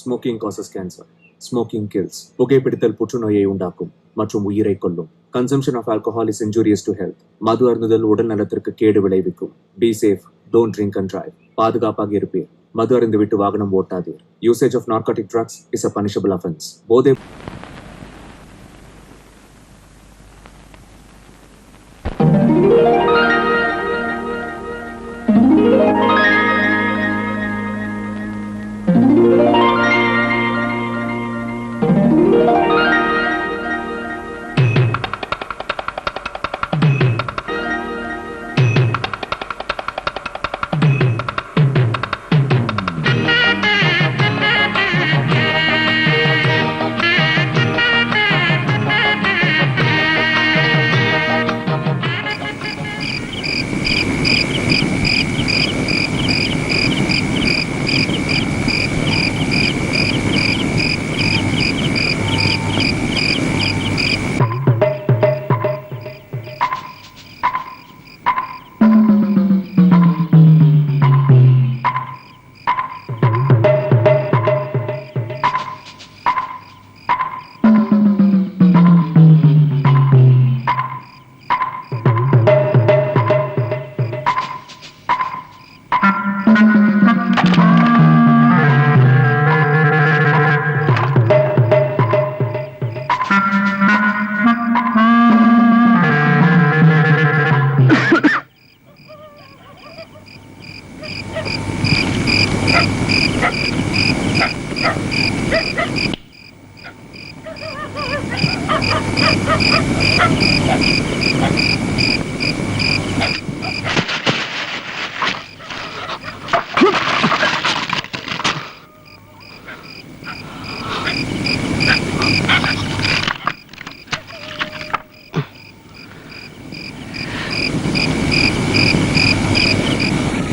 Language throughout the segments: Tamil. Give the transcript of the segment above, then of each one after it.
Smoking causes cancer. Smoking kills. புகைப்பிடித்தல் புற்றுநோயை உண்டாக்கும் மற்றும் உயிரை கொல்லும். Consumption of alcohol is injurious to health. மது அருந்துதல் உடல் நலத்திற்கு கேடு விளைவிக்கும். Be safe. Don't drink and drive. பாதுகாப்பாக இருப்பீர். மது அருந்து விட்டு வாகனம் ஓட்டாதீர். Usage of narcotic drugs is a punishable offense. போதை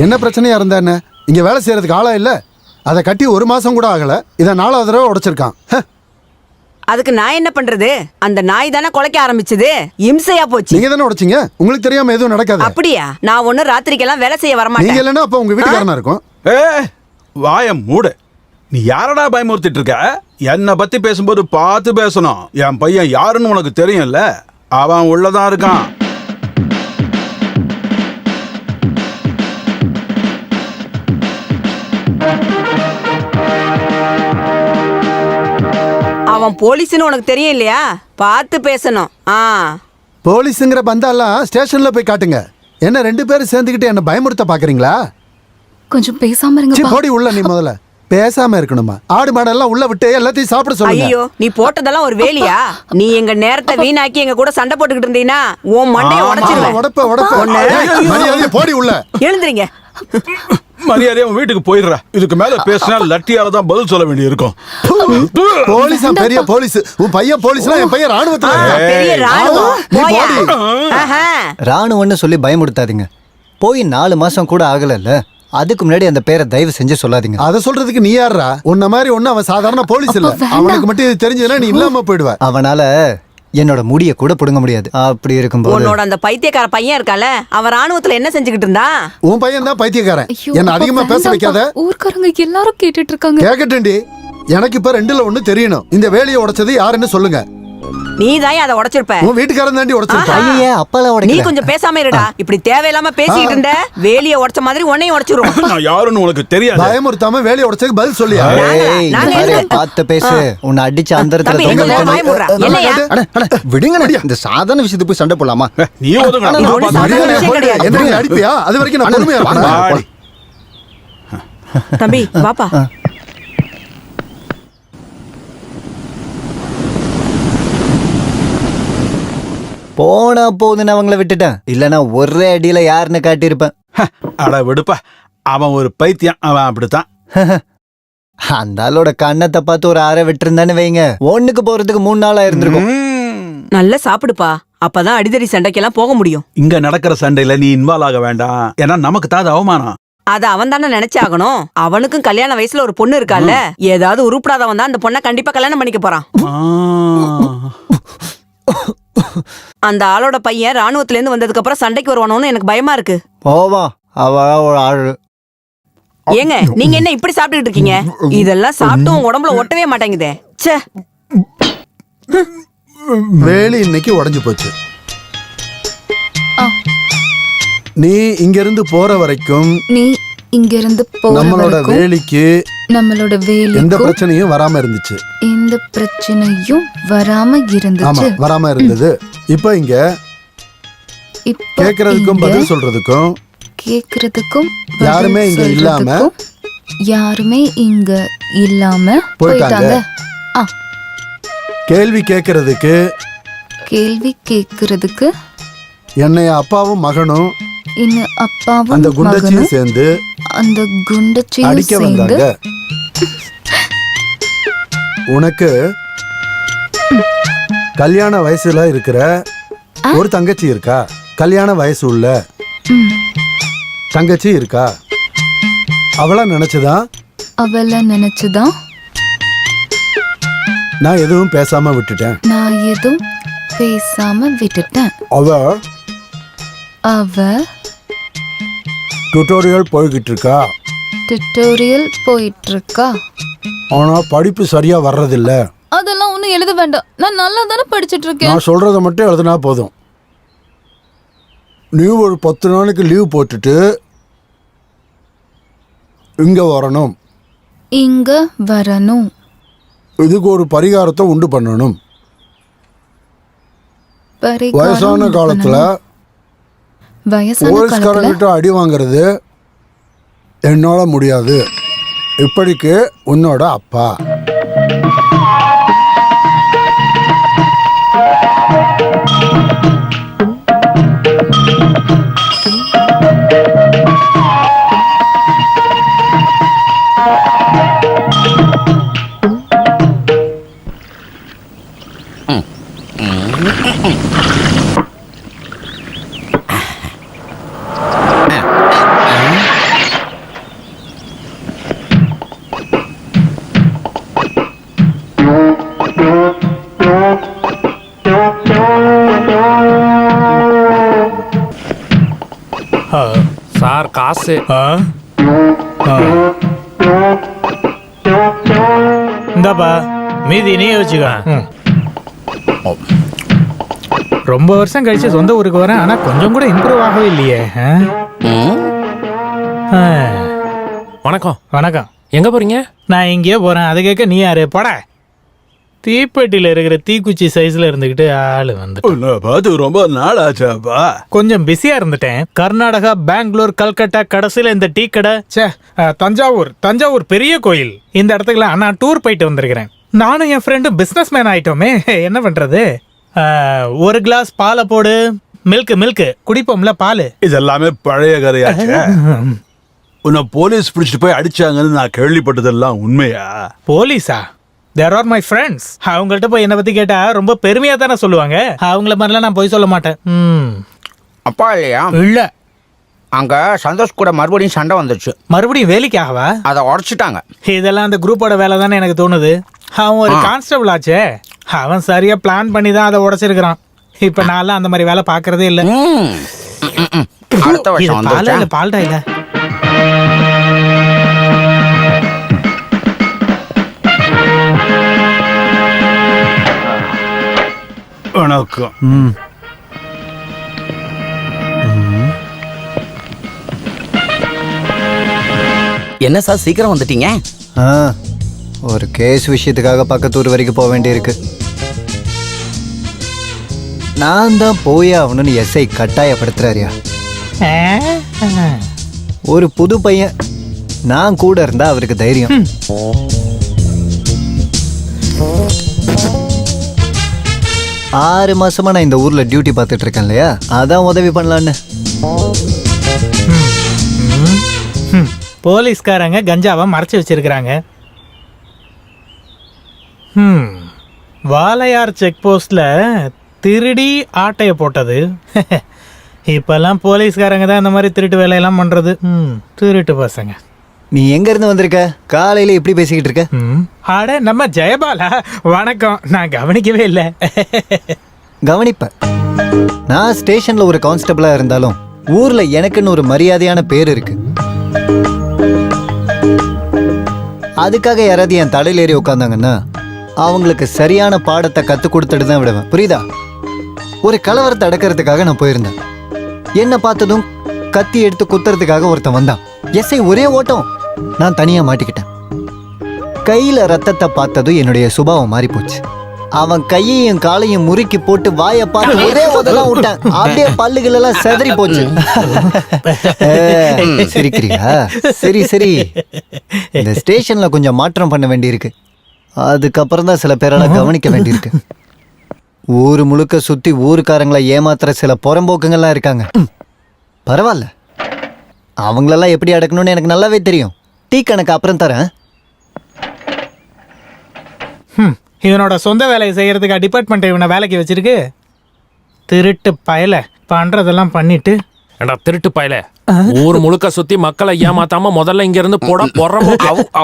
என்ன பிரச்சனையா இருந்தா என்ன? இங்க வேலை செய்யறதுக்கு ஆளா இல்ல? அதை கட்டி 1 மாசம் கூட ஆகல. இதை 4வது தடவை உடைச்சிருக்கான். அதுக்கு நான் என்ன பண்றது? அந்த நாய் தானே குலைக்க ஆரம்பிச்சது. இம்சையா போச்சு. நீங்க தானே உடைச்சீங்க. உங்களுக்கு தெரியாம எதுவும் நடக்காது. அப்படியா? நான் ஒண்ணு ராத்திரிக்கெல்லாம் வேலை செய்ய வர மாட்டேன். நீங்க இல்லன்னா அப்ப உங்க வீட்டுக்காரனா இருக்கும். வாய மூடு. நீ யாரடா பயமுறுத்திட்டு இருக்க? என்ன பத்தி பேசும்போது பார்த்து பேசணும். என் பையன் யாருன்னு உனக்கு தெரியும்ல. அவன் உள்ளதான் இருக்கான். அவன் போலீஸ்னு உனக்கு தெரியும் இல்லையா? பார்த்து பேசணும். போலீஸுங்கிற பந்தாலாம் ஸ்டேஷன்ல போய் காட்டுங்க. என்ன 2 பேரும் சேர்ந்துக்கிட்டு என்ன பயமுறுத்த பாக்குறீங்களா? கொஞ்சம் பேசாம இருங்க. போடி உள்ள. நீ முதல்ல பேசாம இருக்கணுமா? ஆடு மாடெல்லாம் உள்ள விட்டு எல்லாத்தையும் சாப்பிட சொல்லுங்க. ஐயோ, நீ போட்டதெல்லாம் ஒரு வேலையா? நீ எங்க நேரத்தை வீணாக்கி எங்க கூட சண்டை போட்டுக்கிட்டு இருந்தீனா உன் மண்டைய உடைச்சிருவேன். போடி உள்ள. எழுந்துறீங்க. மரியாதையா உன் வீட்டுக்கு போயிடுற. இதுக்கு மேல பேசினா லட்டியால தான் பதில் சொல்ல வேண்டி இருக்கும். போலீஸ் பெரிய போலீஸ். உன் பையன் போலீஸ்னா என் பையன் ராணுவத்துல. பெரிய ராணுவம். ராணுவம்னு சொல்லி பயமுடுத்தாதீங்க. போய் 4 மாசம் கூட ஆகலல்ல. அதுக்கு முன்னாடி அந்த பேரை தயவு செஞ்சு சொல்லாதீங்க. அதை சொல்றதுக்கு நீ யாரா? உன்ன மாதிரி ஒண்ணு அவன் சாதாரண போலீஸ் இல்ல. அவனுக்கு மட்டும் இது தெரிஞ்சதுன்னா நீ இல்லாம போயிடுவ. அவனால என்னோட முடிய கூட புடுங்க முடியாது. அப்படி இருக்கும்போது உன்னோட அந்த பைத்தியக்கார பையன் இருக்கால, அவன் ராணுவத்துல என்ன செஞ்சுக்கிட்டு இருந்தா? உன் பையன் தான் பைத்தியக்காரன். என்ன அதிகமா பேச வைக்காத. ஊர்க்காரங்க எல்லாரும் கேட்டுட்டு இருக்காங்க. கேக்கட்டேன்டி. எனக்கு இப்ப 2ல 1 தெரியணும். இந்த வேலையை உடைச்சது யாருன்னு சொல்லுங்க. நீ தான் அதை உடைச்சிருப்ப. உன் வீட்டுக்காரன் தாண்டி உடைச்சிருப்பான். ஐயே, அப்பால உடைக்கல. நீ கொஞ்சம் பேசாம இருடா. இப்படி தேவையில்லாம பேசிட்டு இருந்த வேலையை உடைச்ச மாதிரி உன்னையும் உடைச்சிரும். நான் யாருன்னு உனக்கு தெரியாது. பயமுறுத்தாம வேலையை உடைச்சதுக்கு பதில் சொல்லியா? பார்த்து பேசு. உன்னை அடிச்சு அந்தரத்துல விடுங்க. இந்த சாதாரண விஷயத்துக்கு போய் சண்டை போடலாமா? நீ என்ன அடிப்பியா? அது வரைக்கும் நான் பொறுமையா. தம்பி வாப்பா. போனா போதுன்னு அவங்கள விட்டுட்டேன். இல்லனா ஒரே அடியில யாருன்னு காட்டியிருப்பேன். அட விடுப்பா. அவன் ஒரு பைத்தியம். அவன் அப்படித்தான். அந்த ஆளோட கண்ணத்தை பார்த்து ஒரு அரை விட்டுருந்தான்னு வைங்க, ஒண்ணுக்கு போறதுக்கு 3 நாளா இருந்திருக்கும். நல்லா சாப்பிடுப்பா. அப்பதான் அடிதடி சண்டைக்கெல்லாம் போக முடியும். இங்க நடக்கிற சண்டையில நீ இன்வால்வ் ஆக வேண்டாம். ஏன்னா நமக்கு தான் அது அவமானம். அத அவன் தானே நினைச்சாகணும். அவனுக்கும் கல்யாண வயசுல ஒரு பொண்ணு இருக்கால. ஏதாவது உருப்படாதவன் தான் அந்த பொண்ணை கண்டிப்பா கல்யாணம் பண்ணிக்க போறான். அந்த ஆளோட பையன் ராணுவத்துல இருந்து வந்ததுக்கு அப்புறம் சண்டைக்கு வருவானோன்னு எனக்கு பயமா இருக்கு. போவா, அவ ஒரு ஆளு. ஏங்க நீங்க என்ன இப்படி சாப்பிட்டுட்டு இருக்கீங்க? இதெல்லாம் சாப்பிட்டு உங்க உடம்புல ஒட்டவே மாட்டேங்குதே. ச்சே. வேலி இன்னைக்கு உடைஞ்சு போச்சு. ஆ. நீ இங்க இருந்து போற வரைக்கும் நீ இங்க இருந்து போற நம்மளோட வரைக்கும் வேலிக்கு நம்மளோட எந்த வேலைக்கு பிரச்சனையும் வராம இருந்துச்சு. எந்த பிரச்சனையும் வராம ஆமா, இருந்துச்சு. வராம இருந்தது. இப்ப இங்க இப்ப கேக்குறதுக்கும் இங்க பதில் சொல்றதுக்கும் கேக்குறதுக்கும் யாருமே பதில் இங்க இல்லாம சொல்றதுக்கும் யாருமே இங்க இல்லாம போயிட்டாங்க. போயிட்டாங்க. ஆ, கேள்வி கேக்குறதுக்கு கேள்வி கேக்குறதுக்கு என்னைய அப்பாவும் மகனும் இன்னும் அப்பாவும் அந்த மகனும் குண்டச்சியும் சேர்ந்து அந்த குண்டச்சியும் அடிக்க சேர்ந்து வந்தாங்க. உனக்கு கல்யாண வயசுல இருக்கிற ஒரு தங்கச்சி இருக்கா? கல்யாண வயசு உள்ள ம், தங்கச்சி இருக்கா? அவள நினைச்சுதான் அவளை நினைச்சுதான் நான் எதுவும் பேசாம விட்டுட்டேன். நான் எதுவும் பேசாம விட்டுட்டேன். அவ அவ டுட்டோரியல் போய்கிட்டு இருக்கா. டுட்டோரியல் போயிட்டு இருக்கா. ஆனா படிப்பு சரியா வர்றதில்ல. அதெல்லாம் ஒண்ணும் எழுத வேண்டாம். நான் நல்லா தானே படிச்சிட்டு இருக்கேன். நான் சொல்றத மட்டும் எழுதுனா போதும். நீ ஒரு 10 நாளைக்கு லீவ் போட்டுட்டு இங்க வரணும். இங்க வரணும். இதுக்கு ஒரு பரிகாரத்தை உண்டு பண்ணணும். பரிகாரம் வயசான உண்டு காலத்துல பண்ணணும். வயசான காலத்துல போலீஸ்காரங்கிட்ட அடி வாங்குறது என்னால முடியாது. இப்படிக்கு உன்னோட அப்பா. சார் காசு இந்தாப்பா மீதி நீ வச்சுக்க. ரொம்ப வருஷம் கழிச்சு சொந்த ஊருக்கு வரேன், ஆனா கொஞ்சம் கூட இம்ப்ரூவ் ஆகவே இல்லையே. வணக்கம். வணக்கம். எங்க போறீங்க? நான் எங்கேயோ போறேன், அது கேட்க நீ யாரு? போட. தீப்பெட்டியில இருக்கிற தீக்குச்சி சைஸ்ல இருந்துகிட்டு ஆளு வந்து உன்னை பார்த்து ரொம்ப நாள் ஆச்சாப்பா. கொஞ்சம் பிஸியா இருந்துட்டேன். கர்நாடகா, பெங்களூர், கல்கட்டா, கடைசியில இந்த டீ கடை. தஞ்சாவூர் பெரிய கோயில். இந்த இடத்துக்குலாம் நான் டூர் போயிட்டு வந்திருக்கிறேன். நானும் என் ஃப்ரெண்டும் பிசினஸ் மேன் ஆயிட்டோமே, என்ன பண்றது. ஒரு கிளாஸ் பாலை போடு. மில்க் குடிப்போம்ல பால். இதெல்லாமே பழைய கதையாச்சு. உன்னை போலீஸ் பிடிச்சிட்டு போய் அடிச்சாங்கன்னு நான் கேள்விப்பட்டதெல்லாம் உண்மையா? போலீஸா? There are my friends. அவங்கள்ட்ட போய் என்னை பத்தி கேட்டா ரொம்ப பெருமையா தானே சொல்லுவாங்க. அவங்கள மாதிரிலாம் நான் போய் சொல்ல மாட்டேன். அப்பா இல்லையா? இல்ல. அங்க சந்தோஷ் கூட மறுபடியும் சண்டை வந்துருச்சு. மறுபடியும் வேலைக்காகவா? அதை உடச்சிட்டாங்க. இதெல்லாம் அந்த குரூப்போட வேலை தானே எனக்கு தோணுது. அவன் ஒரு கான்ஸ்டபிள் ஆச்சே, அவன் சரியா பிளான் பண்ணி தான் அதை உடைச்சிருக்கிறான். இப்ப நான் அந்த மாதிரி வேலை பாக்குறதே இல்ல. அடுத்த வருஷம் வந்துருச்சா? பால்டா இல்ல. வணக்கம். என்ன சார் சீக்கிரம் வந்துட்டீங்க? ஒரு கேஸ் விஷயத்துக்காக பக்கத்தூர் வரைக்கும் போக வேண்டியிருக்கு. நான் தான் போயே ஆகணும்னு எஸ்ஐ கட்டாயப்படுத்துறாரியா. ஒரு புது பையன், நான் கூட இருந்தா அவருக்கு தைரியம். 6 மாசமா நான் இந்த ஊர்ல டியூட்டி பார்த்துட்டு இருக்கேன் இல்லையா, அதான் உதவி பண்ணலான்னு. போலீஸ்காரங்க கஞ்சாவை மறைச்சு வச்சிருக்கிறாங்க. வாளையார் செக் போஸ்ட்ல திருடி ஆட்டைய போட்டது. இப்பெல்லாம் போலீஸ்காரங்க தான் இந்த மாதிரி திருட்டு வேலையெல்லாம் பண்றது. திருட்டு பசங்க. நீ எங்க இருந்து வந்திருக்க? காலையில எப்படி பேசிக்கிட்டு இருக்க? அட நம்ம ஜெயபாலா, வணக்கம். நான் கவனிக்கவே இல்லை. கவனிப்ப. நான் ஸ்டேஷன்ல ஒரு கான்ஸ்டபிளா இருந்தாலும் ஊர்ல எனக்குன்னு ஒரு மரியாதையான பேர் இருக்கு. அதுக்காக யாராவது என் தலையில ஏறி உட்காந்தாங்கன்னா அவங்களுக்கு சரியான பாடத்தை கற்றுக் கொடுத்துட்டு தான் விடுவேன். புரியுதா? ஒரு கலவரத்தை அடக்கிறதுக்காக நான் போயிருந்தேன். என்னை பார்த்ததும் கத்தி எடுத்து குத்துறதுக்காக ஒருத்தன் வந்தான். எஸ்ஐ ஒரே ஓட்டம். நான் தனியாக மாட்டிக்கிட்டேன். கையில் ரத்தத்தை பார்த்ததும் என்னுடைய சுபாவம் மாறி போச்சு. அவன் கையையும் காலையும் முறுக்கி போட்டு வாயை பார்த்து ஒரே உதெல்லாம் விட்டான். அப்படியே பல்லுகள் எல்லாம் செதறி போச்சு. சிரிக்கிறியா? சரி சரி, இந்த ஸ்டேஷன்ல கொஞ்சம் மாற்றம் பண்ண வேண்டியிருக்கு. அதுக்கப்புறம் தான் சில பேரெல்லாம் கவனிக்க வேண்டியிருக்கு. ஊர் முழுக்க சுத்தி ஊருக்காரங்களை ஏமாத்துற சில புறம்போக்குங்கள்லாம் இருக்காங்க. பரவாயில்ல, அவங்களெல்லாம் எப்படி அடக்கணும்னு எனக்கு நல்லாவே தெரியும். டீ கணக்கு அப்புறம் தரேன். இவனோட சொந்த வேலையை செய்யறதுக்கு டிபார்ட்மெண்ட் இவனை வேலைக்கு வச்சிருக்கு. திருட்டு பயல பண்றதெல்லாம் பண்ணிட்டு. ஏண்டா திருட்டு பயல, ஊர் முழுக்க சுத்தி மக்களை ஏமாத்தாம முதல்ல இங்க இருந்து போட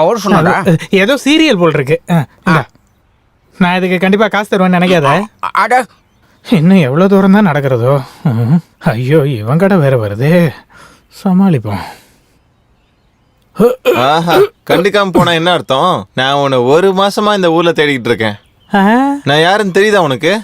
அவர் சொன்னாடா. ஏதோ சீரியல் போல் இருக்கு. இந்தா. நான் இதுக்கு கண்டிப்பா காசு தருவேன்னு நினைக்காத. அட இன்னும் எவ்வளவு தூரம் தான் நடக்கிறதோ. ஐயோ, இவன் கடை வேற வருது, சமாளிப்போம். ஆஹா, கண்டுக்காம போனா என்ன அர்த்தம்? நான் உன்னை 1 மாசமா இந்த ஊர்ல தேடிக்கிட்டு இருக்கேன். நான் யாருன்னு தெரியுதா உனக்கு?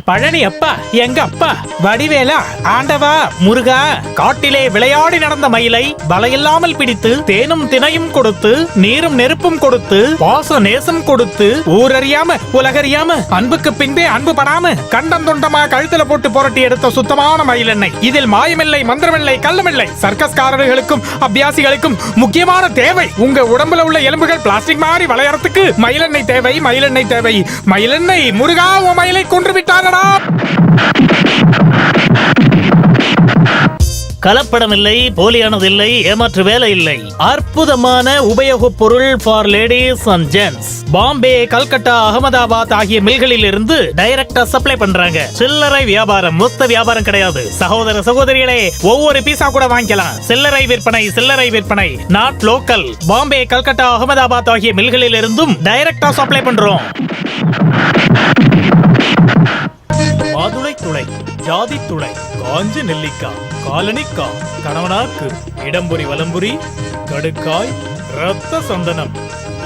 பழனி அப்பா, எங்க அப்பா வடிவேலா, ஆண்டவா முருகா, காட்டிலே விளையாடி நடந்த மயிலை வலையில்லாமல் பிடித்து தேனும் தினையும் கொடுத்து நீரும் நெருப்பும் கொடுத்து பாச நேசம் கொடுத்து ஊரறியாம உலகறியாம அன்புக்கு பின்பே அன்பு படாம கண்டம் தொண்டமா கழுத்துல போட்டு புரட்டி எடுத்த சுத்தமான மயில் எண்ணெய். இதில் மாயமில்லை, மந்திரமில்லை, கள்ளமில்லை. சர்க்கஸ்காரர்களுக்கும் அபியாசிகளுக்கும் முக்கியமான தேவை. உங்க உடம்புல உள்ள எலும்புகள் பிளாஸ்டிக் மாதிரி வளையறதுக்கு மயிலெண்ணெய் தேவை, மயிலெண்ணெய் தேவை, மயிலெண்ணெய். முருகா, உன் மயிலை கொன்று விட்டாங்க. கலப்படம் இல்லை, போலியானது இல்லை, ஏமாற்று வேலை இல்லை. அற்புதமான உபயோகப் பொருள் for ladies and gents. Bombay, Calcutta, Ahmedabad ஆகிய மில்களில் இருந்து டைரக்டா சப்ளை பண்றாங்க. சில்லறை வியாபாரம், மொத்த வியாபாரம் கிடையாது. சகோதர சகோதரிகளே, ஒவ்வொரு பீஸா கூட வாங்கிக்கலாம். சில்லறை விற்பனை, சில்லறை விற்பனை. Not local. பாம்பே, கல்கட்டா, அகமதாபாத் ஆகிய மில்களில் இருந்தும் டைரக்டா சப்ளை பண்றோம். மாதுளை துளை, ஜாதி துளை, காஞ்ச நெல்லிக்காய், காலனிக்காய், கணவனாக்கு, இடம்புரி வலம்புரி, கடுக்காய், ரத்த சந்தனம்.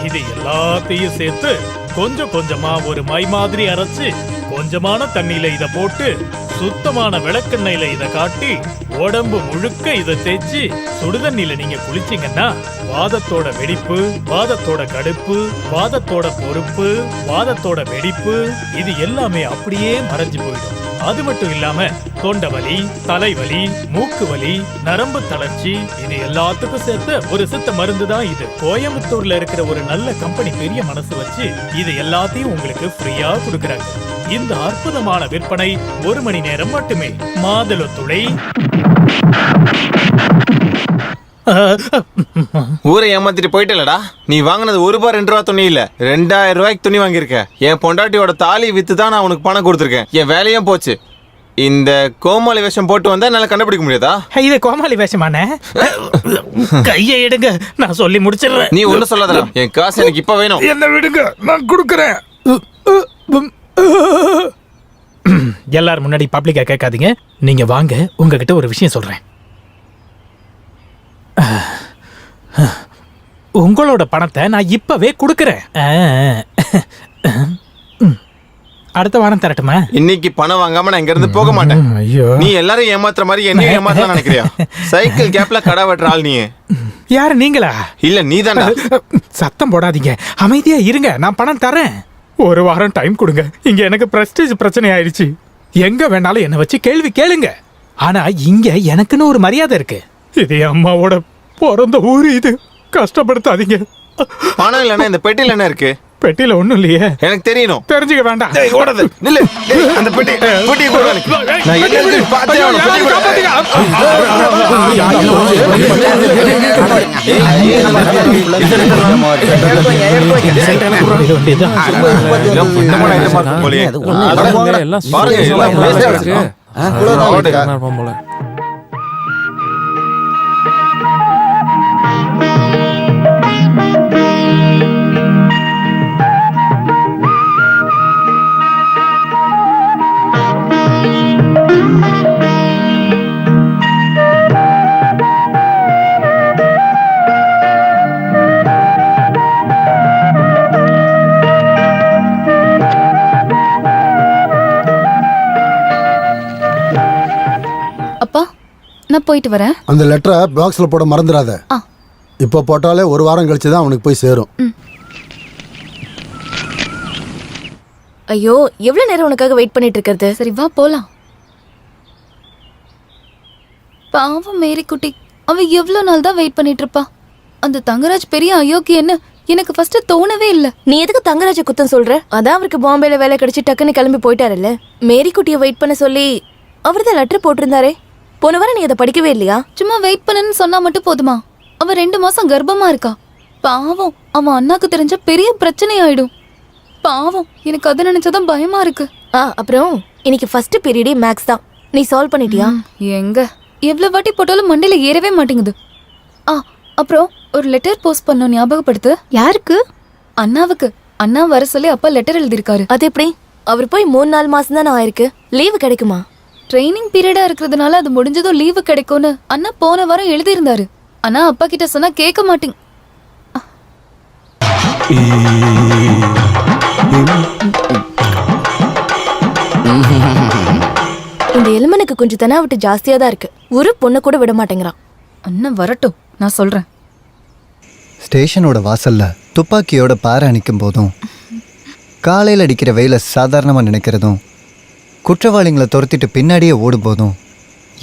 இது எல்லாத்தையும் சேர்த்து கொஞ்சம் கொஞ்சமா ஒரு மை மாதிரி அரைச்சு கொஞ்சமான தண்ணியில இத போட்டு சுத்தமான விளக்கெண்ணெயில இத காட்டி உடம்பு முழுக்க இத தேய்ச்சி சுடுதண்ணில நீங்க குளிச்சீங்கன்னா வாதத்தோட வெடிப்பு, வாதத்தோட கடுப்பு, வாதத்தோட பொறுப்பு, வாதத்தோட வெடிப்பு இது எல்லாமே அப்படியே மறைஞ்சு போயிடும். அது மட்டும் இல்லாம தொண்டை வலி, தலைவலி, மூக்கு வலி, நரம்பு தளர்ச்சி இது எல்லாத்துக்கும் சேர்த்து ஒரு சித்த மருந்து தான் இது. கோயம்புத்தூர்ல இருக்கிற ஒரு நல்ல கம்பெனி பெரிய மனசு வச்சு இது எல்லாத்தையும் உங்களுக்கு ஃப்ரீயா கொடுக்கறாங்க. இந்த அற்புதமான விற்பனை 1 மணி நேரம் மட்டுமே. மாதுளை துளை. ஊரை ஏமாத்திட்டு போயிட்டலடா. நீ வாங்கினது 1 ரூபா 2 ரூபா துணி இல்ல, 2000 ரூபாய்க்கு துணி வாங்கியிருக்க. என் பொண்டாட்டியோட தாலி வித்து தான் நான் உனக்கு பணம் கொடுத்துருக்கேன். என் வேலையும் போச்சு. இந்த கோமாளி வேஷம் போட்டு வந்தா என்னால கண்டுபிடிக்க முடியாதா? இது கோமாளி வேஷமான? கையை எடுங்க, நான் சொல்லி முடிச்சிடுறேன். நீ ஒண்ணு சொல்லாதடா. என் காசு எனக்கு இப்ப வேணும். என்ன விடுங்க, நான் கொடுக்கறேன். எல்லாரும் முன்னாடி பப்ளிக்கா கேட்காதீங்க. நீங்க வாங்க, உங்ககிட்ட ஒரு விஷயம் சொல்றேன். உங்களோட பணத்தை நான் இப்பவே கொடுக்கறேன். அடுத்த வாரம் தரட்டுமா? இன்னைக்கு பணம் வாங்காம நான் இங்க இருந்து போக மாட்டேன். நீ எல்லாரும் ஏமாத்துற மாதிரி என்னையும் ஏமாத்தலாம் நினைக்கிறியா? சைக்கிள் கேப்ல கடை வெட்டுற ஆள் நீ. யாரு, நீங்களா? இல்ல நீதான்டா. சத்தம் போடாதீங்க, அமைதியா இருங்க, நான் பணம் தரேன். 1 வாரம் டைம் கொடுங்க. இங்க எனக்கு பிரஸ்டீஜ் பிரச்சனை ஆயிடுச்சு. எங்க வேணாலும் என்ன வச்சு கேள்வி கேளுங்க. ஆனா இங்க எனக்குன்னு ஒரு மரியாதை இருக்கு. இது அம்மாவோட பிறந்த ஊரு. இது கஷ்டப்படுத்தாதீங்க. பணம் இல்லைன்னா இந்த பெட்டியில என்ன இருக்கு? பெட்டியில ஒண்ணும் இல்லையே. எனக்கு தெரியணும். தெரிஞ்சுக்க வேண்டாம். ஓடாத, நில்லு. அந்த பெட்டி கூட நான் என்ன இருக்கு பார்த்தே ஆகணும். பெட்டி கூட போல. நான் போயிட்டு வரேன். அந்த லெட்டரை பாக்ஸ்ல போட மறந்துடாத. இப்போ போட்டாலே ஒரு வாரம் கழிச்சு தான் அவனுக்கு போய் சேரும். ஐயோ, எவ்வளவு நேரம் உனக்காக வெயிட் பண்ணிட்டு இருக்கிறது? சரி வா போலாம். பாவம் மேரி குட்டி, அவ எவ்வளவு நாள் தான் வெயிட் பண்ணிட்டு இருப்பா. அந்த தங்கராஜ் பெரிய அயோக்கியன்னு எனக்கு ஃபர்ஸ்ட் தோணவே இல்ல. நீ எதுக்கு தங்கராஜ குத்தம் சொல்ற? அதான் அவருக்கு பாம்பேல வேலை கிடைச்சு டக்குன்னு கிளம்பி போயிட்டாருல்ல. மேரி குட்டிய வெயிட் பண்ண சொல்லி அவர்தான் லெட்டர் போட்டிருந்தாரே. போன வாரம் நீ அதை படிக்கவே இல்லையா? சும்மா வெயிட் பண்ணன்னு சொன்னா மட்டும் போதுமா? அவ 2 மாசம் கர்ப்பமா இருக்கா. பாவம், அவன் அண்ணாக்கு தெரிஞ்ச பெரிய பிரச்சனை ஆயிடும். பாவம், எனக்கு அதை நினைச்சதான் பயமா இருக்கு. அப்புறம் இன்னைக்கு ஃபர்ஸ்ட் பீரியடே மேக்ஸ் தான். நீ சால்வ் பண்ணிட்டியா? எங்க எவ்வளவு வாட்டி போட்டாலும் மண்டையில ஏறவே மாட்டேங்குது. அப்புறம் ஒரு லெட்டர் போஸ்ட் பண்ண ஞாபகப்படுத்து. யாருக்கு? அண்ணாவுக்கு. அண்ணா வர சொல்லி அப்பா லெட்டர் எழுதிருக்காரு. அது எப்படி? அவர் போய் 3-4 மாசம் தானே ஆயிருக்கு. லீவு கிடைக்குமா? ட்ரைனிங் பீரியடா இருக்கிறதுனால அது முடிஞ்சதும் லீவு கிடைக்கும்னு அண்ணா போன வாரம் எழுதியிருந்தாரு. ஆனா அப்பா கிட்ட சொன்னா கேட்க மாட்டேங்க. இந்த எலுமனுக்கு கொஞ்சம் தெனாவட்டு ஜாஸ்தியா தான் இருக்கு. ஒரு பொண்ணு கூட விட மாட்டேங்கிறான். அண்ணன் வரட்டும், நான் சொல்றேன். ஸ்டேஷனோட வாசல்ல துப்பாக்கியோட பாறை அணிக்கும் போதும், காலையில் அடிக்கிற வெயில சாதாரணமாக நினைக்கிறதும், குற்றவாளிகளை துரத்திட்டு பின்னாடியே ஓடும் போதும்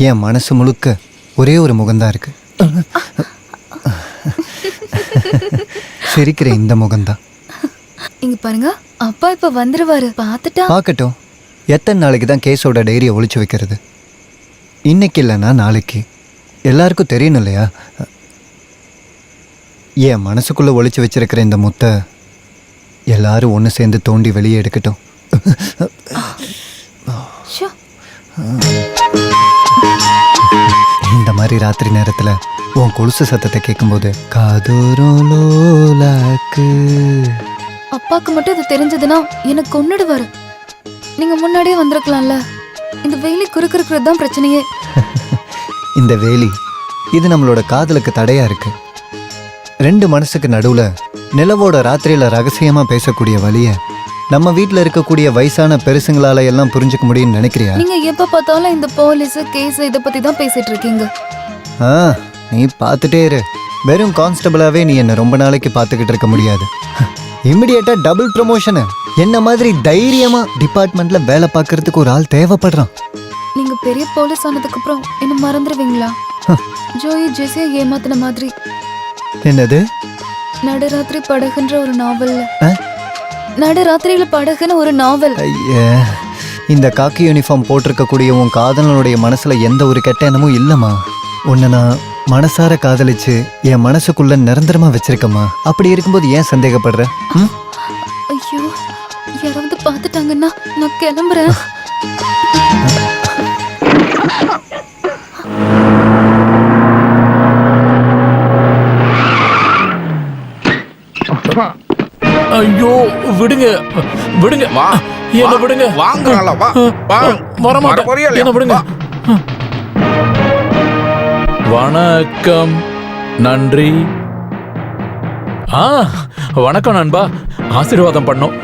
என் மனசு முழுக்க ஒரே ஒரு முகம்தான் இருக்கு. சிரிக்கிற இந்த முகம்தான். இங்க பாருங்க, அப்பா இப்ப வந்துருவாரு. பாத்துட்டா பார்க்கட்டும். எத்தனை நாளைக்கு தான் கேஸோட டைரியை ஒளிச்சு வைக்கிறது? இன்னைக்கு இல்லைன்னா நாளைக்கு எல்லாருக்கும் தெரியணும் இல்லையா? என் மனசுக்குள்ள ஒளிச்சு வச்சிருக்கிற இந்த முத்தை எல்லாரும் ஒன்று சேர்ந்து தோண்டி வெளியே எடுக்கட்டும். இந்த மாதிரி ராத்திரி நேரத்தில் உன் கொலுசு சத்தத்தை கேட்கும்போது காதோரோலாக்கு. அப்பாக்கு மட்டும் இது தெரிஞ்சதுன்னா எனக்கு கொன்னுடுவாரு. நீங்க முன்னாடியே வந்திருக்கலாம்ல. இந்த வேலி குறுக்குறது தான் பிரச்சனையே. இந்த வேலி இது நம்மளோட காதலுக்கு தடையா இருக்கு. 2 மனசுக்கு நடுவுல நிலவோட ராத்திரியில ரகசியமா பேசக்கூடிய வழிய நம்ம வீட்டில் இருக்கக்கூடிய வயசான பெருசுங்களால எல்லாம் புரிஞ்சுக்க முடியும்னு நினைக்கிறியா? நீங்க எப்ப பார்த்தாலும் இந்த போலீஸ் கேஸ் இதை பத்தி தான் பேசிட்டு இருக்கீங்க. நீ பார்த்துட்டே இரு. வெறும் கான்ஸ்டபிளாவே நீ என்ன ரொம்ப நாளைக்கு பார்த்துக்கிட்டு இருக்க முடியாது. இமிடியேட்டா டபுள் ப்ரமோஷனு. என்ன மாதிரி தைரியமா டிபார்ட்மெண்ட்ல வேலை பார்க்கறதுக்கு ஒரு ஆள் தேவைப்படுறான். நீங்க பெரிய போலீஸ் ஆனதுக்கு அப்புறம் என்ன மறந்துடுவீங்களா? ஜோயி ஜெசியா ஏமாத்தின மாதிரி. என்னது? நடுராத்திரி படகுன்ற ஒரு நாவல்ல. நடுராத்திரியில படகுன்னு ஒரு நாவல். ஐயா, இந்த காக்கி யூனிஃபார்ம் போட்டிருக்கக்கூடிய உன் காதலனுடைய மனசுல எந்த ஒரு கெட்ட எண்ணமும் இல்லம்மா. உன்னை நான் மனசார காதலிச்சு என் மனசுக்குள்ள நிரந்தரமா வச்சிருக்கம்மா. அப்படி இருக்கும்போது ஏன் சந்தேகப்படுற? ஐயோ, யாராவது பார்த்துட்டாங்கன்னா நான் கிளம்புறேன். ஐயோ, விடுங்க விடுங்க, என்ன விடுங்க. வாங்க, வரமாட்டேன், என்ன விடுங்க. வணக்கம், நன்றி. வணக்கம் நண்பா, ஆசீர்வாதம் பண்ணோம்.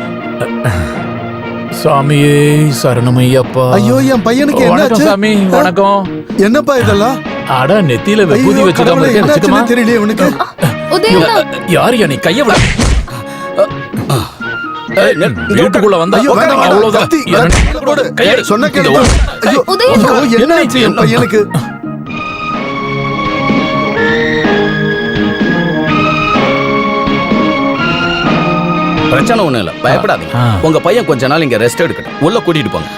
சாமியே சரணமையப்பா. ஐயோ, என் பையனுக்கு வணக்கம் சாமி. வணக்கம். என்னப்பா இதெல்லாம்? அட, நெத்தியில விபூதி வச்சுக்காம தெரியல உனக்கு. யாரு நீ? கைய விட. வீட்டுக்குள்ள வந்தா அவ்வளவுதான். சொன்ன என்னாச்சு என் பையனுக்கு? பிரச்சனை ஒண்ணும் இல்ல, பயப்படாதீங்க. உங்க பையன் கொஞ்ச நாள் இங்க ரெஸ்ட் எடுக்கட்டும். உள்ள கூட்டிட்டு போங்க.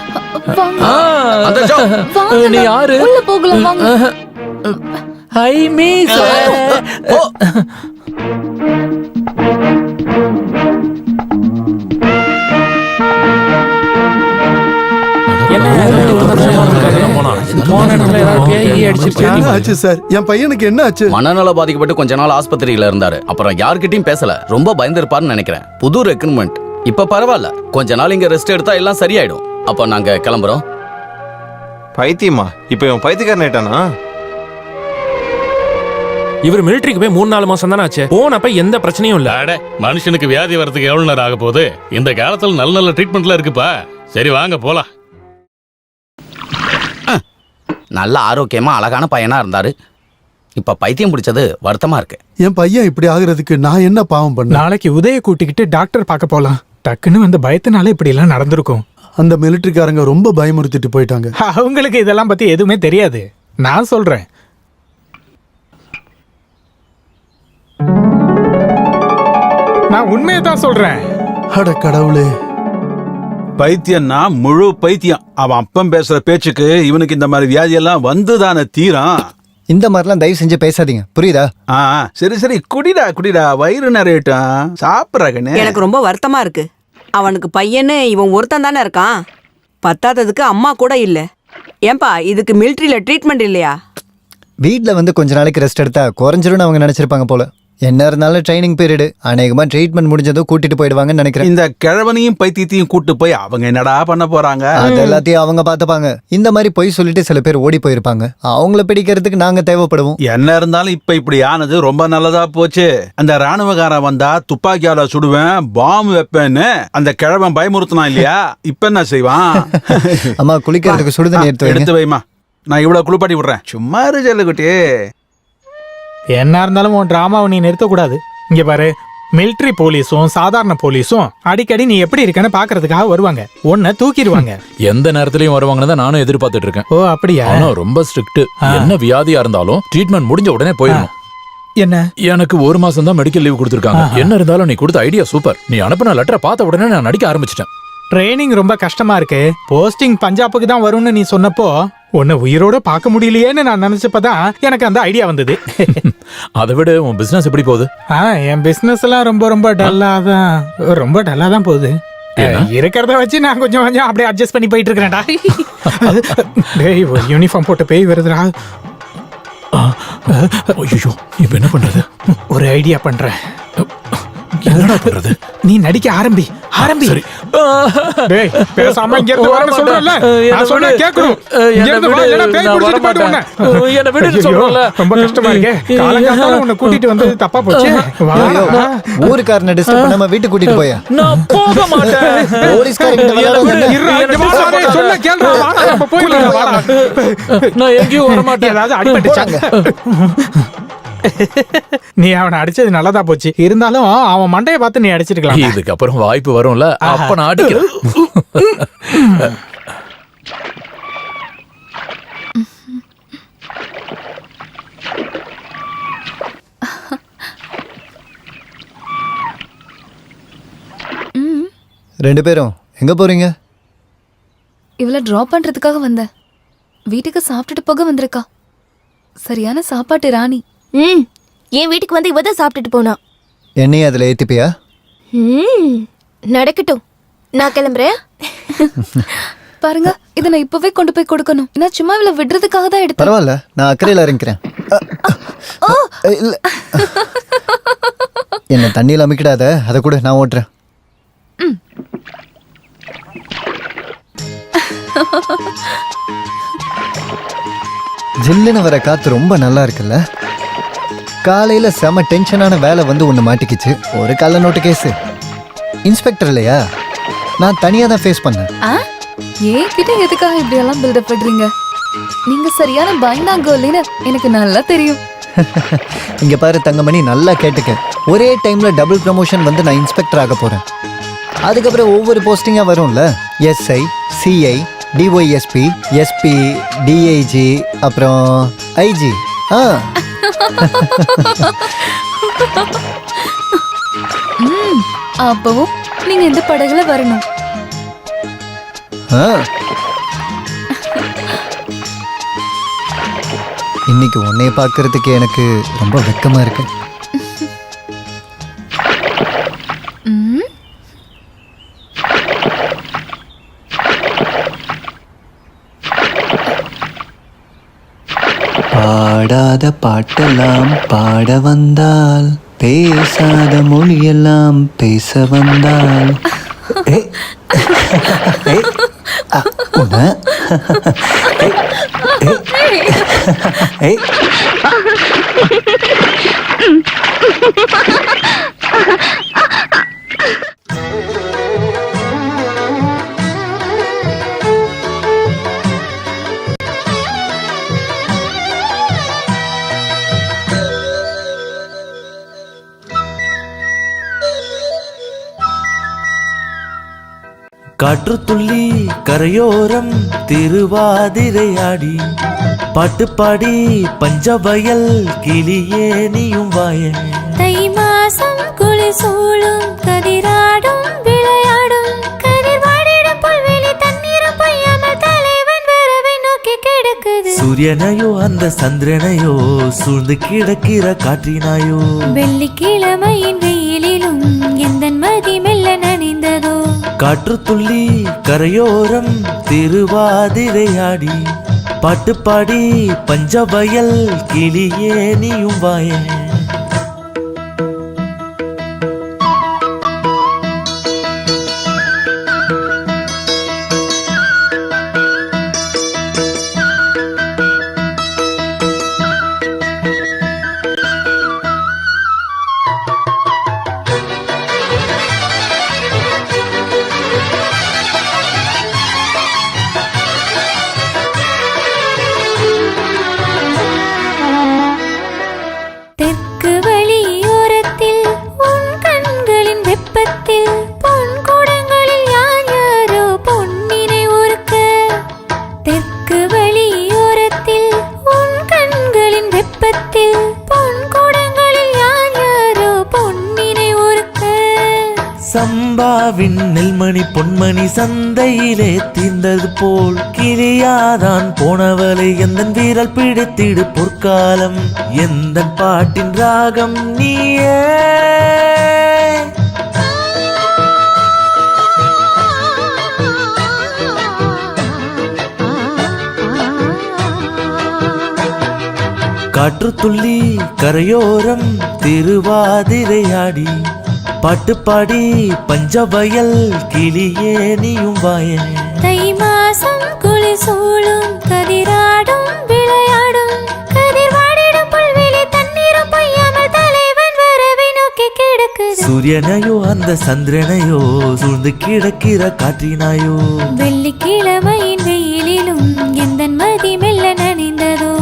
நீ யாரு? உள்ள போகலாம் வாங்க. I miss. மனநல பாதிக்கப்பட்டு கொஞ்ச நாள் ஆஸ்பத்திரியில இருந்தாரு. அப்புறம் யார்கிட்டயும் பேசல. ரொம்ப பயந்திருப்பாருன்னு நினைக்கிறேன். புது ரெக்ரூட்மெண்ட். இப்ப பரவாயில்ல. கொஞ்ச நாள் இங்க ரெஸ்ட் எடுத்தா எல்லாம் சரியாயிடும். அப்ப நாங்க கிளம்புறோம். பைத்தியமா? இப்ப இவன் பைத்தியக்காரன் ஆயிட்டானா? இவர் மிலிட்டரிக்கு போய் 3-4 மாசம் தானே ஆச்சு. போனப்ப எந்த பிரச்சனையும் இல்ல. மனுஷனுக்கு வியாதி வரதுக்கு எவ்வளவு நேரம் ஆக போகுது? இந்த காலத்துல நல்ல நல்ல ட்ரீட்மெண்ட்லாம் இருக்குப்பா. சரி வாங்க போலாம். நல்ல ஆரோக்கியமா அழகான பையனா இருந்தாரு. இப்ப பைத்தியம் பிடிச்சது வருத்தமா இருக்கு. என் பையன் இப்படி ஆகுறதுக்கு நான் என்ன பாவம் பண்ண? நாளைக்கு உதய கூட்டிக்கிட்டு டாக்டர் பார்க்க போலாம். டக்குன்னு வந்து பயத்தினால இப்படி எல்லாம் நடந்திருக்கும். அந்த மிலிட்டரிக்காரங்க ரொம்ப பயமுறுத்திட்டு போயிட்டாங்க. அவங்களுக்கு இதெல்லாம் பத்தி எதுவுமே தெரியாது. நான் சொல்றேன். நான் உண்மையை தான் சொல்றேன். அட கடவுளே. பைத்தியம்னா முழு பைத்தியம். அவன் அப்பம் பேசுற பேச்சுக்கு இவனுக்கு இந்த மாதிரி வியாதியெல்லாம் வந்துதானே தீரம். இந்த மாதிரிலாம் தயவு செஞ்சு பேசாதீங்க, புரியுதா? சரி சரி, குடிடா, வயிறு நிறையட்டும், சாப்பிட்றாங்கன்னு. எனக்கு ரொம்ப வருத்தமா இருக்கு. அவனுக்கு பையன்னு இவன் ஒருத்தன் தானே இருக்கான். பத்தாததுக்கு அம்மா கூட இல்ல. ஏன்பா இதுக்கு மிலிட்டரியில ட்ரீட்மெண்ட் இல்லையா? வீட்டில் வந்து கொஞ்ச நாளைக்கு ரெஸ்ட் எடுத்தா குறைஞ்சிரும்னு அவங்க நினைச்சிருப்பாங்க போல. என்ன இருந்தாலும் ட்ரைனிங் பீரியடு, அநேகமா ட்ரீட்மெண்ட் முடிஞ்சதும் கூட்டிட்டு போயிடுவாங்கன்னு நினைக்கிறேன். இந்த கிழவனையும் பைத்தியத்தையும் கூட்டு போய் அவங்க என்னடா பண்ண போறாங்க? அது எல்லாத்தையும் அவங்க பார்த்துப்பாங்க. இந்த மாதிரி பொய் சொல்லிட்டு சில பேர் ஓடி போயிருப்பாங்க. அவங்கள பிடிக்கிறதுக்கு நாங்க தேவைப்படுவோம். என்ன இருந்தாலும் இப்ப இப்படி ஆனது ரொம்ப நல்லதா போச்சு. அந்த ராணுவக்காரன் வந்தா துப்பாக்கியால சுடுவேன், பாம்பு வைப்பேன்னு அந்த கிழவன் பயமுறுத்தினான் இல்லையா? இப்ப என்ன செய்வான்? அம்மா குளிக்கிறதுக்கு சுடுதண்ணி எடுத்து வைமா, நான் இவ்வளவு குளிப்பாட்டி விடுறேன். சும்மா இரு செல்லுக்குட்டி. என்ன இருந்தாலும் உன் டிராமாவை நீ நிறுத்தக்கூடாது. இங்க பாரு, மிலிட்டரி போலீஸும் சாதாரண போலீஸும் அடிக்கடி நீ எப்படி இருக்கன்னு பாக்குறதுக்காக வருவாங்க. உன்னை தூக்கிடுவாங்க. எந்த நேரத்திலயும் வருவாங்கன்னு தான் நானும் எதிர்பார்த்துட்டு இருக்கேன். ஓ அப்படியா? ஆனா ரொம்ப ஸ்ட்ரிக்ட். என்ன வியாதியா இருந்தாலும் ட்ரீட்மெண்ட் முடிஞ்ச உடனே போயிடணும். என்ன? எனக்கு 1 மாசம் தான் மெடிக்கல் லீவ் கொடுத்துருக்காங்க. என்ன இருந்தாலும் நீ கொடுத்த ஐடியா சூப்பர். நீ அனுப்பின லெட்டரை பார்த்த உடனே நான் நடிக்க ஆரம்பிச்சிட்டேன். ட்ரைனிங் ரொம்ப கஷ்டமா இருக்கு. போஸ்டிங் பஞ்சாபுக்கு தான் வரும்னு நீ சொன்னப்போ உன்னை உயிரோட பார்க்க முடியலையேன்னு நான் நினைச்சப்பதான் எனக்கு அந்த ஐடியா வந்தது. அதை விட உன் பிசினஸ் எப்படி போகுது? என் பிசினஸ் எல்லாம் ரொம்ப டல்லா தான் போகுது. இருக்கிறத வச்சு நான் கொஞ்சம் அப்படியே அட்ஜஸ்ட் பண்ணி போயிட்டு இருக்கிறேன்டா. டேய், ஒரு யூனிஃபார்ம் போட்டு பேய் வருதுடா. ஐயோ, இப்ப என்ன பண்றது? ஒரு ஐடியா பண்றேன். என்னடா பண்றது? நீ நடிக்க ஆரம்பி. சரி. டேய், பேசாம இங்க இருந்து வரேன்னு சொல்றல. நான் சொன்னா கேக்கணும். இங்க இருந்து வா, இல்லனா பேய் புடிச்சிட்டு போய்டு உன்னை. என்ன விடுன்னு சொல்றல. ரொம்ப கஷ்டமா இருக்கே. காலங்காத்தால உன்னை கூட்டிட்டு வந்து தப்பா போச்சு. வா. ஊர்க்காரனை டிஸ்டர்ப் பண்ணாம வீட்டுக்கு கூட்டிட்டு போயா? நான் போக மாட்டேன். போலீஸ்காரங்க சொல்ல கேளுடா. வாடா, நம்ம போயிடலாம். வாடா. நான் எங்கேயும் வர மாட்டேன். ஏதாவது அடிபட்டுச்சாங்க. நீ அவனை அடிச்சது நல்லதா போச்சு. இருந்தாலும் அவன் மண்டையை பார்த்து நீ அடிச்சிருக்கலாம். இதுக்கு அப்புறம் வாய்ப்பு வரும்ல, அப்ப நான் அடிக்கிறேன். ரெண்டு பேரும் எங்க போறீங்க? இவள டிராப் பண்றதுக்காக வந்தேன். வீட்டுக்கு சாப்பிட்டுட்டு போக வந்திருக்கா. சரியான சாப்பாட்டு ராணி. என் வீட்டுக்கு வந்து இவதான் சாப்பிட்டுட்டு போனா. என்னையும் அதுல ஏத்திப்பியா? நடக்கட்டும், நான் கிளம்புறேன். பாருங்க, இதை நான் இப்பவே கொண்டு போய் கொடுக்கணும். நான் சும்மா இவள விடுறதுக்காக தான் எடுத்தேன். பரவாயில்ல, நான் அக்கறையில இறங்கிறேன். என்ன தண்ணியில் அமைக்கிடாத, அதை கூட நான் ஓட்டுறேன். ஜில்லுன்னு வர காத்து ரொம்ப நல்லா இருக்குல்ல. காலையில செம டென்ஷனான வேலை வந்து ஒன்று மாட்டிக்கிச்சு. ஒரு கள்ள நோட்டு கேஸு. இன்ஸ்பெக்டர் இல்லையா, நான் தனியாக தான் ஃபேஸ் பண்ணேன். ஏன் கிட்ட எதுக்காக இப்படி எல்லாம் பில்டப் பண்றீங்க? நீங்க சரியான பயந்தாங்கோலின்னு எனக்கு நல்லா தெரியும். இங்க பாரு தங்கமணி, நல்லா கேட்டுக்க. ஒரே டைம்ல டபுள் ப்ரமோஷன் வந்து நான் இன்ஸ்பெக்டர் ஆக போறேன். அதுக்கப்புறம் ஒவ்வொரு போஸ்டிங்கா வரும்ல. SI, CI, DYSP, SP, DIG, அப்புறம் ஐஜி. அப்பவும் நீங்க இந்த படகுல வரணும். இன்னைக்கு உன்னைய பார்க்கறதுக்கு எனக்கு ரொம்ப வெக்கமா இருக்கு. பாடாத பாட்டெல்லாம் பாட வந்தால், பேசாத மொழியெல்லாம் பேச வந்தால், காற்று துள்ளி கரையோரம் திருவாதிரையாடி பாட்டு பாடி பஞ்சவயல் கிளியே நீயும் வாய தை மாசம் குளி சூழும் கதிராடும் விளையாடும் கதிர் வாடிடும் புல்வெளி தண்ணீரும் பொய்யாமல் தலைவன் வரவை நோக்கி கிடக்குது. சூரியனையோ அந்த சந்திரனையோ சூழ்ந்து கிடக்கிற காற்றினாயோ வெள்ளிக்கிழமையின் வெயிலிலும் எந்தன் மதி மெல்ல நனைந்ததோ காற்று துள்ளி கரையோரம் திருவாதிரையாடி பாட்டு பாடி பஞ்சவயல் கிளியே நீயும் வாய தெற்கு வழியோரத்தில் உன் கண்களின் வெப்பத்தில் பொன் கூடங்களில் யார் யாரோ பொன்னினை உருக்க தெற்கு வழியோரத்தில் உன் கண்களின் வெப்பத்தில் பொன் கூடங்களில் யார் யாரோ பொன்னினை உருக்க சம்பாவின் நெல்மணி பொன்மணி சந்தையிலே தீர்ந்தது போல் கிளியாதான் போனவளை எந்தன் வீரல் பிடித்திடு பொற்காலம் எந்தன் பாட்டின் ராகம் நீயே காற்று துள்ளி கரையோரம் திருவாதிரையாடி பாட்டு பாடி பஞ்சவயல் கிளியே நீயும் வாய தை மாசம் குளி சூழும் கதிராடும் விளையாடும் கதிர் வாடிடும் புல்வெளி தண்ணீரும் பொய்யாமல் தலைவன் வரவை நோக்கி கிடக்குது. சூரியனையோ அந்த சந்திரனையோ சூழ்ந்து கிடக்கிற காற்றினாயோ வெள்ளிக்கிழமையின் வெயிலிலும் எந்தன் மதி மெல்ல நனைந்ததோ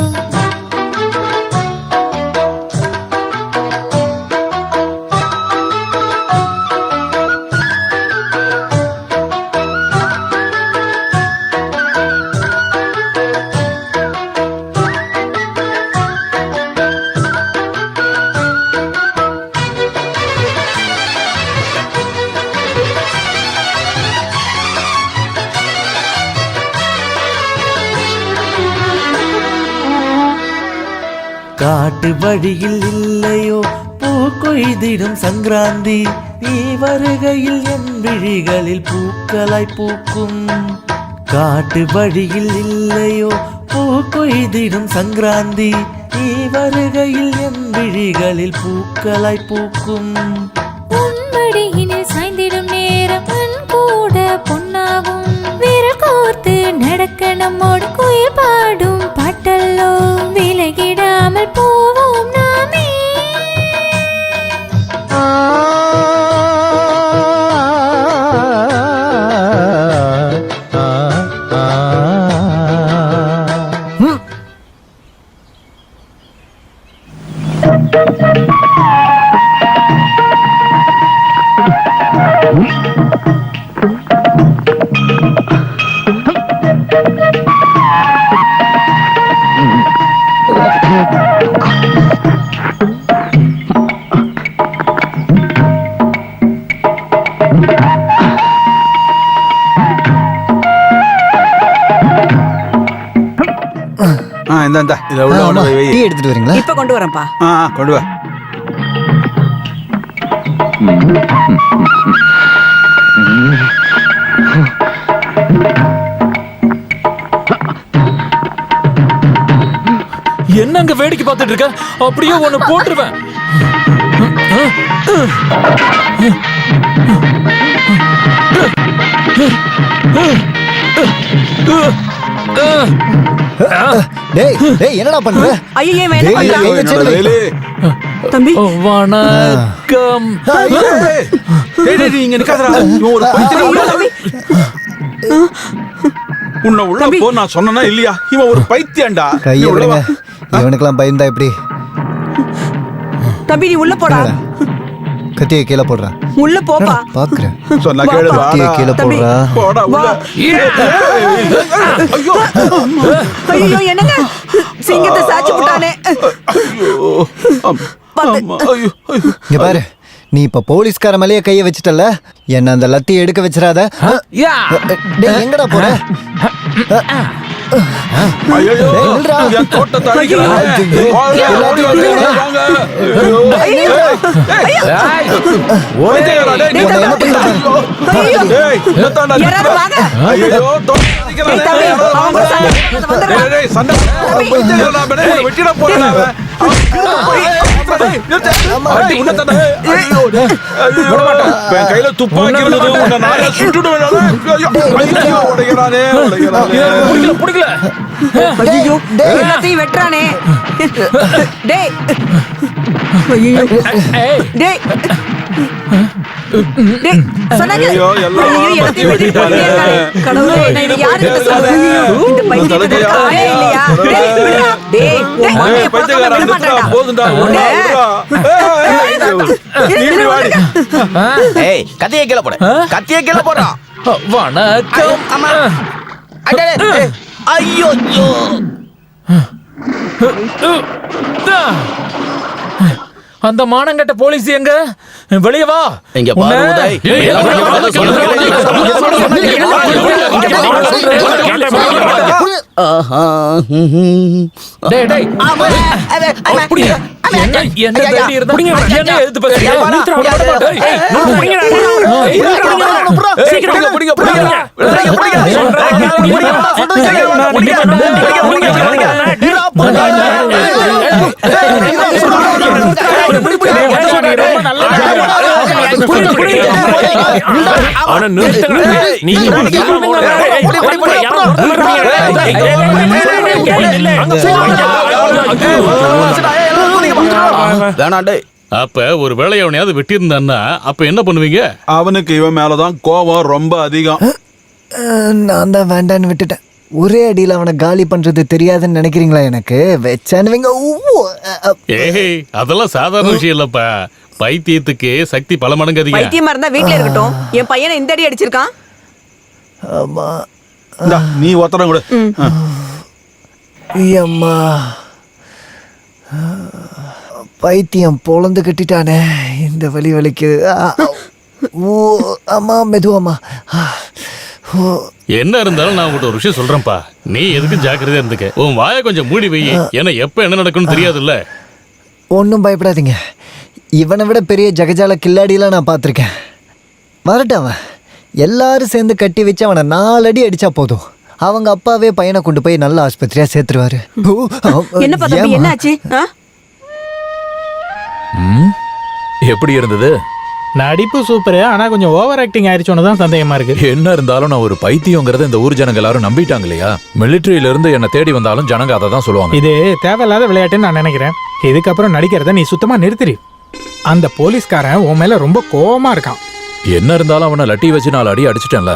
காட்டு வழியில் இல்லையோ பூ கொய்திடும் சங்கராந்தி நீ வருகையில் என் விழிகளில் பூக்களாய் பூக்கும் காட்டு வழியில் இல்லையோ பூ கொய்திடும் சங்கராந்தி நீ வருகையில் என் விழிகளில் பூக்களாய் பூக்கும் உன்மடியினில் சாய்ந்திடும் நேரம் கண் கூட பொன்னாகும் விரல் கோர்த்து நடக்க நம்மோடு குயில் பாடும் பாட்டல்லோ விலகிடாமல் போவோம் நாமே இந்த இதை உள்ள கொண்டு போய் வை. டீ எடுத்துட்டு வரீங்களா? இப்ப கொண்டு வரேன்ப்பா. கொண்டு வா. என்னங்க வேடிக்கை பார்த்துட்டு இருக்க? அப்படியே ஒன்னு போட்டுருவேன். டேய் டேய் என்னடா பண்ற? ஐயே வேண்டாம் தம்பி. வணக்கம். நீங்க நிக்காதடா. ஒரு உன்னை உள்ள போ நான் சொன்னனா இல்லையா? இவன் ஒரு பைத்தியம்டா. கைய விடுங்க. இவனுக்கெல்லாம் பயந்தா எப்படி? தம்பி நீ உள்ள போடா. கத்தியை கீழே போடுறா. உள்ள போப்பா. பாக்குறேன். சொன்னா கேளு. கத்தியை கீழே போடுறா. போடா உள்ள. ஐயோ என்னங்க சிங்கத்தை சாச்சி விட்டானே. இங்க பாரு, நீ இப்ப போலீஸ்கார மேலேயே கைய வச்சிட்டல, என்ன அந்த லத்தி எடுக்க வச்சிடாத. டேய் எங்கடா போற? ஐயோ என் தோட்டத்தை அழிக்கிறானே. கையில துப்பாக்கி எல்லாத்தையும் வெட்டுறானே. டேய் டேய் சொன்னாங்க எல்லாத்தையும் வெட்டிட்டு போயிட்டே இருக்கானே. கடவுளே நான் இதை யாருக்கிட்ட சொல்லுவேன்? இந்த பைத்தியத்தை ஆளே இல்லையா? டேய் விட மாட்டான்டா. ஏய் கத்தியை கீழே போடு, கத்தியை கீழே போடுறா. வணக்கம். ஐயோ அந்த மானங்கட்ட போலீஸ் எங்க? வெளியே வா. இங்க பாரு உதய். டேய் டேய் அப்படி என்ன என்ன தைரியம் இருந்தா என்ன எதிர்த்து பேசுறீங்க? சீக்கிரம் புடிங்க அப்ப ஒரு வேலையை அவனையாவது வெட்டி இருந்தான்னா அப்ப என்ன பண்ணுவீங்க? அவனுக்கு இவன் மேலதான் கோபம் ரொம்ப அதிகம். நான் தான் வேண்டான்னு விட்டுட்டேன். ஒரே அடியில் அவனை காலி பண்றது தெரியாதுன்னு நினைக்கிறீங்களா? எனக்கு வச்சானுவீங்க. ஏய் அதெல்லாம் சாதாரண விஷயம் இல்லப்பா. பைத்தியத்துக்கு சக்தி பல மடங்கு அதிகம். பைத்தியமா இருந்தா வீட்ல இருக்கட்டும். என் பையனை இந்த அடி அடிச்சிருக்கான். ஆமா நீ ஒத்தடம் கூட. அம்மா பைத்தியம் பொழந்து கட்டிட்டானே. இந்த வலி வலிக்குது. ஓ அம்மா மெதுவாம்மா. என்ன இருந்தாலும் நான் உங்கள்கிட்ட ஒரு விஷயம் சொல்றேன்ப்பா. நீ எதுக்கு ஜாக்கிரதையா இருந்துக்க. உன் வாயை கொஞ்சம் மூடி வை. ஏன்னா எப்ப என்ன நடக்கும்னு தெரியாதுல்ல. ஒன்றும் பயப்படாதீங்க. இவனை விட பெரிய ஜகஜால கில்லாடியெல்லாம் நான் பார்த்துருக்கேன். வரட்டும், அவன் எல்லாரும் சேர்ந்து கட்டி வச்சு அவனை 4 அடி அடிச்சா போதும். அவங்க அப்பாவே பையனை கொண்டு போய் நல்ல ஆஸ்பத்திரியா சேர்த்துருவாரு. என்ன பார்த்தா என்னாச்சு? எப்படி இருந்தது? நடிப்பு சூப்பர். ஆனா கொஞ்சம் ஓவர் ஆக்டிங் ஆயிடுச்சோன்னு தான் சந்தேகமா இருக்கு. என்ன இருந்தாலும் நான் ஒரு பைத்தியங்கிறத இந்த ஊர் ஜனங்க எல்லாரும் நம்பிட்டாங்க இல்லையா? மிலிட்டரியில இருந்து என்ன தேடி வந்தாலும் ஜனங்க அதை தான் சொல்லுவாங்க. இது தேவையில்லாத விளையாட்டுன்னு நான் நினைக்கிறேன். இதுக்கப்புறம் நடிக்கிறத நீ சுத்தமா நிறுத்திடு. அந்த போலீஸ்காரன் உன் மேல ரொம்ப கோவமா இருக்கான். என்ன இருந்தாலும் அவனை லட்டி வச்சு 4 அடி அடிச்சிட்டேன்ல.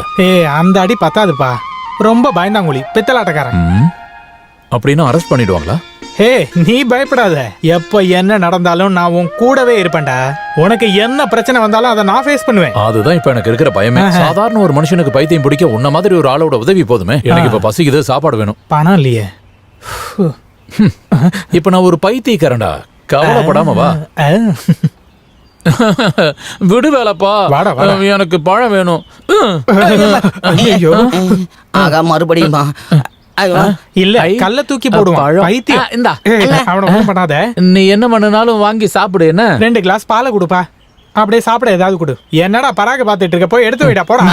அந்த அடி பத்தாதுப்பா. ரொம்ப பயந்தாங்குழி பித்தலாட்டக்காரன். அப்படின்னா அரெஸ்ட் பண்ணிடுவாங்களா? நீ பயப்படாத. எப்ப என்ன நடந்தாலும் நான் உன் கூடவே இருப்பேன்டா. உனக்கு என்ன பிரச்சனை வந்தாலும் அதை நான் ஃபேஸ் பண்ணுவேன். அதுதான் இப்ப எனக்கு இருக்கிற பயமே. சாதாரண ஒரு மனுஷனுக்கு பைத்தியம் பிடிக்க உன்ன மாதிரி ஒரு ஆளோட உதவி போதுமே. எனக்கு இப்ப பசிக்குது, சாப்பாடு வேணும். பணம் இல்லையே. இப்ப நான் ஒரு பைத்தியக்காரன்டா. கவலைப்படாம வா. விடு வேலைப்பா. எனக்கு பழம் வேணும். ஆகா மறுபடியுமா? இல்ல கல்ல தூக்கி போடுவான் பைத்தியம். இந்தா அவன ஒண்ணும் பண்ணாத. நீ என்ன பண்ணனாலும் வாங்கி சாப்பிடு. என்ன 2 கிளாஸ் பாலை கொடுப்பா. அப்படியே சாப்பிட ஏதாவது கொடு. என்னடா பராக பாத்துட்டு இருக்க? போய் எடுத்து வைடா. போடா.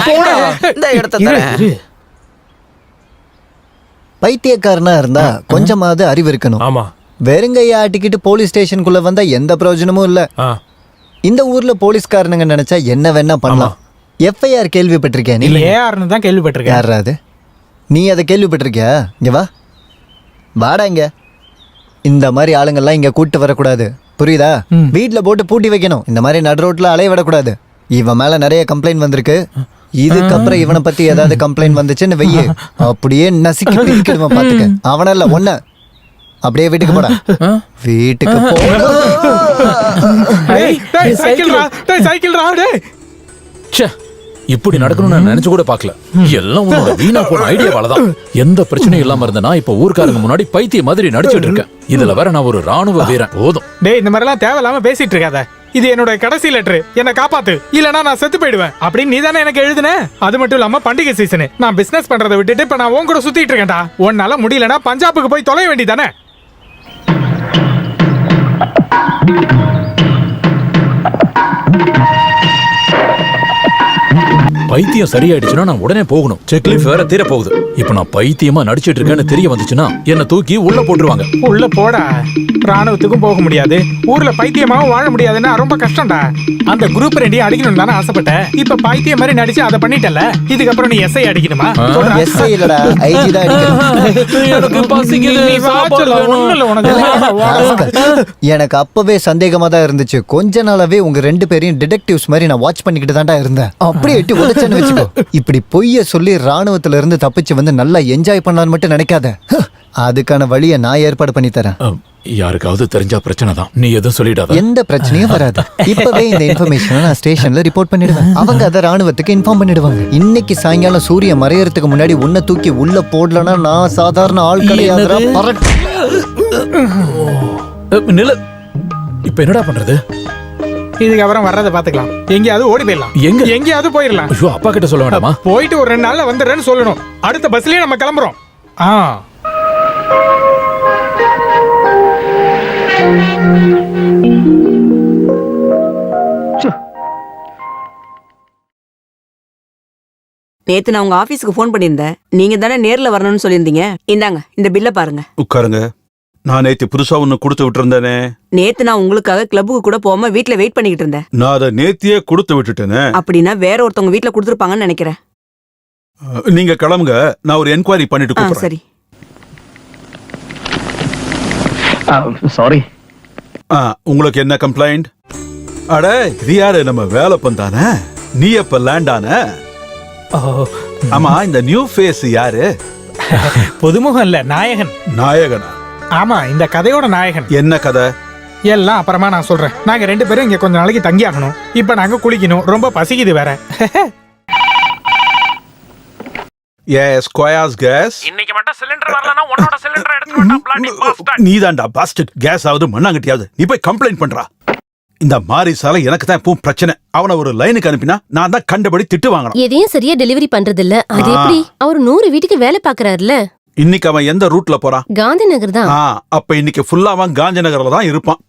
பைத்தியக்காரனா இருந்தா கொஞ்சமாவது அறிவு இருக்கணும். ஆமா. வெறுங்கையா ஆட்டிக்கிட்டு போலீஸ் ஸ்டேஷனுக்குள்ள வந்தா எந்த பிரயோஜனமும் இல்ல. இந்த ஊர்ல போலீஸ்காரனுங்க நினைச்சா என்ன வேணா பண்ணலாம். FIR கேள்விப்பட்டிருக்கேன். இல்ல ARன்னு தான் கேள்விப்பட்டிருக்கேன். யாராவது நீ அதை கேள்விப்பட்டிருக்கியா? இங்க வா, வாடா. இங்க இந்த மாதிரி ஆளுங்கள்லாம் இங்க கூட்டு வரக்கூடாது, புரியுதா? வீட்டுல போட்டு பூட்டி வைக்கணும். இந்த மாதிரி நடு ரோட்ல அலைய விடக்கூடாது. இவன் மேல நிறைய கம்ப்ளைண்ட் வந்திருக்கு. இதுக்கப்புறம் இவனை பத்தி ஏதாவது கம்ப்ளைண்ட் வந்துச்சுன்னு வெய்ய, அப்படியே நசுக்கி பிரிக்கிடுவான். பாத்துக்க. அவனல்ல ஒன்ன. அப்படியே வீட்டுக்கு போடா. வீட்டுக்கு போ. ச்சே, இப்படி நடக்கணும்னு நான் நினைச்சு கூட பார்க்கல. எல்லாம் உன்னோட வீணா போன ஐடியாவாலதான். எந்த பிரச்சனையும் இல்லாம இருந்தனா இப்ப ஊர்க்காரங்க முன்னாடி பைத்திய மாதிரி நடிச்சிட்டு இருக்கேன். இதுல வேற நான் ஒரு ராணுவ வீரன். போதும் டேய், இந்த மாதிரி எல்லாம் தேவையில்லாம பேசிட்டு இருக்காத. இது என்னோட கடைசி லெட்டர். என்ன காப்பாத்து, இல்லனா நான் செத்து போயிடுவேன் அப்படின்னு நீ தானே எனக்கு எழுதுன. அது மட்டும் இல்லாம பண்டிகை சீசன், நான் பிசினஸ் பண்றதை விட்டுட்டு இப்ப நான் உன் கூட சுத்திட்டு இருக்கேன்டா. உன்னால முடியலனா பஞ்சாபுக்கு போய் தொலைய வேண்டியதானே. பைத்தியம் சரியாயிடுச்சுன்னா நான் உடனே போகணும். செக்லீஃப் வேற தீர போகுது. இப்ப நான் பைத்தியமா நடிச்சிட்டு இருக்கேன்னு தெரிய வந்துச்சுன்னா என்ன தூக்கி உள்ள போட்டுருவாங்க. உள்ள போடா. ராணுவத்துக்கும் போக முடியாது, ஊர்ல பைத்தியமாவும் வாழ முடியாதுன்னா ரொம்ப கஷ்டம்டா. அந்த குரூப் ரெண்டையும் அடிக்கணும் தானே ஆசைப்பட்ட. இப்ப பைத்தியம் மாதிரி நடிச்சு அதை பண்ணிட்டல. இதுக்கப்புறம் நீ எஸ்ஐ அடிக்கணுமா? எஸ்ஐ இல்லடா, ஐஜி தான் அடிக்கணும். எனக்கு பசிக்குது, சாப்பாடு வேணும். எனக்கு அப்பவே சந்தேகமா தான் இருந்துச்சு. கொஞ்ச நாளாவே உங்க 2 பேரையும் டிடெக்டிவ்ஸ் மாதிரி நான் வாட்ச் பண்ணிக்கிட்டு தான்டா இருந்தேன். அப்படியே எட்டி உடைச்சேன்னு வச்சுக்கோ. இப்படி பொய்ய சொல்லி ராணுவத்துல இருந்து தப்பிச்சு வந்து நல்லா என்ஜாய் பண்ணலான்னு மட்டும் நினைக்காத. அதுக்கான வழியை நான் ஏற்பாடு பண்ணி தரேன். யாருக்காவது தெரிஞ்சா பிரச்சனை தான். நீ எதுவும் சொல்லிடாத. எந்த பிரச்சனையும் வராது. இப்பவே இந்த இன்ஃபர்மேஷனை நான் ஸ்டேஷன்ல ரிப்போர்ட் பண்ணிடுவேன். அவங்க அதை ராணுவத்துக்கு இன்ஃபார்ம் பண்ணிடுவாங்க. இன்னைக்கு சாயங்காலம் சூரியன் மறையறதுக்கு முன்னாடி உன்னை தூக்கி உள்ள போடலன்னா நான் சாதாரண ஆள் கிடையாதுடா. நில இப்ப என்னடா பண்றது? இதுக்கு அப்புறம் வர்றதை பாத்துக்கலாம். எங்கேயாவது ஓடி போயிடலாம். எங்கேயாவது போயிடலாம். ஐயோ, அப்பா கிட்ட சொல்ல வேண்டாமா? போயிட்டு ஒரு 2 நாள்ல வந்துடுறேன்னு சொல்லணும். அடுத்த பஸ்லயே நம்ம கிளம்புறோம். நேத்து நான் உங்க ஆபீஸ்க்கு போன் பண்ணியிருந்தேன். நீங்க தானே நேர்ல வரணும்னு சொல்லியிருந்தீங்க. இந்தாங்க, இந்த பில்ல பாருங்க. உட்காருங்க. நான் நேத்து புதுசா ஒண்ணு கொடுத்து விட்டுருந்தேனே. நேத்து நான் உங்களுக்காக கிளப்புக்கு கூட போகாம வீட்ல வெயிட் பண்ணிக்கிட்டு இருந்தேன். நான் அதை நேத்தியே கொடுத்து விட்டுட்டேனே. அப்படின்னா வேற ஒருத்தவங்க வீட்ல கொடுத்துருப்பாங்கன்னு நினைக்கிறேன். நீங்க கிளம்புங்க, நான் ஒரு என்கொயரி பண்ணிட்டு கூப்பிடுறேன். சரி. சாரி. உங்களுக்கு என்ன கம்ப்ளைண்ட்? அட, இது யாரு? நம்ம வேலை பந்தானே. நீ எப்ப லேண்ட் ஆன? ஆமா, இந்த நியூ ஃபேஸ் யாரு? புதுமுகம் இல்ல, நாயகன். நாயகனா? ஆமா, இந்த கதையோட நாயகன். என்ன கதை? எல்லாம் அப்புறமா நான் சொல்றேன். நாங்க 2 பேரும் இங்க கொஞ்ச நாளைக்கு தங்கி ஆகணும். இப்ப நாங்க குளிக்கணும், ரொம்ப பசிக்குது வேற. எஸ், கோயாஸ் கேஸ். இன்னைக்கு மட்டும் சிலிண்டர் வரலனா உன்னோட சிலிண்டர் எடுத்து விட்டா பிளாடி பாஸ்டர்ட். நீதான்டா பாஸ்டர்ட். கேஸ் ஆவது மண்ணாங்கட்டியாவது நீ போய் கம்ப்ளைண்ட் பண்றா. இந்த மாரி சாலை எனக்கு தான் எப்பவும் பிரச்சனை. அவனை ஒரு லைனுக்கு அனுப்பினா நான் தான் கண்டபடி திட்டு வாங்கணும். எதையும் சரியா டெலிவரி பண்றது இல்ல. அது எப்படி? அவர் 100 வீட்டுக்கு வேலை பாக்குறாருல. இன்னைக்கு அவன் எந்த ரூட்ல போறான்? காந்தி நகர் தான். அப்ப இன்னைக்கு ஃபுல்லா அவன் காந்தி நகர்ல தான் இருப்பான்.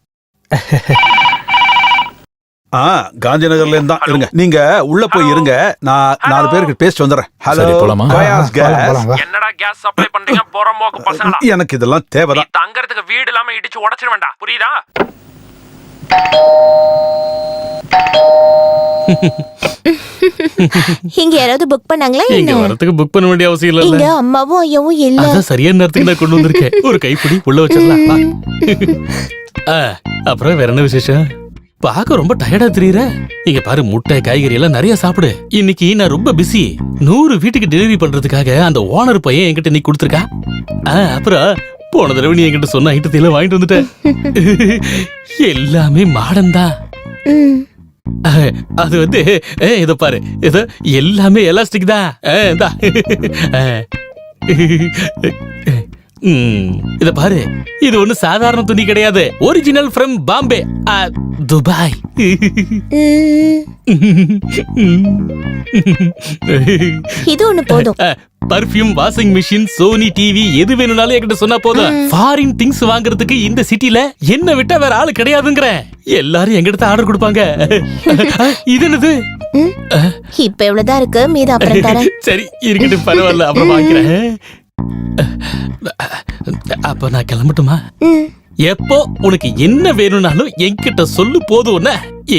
காந்தி நகர்ல இருந்தா இருங்க. நீங்க உள்ள போய் இருங்க, நான் 4 பேருக்கு பேசிட்டு வந்துடுறேன். ஹலோ, கோயாஸ் கேஸ். என்னடா கேஸ் சப்ளை பண்றீங்க போறம்போக்கு பசங்களா? எனக்கு இதெல்லாம் தேவைதான். தங்கறதுக்கு வீடு இல்லாம இடிச்சு உடைச்சிர வேண்டாம், புரியுதா? இங்க யாராவது புக் பண்ணாங்களா? இங்க வரதுக்கு புக் பண்ண வேண்டிய அவசியம் இல்ல. இங்க அம்மாவும் ஐயாவும் இல்ல. அதான் சரியான நேரத்துக்கு நான் கொண்டு வந்திருக்கேன். ஒரு கைப்பிடி உள்ள வச்சிடலாம். அப்புறம் வேற என்ன விசேஷம்? பாக்க ரொம்ப டயர்டா தெரியுற. இங்க பாரு, முட்டை காய்கறி எல்லாம் நிறைய சாப்பிடு. இன்னைக்கு நான் ரொம்ப பிஸி. 100 வீட்டுக்கு டெலிவரி பண்றதுக்காக அந்த ஓனர் பையன் என்கிட்ட நீ கொடுத்துருக்கா. அப்புறம் போன தடவை நீ என்கிட்ட சொன்ன ஐட்டத்தையெல்லாம் வாங்கிட்டு வந்துட்டேன். எல்லாமே மாடன் தான். அது வந்து இத பாரு, இது எல்லாமே எலாஸ்டிக் தான். இத பாரு, இது ஒண்ணு சாதாரண துணி கிடையாது. Original from Bombay, Dubai. இது ஒண்ணு போதும். Perfume, washing machine, Sony TV எது வேணும்னாலும் என்கிட்ட சொன்னா போதும். ஃபாரின் திங்ஸ் வாங்குறதுக்கு இந்த சிட்டில என்ன விட்டா வேற ஆளு கிடையாதுங்கற. எல்லாரும் எங்கிட்ட ஆர்டர் கொடுப்பாங்க. இது என்னது? இப்ப எவ்வளவுதான் இருக்கு, மீது அப்புறம் தரேன். சரி இருக்கட்டும், பரவாயில்ல, அப்புறம் வாங்கிக்கிறேன். அப்ப நான் கிளம்பட்டுமா? எப்போ உனக்கு என்ன வேணும்னாலும் என்கிட்ட சொல்லு போதும்.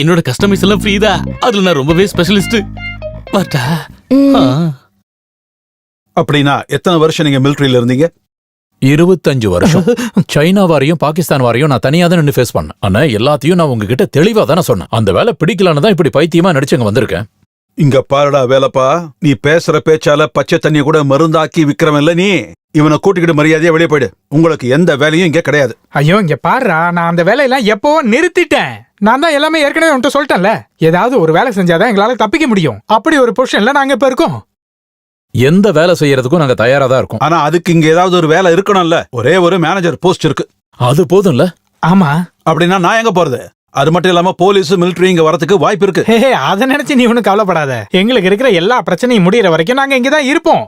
என்னோட கஸ்டமைஸ் எல்லாம் ஃப்ரீ தான். அதுல நான் ரொம்பவே ஸ்பெஷலிஸ்ட். வாட்டா. அப்படின்னா எத்தனை வருஷம் நீங்க மிலிட்டரியில இருந்தீங்க? 25 வருஷம். சைனா வாரையும் பாகிஸ்தான் வாரையும் நான் தனியா தான் நின்று ஃபேஸ் பண்ணேன். ஆனா எல்லாத்தையும் நான் உங்ககிட்ட தெளிவா தானே சொன்னேன். அந்த வேலை பிடிக்கலான்னு தான் இப்படி பைத்தியமா நடிச்சு அங்க வந்திருக்கேன். இங்க பாருடா வேலைப்பா, நீ பேசுற பேச்சால பச்சை தண்ணிய கூட மருந்தாக்கி விக்கிறவன் இல்ல நீ. இவனை கூட்டிக்கிட்டு மரியாதையா வெளியே போயிடு. உங்களுக்கு எந்த வேலையும் இங்க கிடையாது. ஐயோ, இங்க பாருடா, நான் அந்த வேலையெல்லாம் எப்பவோ நிறுத்திட்டேன். நான் தான் எல்லாமே ஏற்கனவே உன்கிட்ட சொல்லிட்டேன்ல. ஏதாவது ஒரு வேலை செஞ்சாதான் எங்களால தப்பிக்க முடியும். அப்படி ஒரு பொசிஷன்ல நாங்க இப்ப இருக்கோம். எந்த வேலை செய்யறதுக்கும் நாங்க தயாரா தான் இருக்கோம். ஆனா அதுக்கு இங்க ஏதாவது ஒரு வேலை இருக்கணும்ல. ஒரே ஒரு மேனேஜர் போஸ்ட் இருக்கு. அது போதும்ல. ஆமா. அப்படின்னா நான் எங்க போறது? அது மட்டும் இல்லாம போலீஸ் மிலிட்டரி இங்க வரதுக்கு வாய்ப்பு இருக்கு. அதை நினைச்சு நீ ஒன்னும் கவலைப்படாத. எங்களுக்கு இருக்கிற எல்லா பிரச்சனையும் முடியற வரைக்கும் நாங்க இங்கதான் இருப்போம்.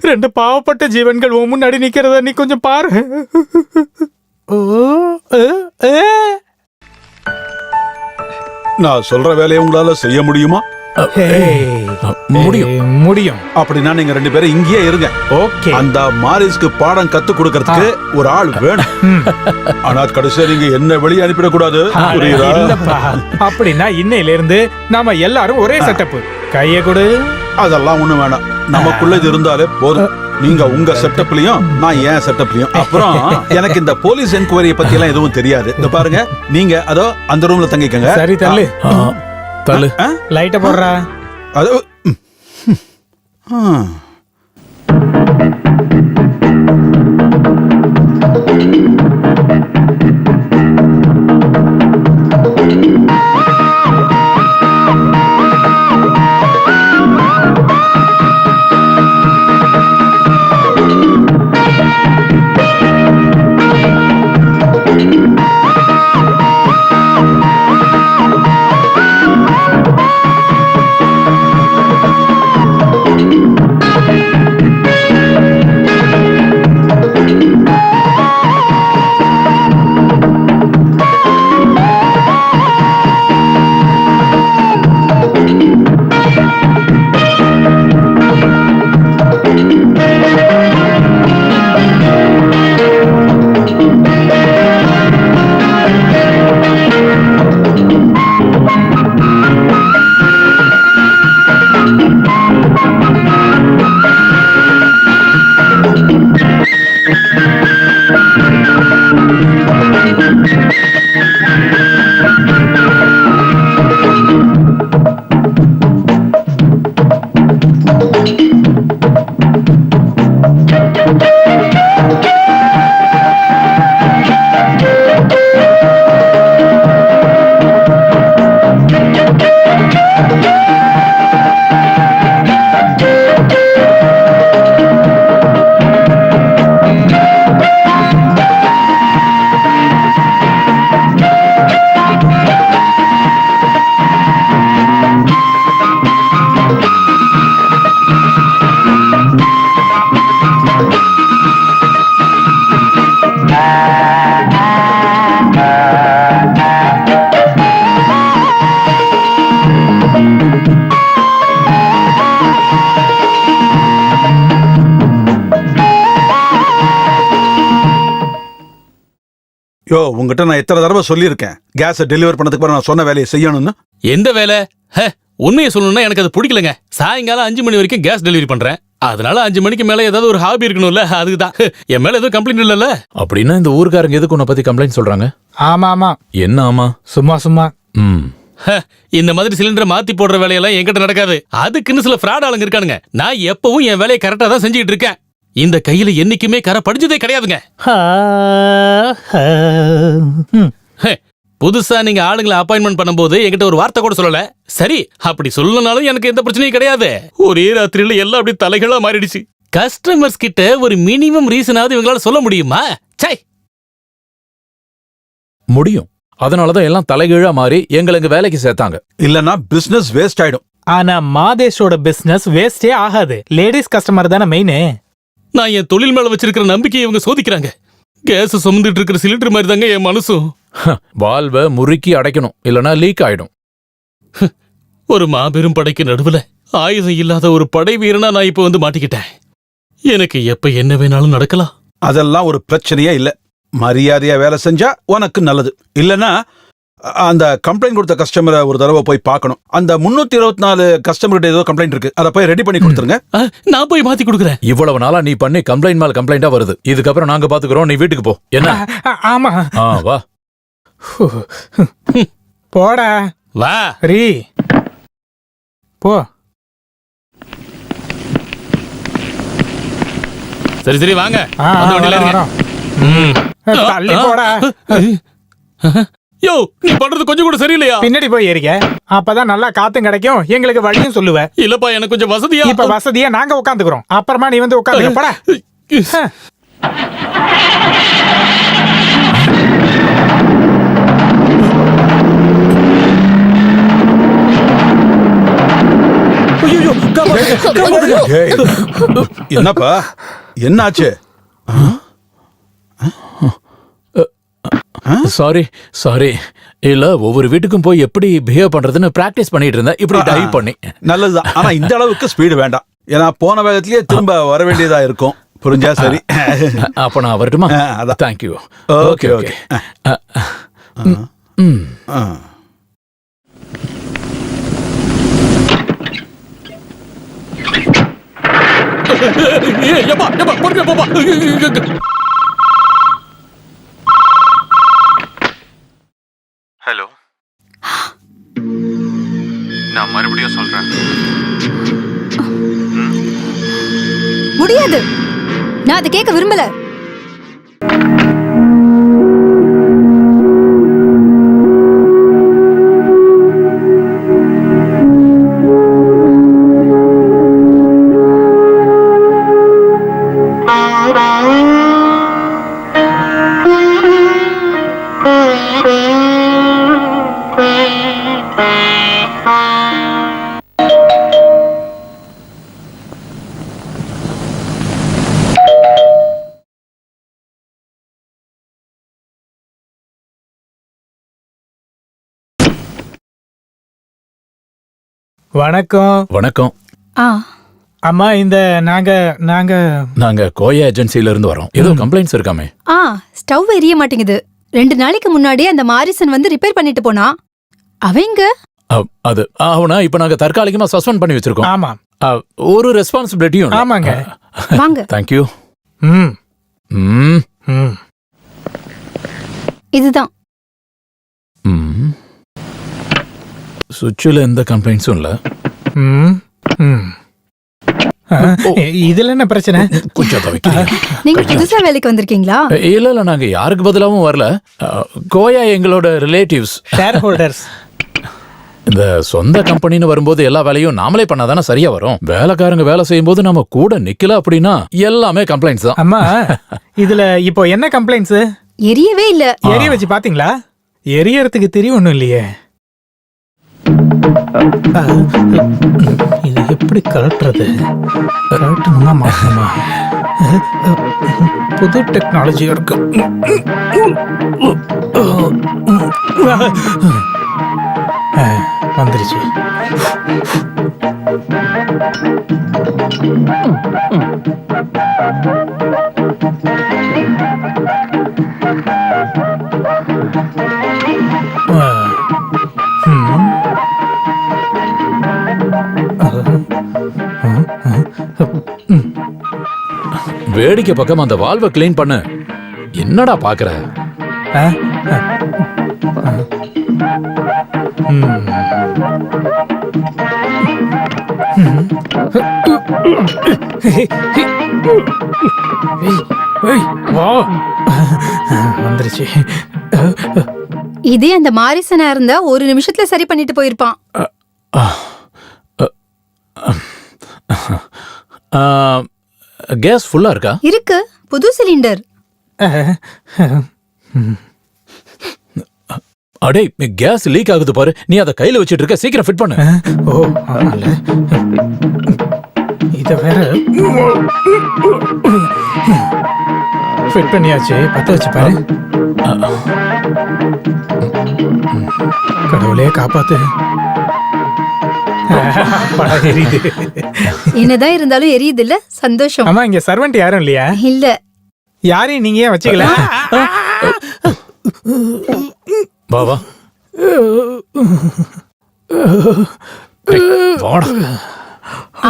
2 பாவப்பட்ட ஜீவன்கள் உன் முன்னாடி நிக்கிறத நீ கொஞ்சம் பாரு. நான் சொல்ற வேலையை உங்களால செய்ய முடியுமா? முடியும். அப்படின்னா நீங்க 2 பேரும் இங்கேயே இருங்க. ஓகே. அந்த மாரிஸ்க்கு பாடம் கத்து கொடுக்கறதுக்கு ஒரு ஆள் வேணும். ஆனா கடைசியா நீங்க என்ன வெளியே அனுப்பிடக்கூடாது. புரியுதா? அப்படின்னா இன்னையில இருந்து நாம எல்லாரும் ஒரே செட்டப். கைய கொடு. அதெல்லாம் ஒண்ணு வேணாம். நமக்குள்ள இது இருந்தாலே போதும். நீங்க உங்க செட்டப்லயும் நான் ஏன் செட்டப்லயும். அப்புறம் எனக்கு இந்த போலீஸ் என்கொயரி பத்தி எல்லாம் எதுவும் தெரியாது. இந்த பாருங்க, நீங்க அதோ அந்த ரூம்ல தங்கிக்கங்க. சரி தள்ளு. தள்ளு. லைட்ட போடுறா. அது யோ, உங்ககிட்ட நான் எத்தனை தடவை சொல்லியிருக்கேன் கேஸை டெலிவர் பண்ணதுக்கு அப்புறம் நான் சொன்ன வேலையை செய்யணும்னு. எந்த வேலை? உண்மையை சொல்லணும்னா எனக்கு அது பிடிக்கலங்க. சாயங்காலம் 5 மணி வரைக்கும் கேஸ் டெலிவரி பண்றேன். அதனால 5 மணிக்கு மேல ஏதாவது ஒரு ஹாபி இருக்கணும்ல. அதுதான். என் மேல எதுவும் கம்ப்ளைண்ட் இல்லல்ல. அப்படின்னா இந்த ஊர்க்காரங்க எதுக்கு உன்னை பத்தி கம்ப்ளைண்ட் சொல்றாங்க? ஆமா ஆமா. என்ன ஆமா? சும்மா. இந்த மாதிரி சிலிண்டரை மாத்தி போடுற வேலையெல்லாம் என்கிட்ட நடக்காது. அதுக்குன்னு சில ஃப்ராட் ஆளுங்க இருக்கானுங்க. நான் எப்பவும் என் வேலையை கரெக்டா தான் செஞ்சுட்டு இருக்கேன். இந்த கையில என்னைக்குமே கரை படிச்சதே கிடையாதுங்க. புதுசா நீங்க ஆளுங்களை அப்பாயின்மெண்ட் பண்ணும்போது என்கிட்ட ஒரு வார்த்தை கூட சொல்லல. சரி, அப்படி சொல்லனாலும் எனக்கு எந்த பிரச்சனையும் கிடையாது. ஒரே ராத்திரியில எல்லாம் அப்படி தலைகளா மாறிடுச்சு. கஸ்டமர்ஸ் கிட்ட ஒரு மினிமம் ரீசனாவது இவங்களால சொல்ல முடியுமா? சை, முடியும். அதனாலதான் எல்லாம் தலைகீழா மாறி எங்களுக்கு வேலைக்கு சேர்த்தாங்க. இல்லன்னா பிசினஸ் வேஸ்ட் ஆயிடும். ஆனா மாதேஷோட பிசினஸ் வேஸ்டே ஆகாது. லேடிஸ் கஸ்டமர் தானே மெயின். நான் என் தொழில் மேல வச்சிருக்கிற நம்பிக்கையை இவங்க சோதிக்கிறாங்க. கேஸ் சுமந்துட்டு இருக்கிற சிலிண்டர் மாதிரி தாங்க என் மனசும். வால்வை முறுக்கி அடைக்கணும், இல்லனா லீக் ஆயிடும். ஒரு மாபெரும் படைக்கு நடுவுல ஆயுதம் இல்லாத ஒரு படை வீரனா நான் இப்ப வந்து மாட்டிக்கிட்டேன். எனக்கு எப்ப என்ன வேணாலும் நடக்கலாம். அதெல்லாம் ஒரு பிரச்சனையே இல்ல. மரியாதையா வேலை செஞ்சா உனக்கு நல்லது. இல்லனா அந்த கம்ப்ளைண்ட் கொடுத்த கஸ்டமரை ஒரு தடவை போய் பார்க்கணும். அந்த 324 கஸ்டமர்கிட்ட ஏதோ கம்ப்ளைண்ட் இருக்கு, அதை போய் ரெடி பண்ணி கொடுத்துருங்க. நான் போய் மாத்தி கொடுக்குறேன். இவ்வளவு நாளா நீ பண்ணி கம்ப்ளைண்ட் மேல கம்ப்ளைண்டா வருது. இதுக்கப்புறம் நாங்க பாத்துக்கிறோம், நீ வீட்டுக்கு போ. என்ன? ஆமா. வா போடா. வா ரீ போ. சரி வாங்க. தள்ளி போடா. யோ நீ பண்றது கொஞ்சம் கூட சரியில்லையா? பின்னாடி போய் ஏறிக்க, அப்பதான் நல்லா காத்தும் கிடைக்கும், எங்களுக்கு வழியும் சொல்லுவ. இல்லப்பா எனக்கு கொஞ்சம் வசதியா. இப்ப வசதியா நாங்க உட்காந்துக்கிறோம், அப்புறமா நீ வந்து உட்காந்து போடா. என்னப்பா என்னாச்சு? சாரி சாரி, இல்ல ஒவ்வொரு வீட்டுக்கும் போய் எப்படி பிஹேவ் பண்றதுன்னு பிராக்டிஸ் பண்ணிட்டு இருந்தேன், இப்படி டைவ் பண்ணி. நல்லதுதான், ஆனா இந்த அளவுக்கு ஸ்பீடு வேண்டாம், ஏன்னா போன வேகத்திலேயே திரும்ப வர வேண்டியதா இருக்கும். புரிஞ்சா சரி. அப்ப நான் வரட்டுமா? அதான். தேங்க்யூ. Okay okay. ஹலோ, நான் மறுபடியும் சொல்றேன். முடியாது, நான் அதை கேட்க விரும்பல. வணக்கம். வணக்கம். அம்மா, இந்த நாங்க நாங்க நாங்க கோயா ஏஜென்சில இருந்து வரோம். ஏதோ கம்ப்ளைண்ட்ஸ் இருக்காமே? ஸ்டவ் எரிய மாட்டேங்குது. 2 நாளைக்கு முன்னாடி அந்த மாரிசன் வந்து ரிப்பேர் பண்ணிட்டு போனா. அவங்க அது அவனா இப்ப நாங்க தற்காலிகமா சஸ்பெண்ட் பண்ணி வச்சிருக்கோம். ஆமா, ஒரு ரெஸ்பான்சிபிலிட்டியும். ஆமாங்க. வாங்க. தேங்க்யூ. இதுதான். சுவிட்சில் எந்த கம்ப்ளைண்ட்ஸும் இல்ல. இதுல என்ன பிரச்சனை? கொஞ்சம் தவிக்கிறேன். நீங்க புதுசா வேலைக்கு வந்திருக்கீங்களா? இல்ல நாங்க யாருக்கு பதிலாவும் வரல. கோயா எங்களோட ரிலேட்டிவ்ஸ், ஷேர் ஹோல்டர்ஸ். இந்த சொந்த கம்பெனின்னு வரும்போது எல்லா வேலையும் நாமளே பண்ணாதானே சரியா வரும். வேலைக்காரங்க வேலை செய்யும் போது நம்ம கூட நிக்கல அப்படின்னா எல்லாமே கம்ப்ளைண்ட்ஸ் தான். அம்மா, இதுல இப்போ என்ன கம்ப்ளைண்ட்ஸ்? எரியவே இல்ல. எரிய வச்சு பாத்தீங்களா? எரியறதுக்கு திரி ஒண்ணும் இல்லையே. இது எப்படி கலட்டுறது? கலட்டணுமா மாட்டணுமா? புது டெக்னாலஜியா இருக்கு. வந்துருச்சு. வேடிக்கை பக்கம் அந்த வால்வை கிளீன் பண்ணு. என்னடா பாக்குற? வந்துருச்சு. இதே அந்த மாரிசனா இருந்தா 1 நிமிஷத்துல சரி பண்ணிட்டு போயிருப்பான். கேஸ் ஃபுல்லா இருக்கா? இருக்கு, புது சிலிண்டர். அடே, கேஸ் லீக் ஆகுது பாரு. நீ அதை கையில வச்சிட்டு இருக்க, சீக்கிரம் ஃபிட் பண்ணு. ஓ ஆமால, இத வேற ஃபிட் பண்ணியாச்சு. பத்த வச்சு பாரு. கடவுளே காப்பாத்து. எரியுது. என்னதான் இருந்தாலும் எரியுது இல்ல? சந்தோஷம். ஆமா, இங்க சர்வெண்ட் யாரும் இல்லையா? இல்ல. யாரையும் நீங்க ஏன் வச்சுக்கல? வா வா.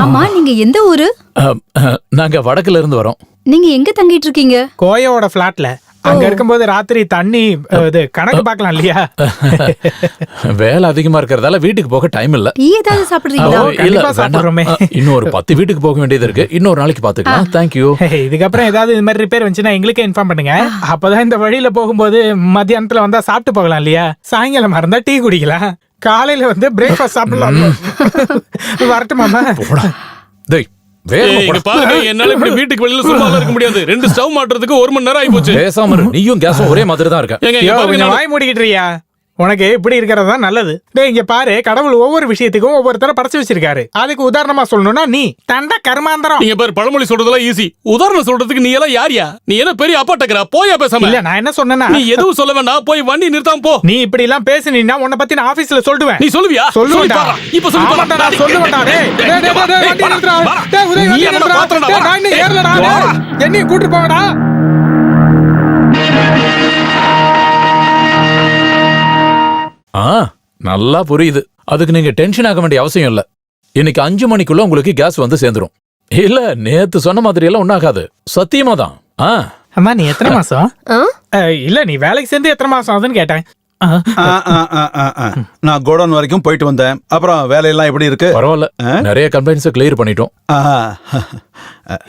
ஆமா, நீங்க எந்த ஊரு? நாங்க வடக்குல இருந்து வரோம். நீங்க எங்க தங்கிட்டு இருக்கீங்க? கோயாவோட பிளாட்ல. அங்க இருக்கும்போது ராத்திரி தண்ணி இது கணக்கு பார்க்கலாம் இல்லையா? வேலை அதிகமா இருக்கிறதால வீட்டுக்கு போக டைம் இல்ல. டீ ஏதாவது சாப்பிடுறீங்களா? கண்டிப்பா சாப்பிடுறோமே. இன்னும் ஒரு 10 வீட்டுக்கு போக வேண்டியது இருக்கு. இன்னொரு நாளைக்கு பாத்துக்கலாம். தேங்க்யூ. இதுக்கப்புறம் ஏதாவது இந்த மாதிரி ரிப்பேர் வந்துச்சுன்னா எங்களுக்கே இன்ஃபார்ம் பண்ணுங்க. அப்பதான் இந்த வழியில போகும்போது மத்தியானத்துல வந்தா சாப்பிட்டு போகலாம் இல்லையா? சாயங்காலம் இருந்தா டீ குடிக்கலாம். காலையில வந்து பிரேக்ஃபாஸ்ட் சாப்பிடலாம். வரட்டுமாமா? டேய் என்னால இப்படி வீட்டுக்கு வெளியில சும்மா இருக்க முடியாது. 2 ஸ்டவ் மாட்டுறதுக்கு 1 மணி நேரம் ஆகி போச்சு. பேசாம இரு. நீயும் கேஸும் ஒரே மாதிரி தான் இருக்க. வாய் மூடிக்கிட்டுறியா? உனக்கு இப்படி இருக்கிறது தான் நல்லது. டேய் இங்க பாரு, கடவுள் ஒவ்வொரு விஷயத்துக்கும் ஒவ்வொருத்தர படைச்சு வச்சிருக்காரு. அதுக்கு உதாரணமா சொல்லணும்னா நீ தண்ட கர்மாந்தரம். நீங்க பாரு, பழமொழி சொல்றதெல்லாம் ஈஸி. உதாரணம் சொல்றதுக்கு நீ எல்லாம் யாரியா? நீ என்ன பெரிய அப்பாட்டக்கறா? போயா பேசாம. இல்ல நான் என்ன சொன்னேன்னா, நீ எதுவும் சொல்ல வேண்டாம். போய் வண்டி நிறுத்தாம போ. நீ இப்படி எல்லாம் பேசினீன்னா உன்னை பத்தி நான் ஆபீஸ்ல சொல்லுவேன். நீ சொல்லுவியா? சொல்லுவேன்டா. இப்ப சொல்லு பாறா. நான் சொல்லுவேன்டா. டேய் வண்டி நிறுத்துடா. டேய் உதய் வண்டி நிறுத்துடா. டேய் நான் இன்னும் ஏறலடா. என்னையும் கூட்டி போங்கடா. நல்லா புரியுது. அதுக்கு நீங்க டென்ஷன் ஆக வேண்டிய அவசியம் இல்ல. இன்னைக்கு 5 மணிக்குள்ள உங்களுக்கு கேஸ் வந்து சேர்ந்துரும். இல்ல நேத்து சொன்ன மாதிரி எல்லாம் ஒண்ணாகாது. சத்தியமா தான். அம்மா நீ எத்தனை மாசம்? இல்ல நீ வேலைக்கு சேர்ந்து எத்தனை மாசம் ஆகுதுன்னு கேட்டேன். நான் கோடவுன் வரைக்கும் போயிட்டு வந்தேன். அப்புறம் வேலையெல்லாம் எப்படி இருக்கு? பரவாயில்ல, நிறைய கம்ப்ளைண்ட்ஸ் கிளியர் பண்ணிட்டோம்.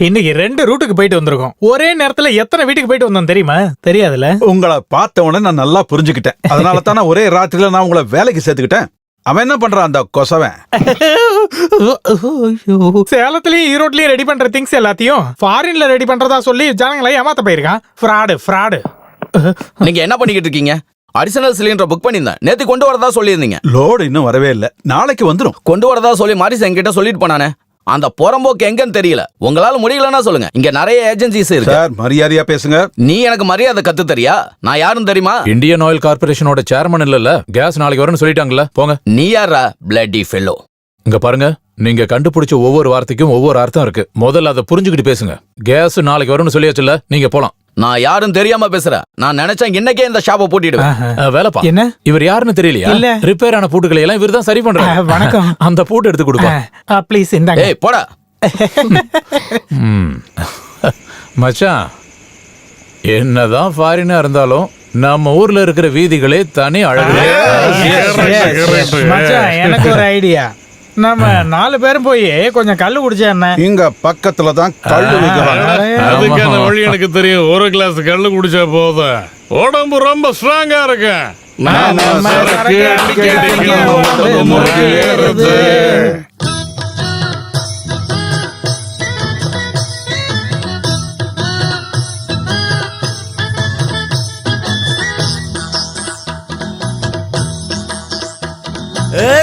இன்னைக்கு 2 ரூட்டுக்கு போயிட்டு வந்திருக்கோம். ஒரே நேரத்துல எத்தனை வீட்டுக்கு போயிட்டு வந்தோம் தெரியுமா? தெரியாதுல்ல. உங்களை பார்த்த உடனே நான் நல்லா புரிஞ்சுக்கிட்டேன். அதனால தான் ஒரே ராத்திரில நான் உங்களை வேலைக்கு சேர்த்துக்கிட்டேன். அவன் என்ன பண்றான் அந்த கொசவன்? சேலத்திலயும் ஈரோட்லயும் ரெடி பண்ற திங்ஸ் எல்லாத்தையும் ஃபாரின்ல ரெடி பண்றதா சொல்லி ஜனங்களை ஏமாத்த போயிருக்கான். ஃப்ராடு. நீங்க என்ன பண்ணிக்கிட்டு இருக்கீங்க? அடிஷனல் சிலிண்டர் புக் பண்ணிருந்தேன். நேத்து கொண்டு வரதா சொல்லியிருந்தீங்க. லோடு இன்னும் வரவே இல்ல. நாளைக்கு வந்துடும். கொண்டு வரதா சொல்லி மாரிஸ் என்கிட்ட சொல்லிட்டு போனானே. அந்த புறம்போக்கு எங்கன்னு தெரியல. உங்களால முடியலன்னா சொல்லுங்க. இங்க நிறைய ஏஜென்சிஸ் இருக்கு. சார் மரியாதையா பேசுங்க. நீ எனக்கு மரியாதை கத்து தரியா? நான் யாரும் தெரியுமா? இந்தியன் ஆயில் கார்பரேஷனோட சேர்மன் இல்லல்ல. கேஸ் நாளைக்கு வரும்னு சொல்லிட்டாங்கல்ல. போங்க. நீ யாரா? Bloody fellow. இங்க பாருங்க, நீங்க கண்டுபிடிச்ச ஒவ்வொரு வார்த்தைக்கும் ஒவ்வொரு அர்த்தம் இருக்கு. முதல்ல அதை புரிஞ்சுக்கிட்டு பேசுங்க. கேஸ் நாளைக்கு வரும்னு சொல்லியாச்சுல்ல, நீங்க போலாம். நான் யாரும் தெரியாம பேசுறேன். நான் நினைச்சேன் இன்னைக்கே இந்த ஷாப்பை பூட்டிடுவேன். வேலைப்பா என்ன? இவர் யாருன்னு தெரியலையா? இல்ல. ரிப்பேர் ஆன பூட்டுகளை எல்லாம் இவர் தான் சரி பண்றாரு. வணக்கம். அந்த பூட்டு எடுத்து கொடுப்பா. ப்ளீஸ் இந்தாங்க. ஏய் போடா. மச்சான், என்னதான் ஃபாரினா இருந்தாலும் நம்ம ஊர்ல இருக்கிற வீதிகளே தனி அழகு. மச்சான் எனக்கு ஒரு ஐடியா. நம்ம 4 பேரும் போய் கொஞ்சம் கல்லு குடிச்சா என்ன? இங்க பக்கத்துல தான் கல்லு விக்கிறாங்க. அதுக்கான வழி எனக்கு தெரியும். ஒரு கிளாஸ் கல்லு குடிச்சா போதும். உடம்பு ரொம்ப ஸ்ட்ராங்கா இருக்கு.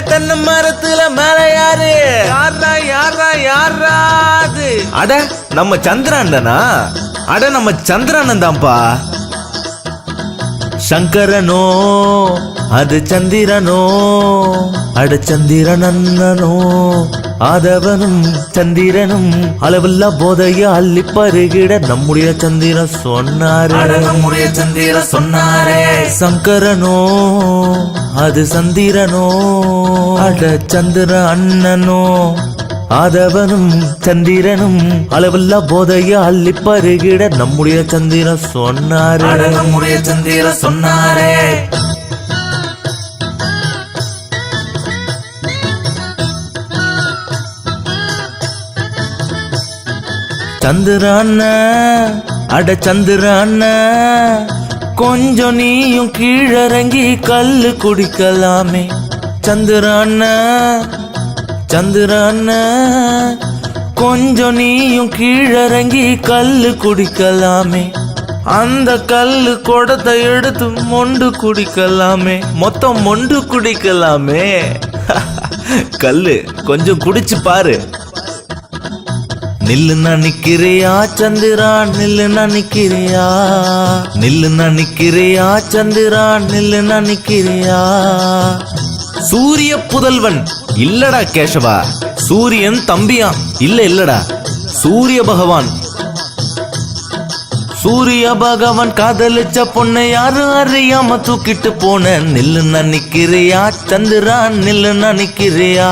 தென்னை மரத்துல மேல யாரு? யாராது? அட நம்ம சந்திரானந்தனா? அட நம்ம சந்திரானந்த் தான்ப்பா. சங்கரனோ அது சந்திரனோ? அட சந்திரனோ ஆதவனும் சந்திரனும் அளவில்லா போதைய அள்ளி பருகிட நம்முடைய சந்திரன் சொன்னாரே. சங்கரனோ அது சந்திரனோ? அட சந்திர அண்ணனோ ஆதவனும் சந்திரனும் அளவில்லா போதைய அள்ளி பருகிட நம்முடைய சந்திரன் சொன்னாரே. சந்திரான அட சந்திரான கொஞ்சம் நீயும் கீழறங்கி கல்லு குடிக்கலாமே. சந்திரான கொஞ்சம் நீயும் கீழறங்கி கல்லு குடிக்கலாமே. அந்த கல்லு குடத்தை எடுத்து மொண்டு குடிக்கலாமே. மொத்தம் மொண்டு குடிக்கலாமே. கல்லு கொஞ்சம் குடிச்சு பாரு. நில்லுன்னா நிக்கிறியா சந்திரா? நில்லுன்னா நிக்கிறியா சந்திரா? நில்லுன்னா நிக்கிறியா? சூரிய புதல்வன் இல்லடா கேசவா. சூரியன் தம்பியா? இல்லடா சூரிய பகவான். சூரிய பகவான் காதலிச்ச பொண்ணை யாரும் அறியாம தூக்கிட்டு போன நில்லு நிக்கிறியா சந்திரா நில்லு நிக்கிறியா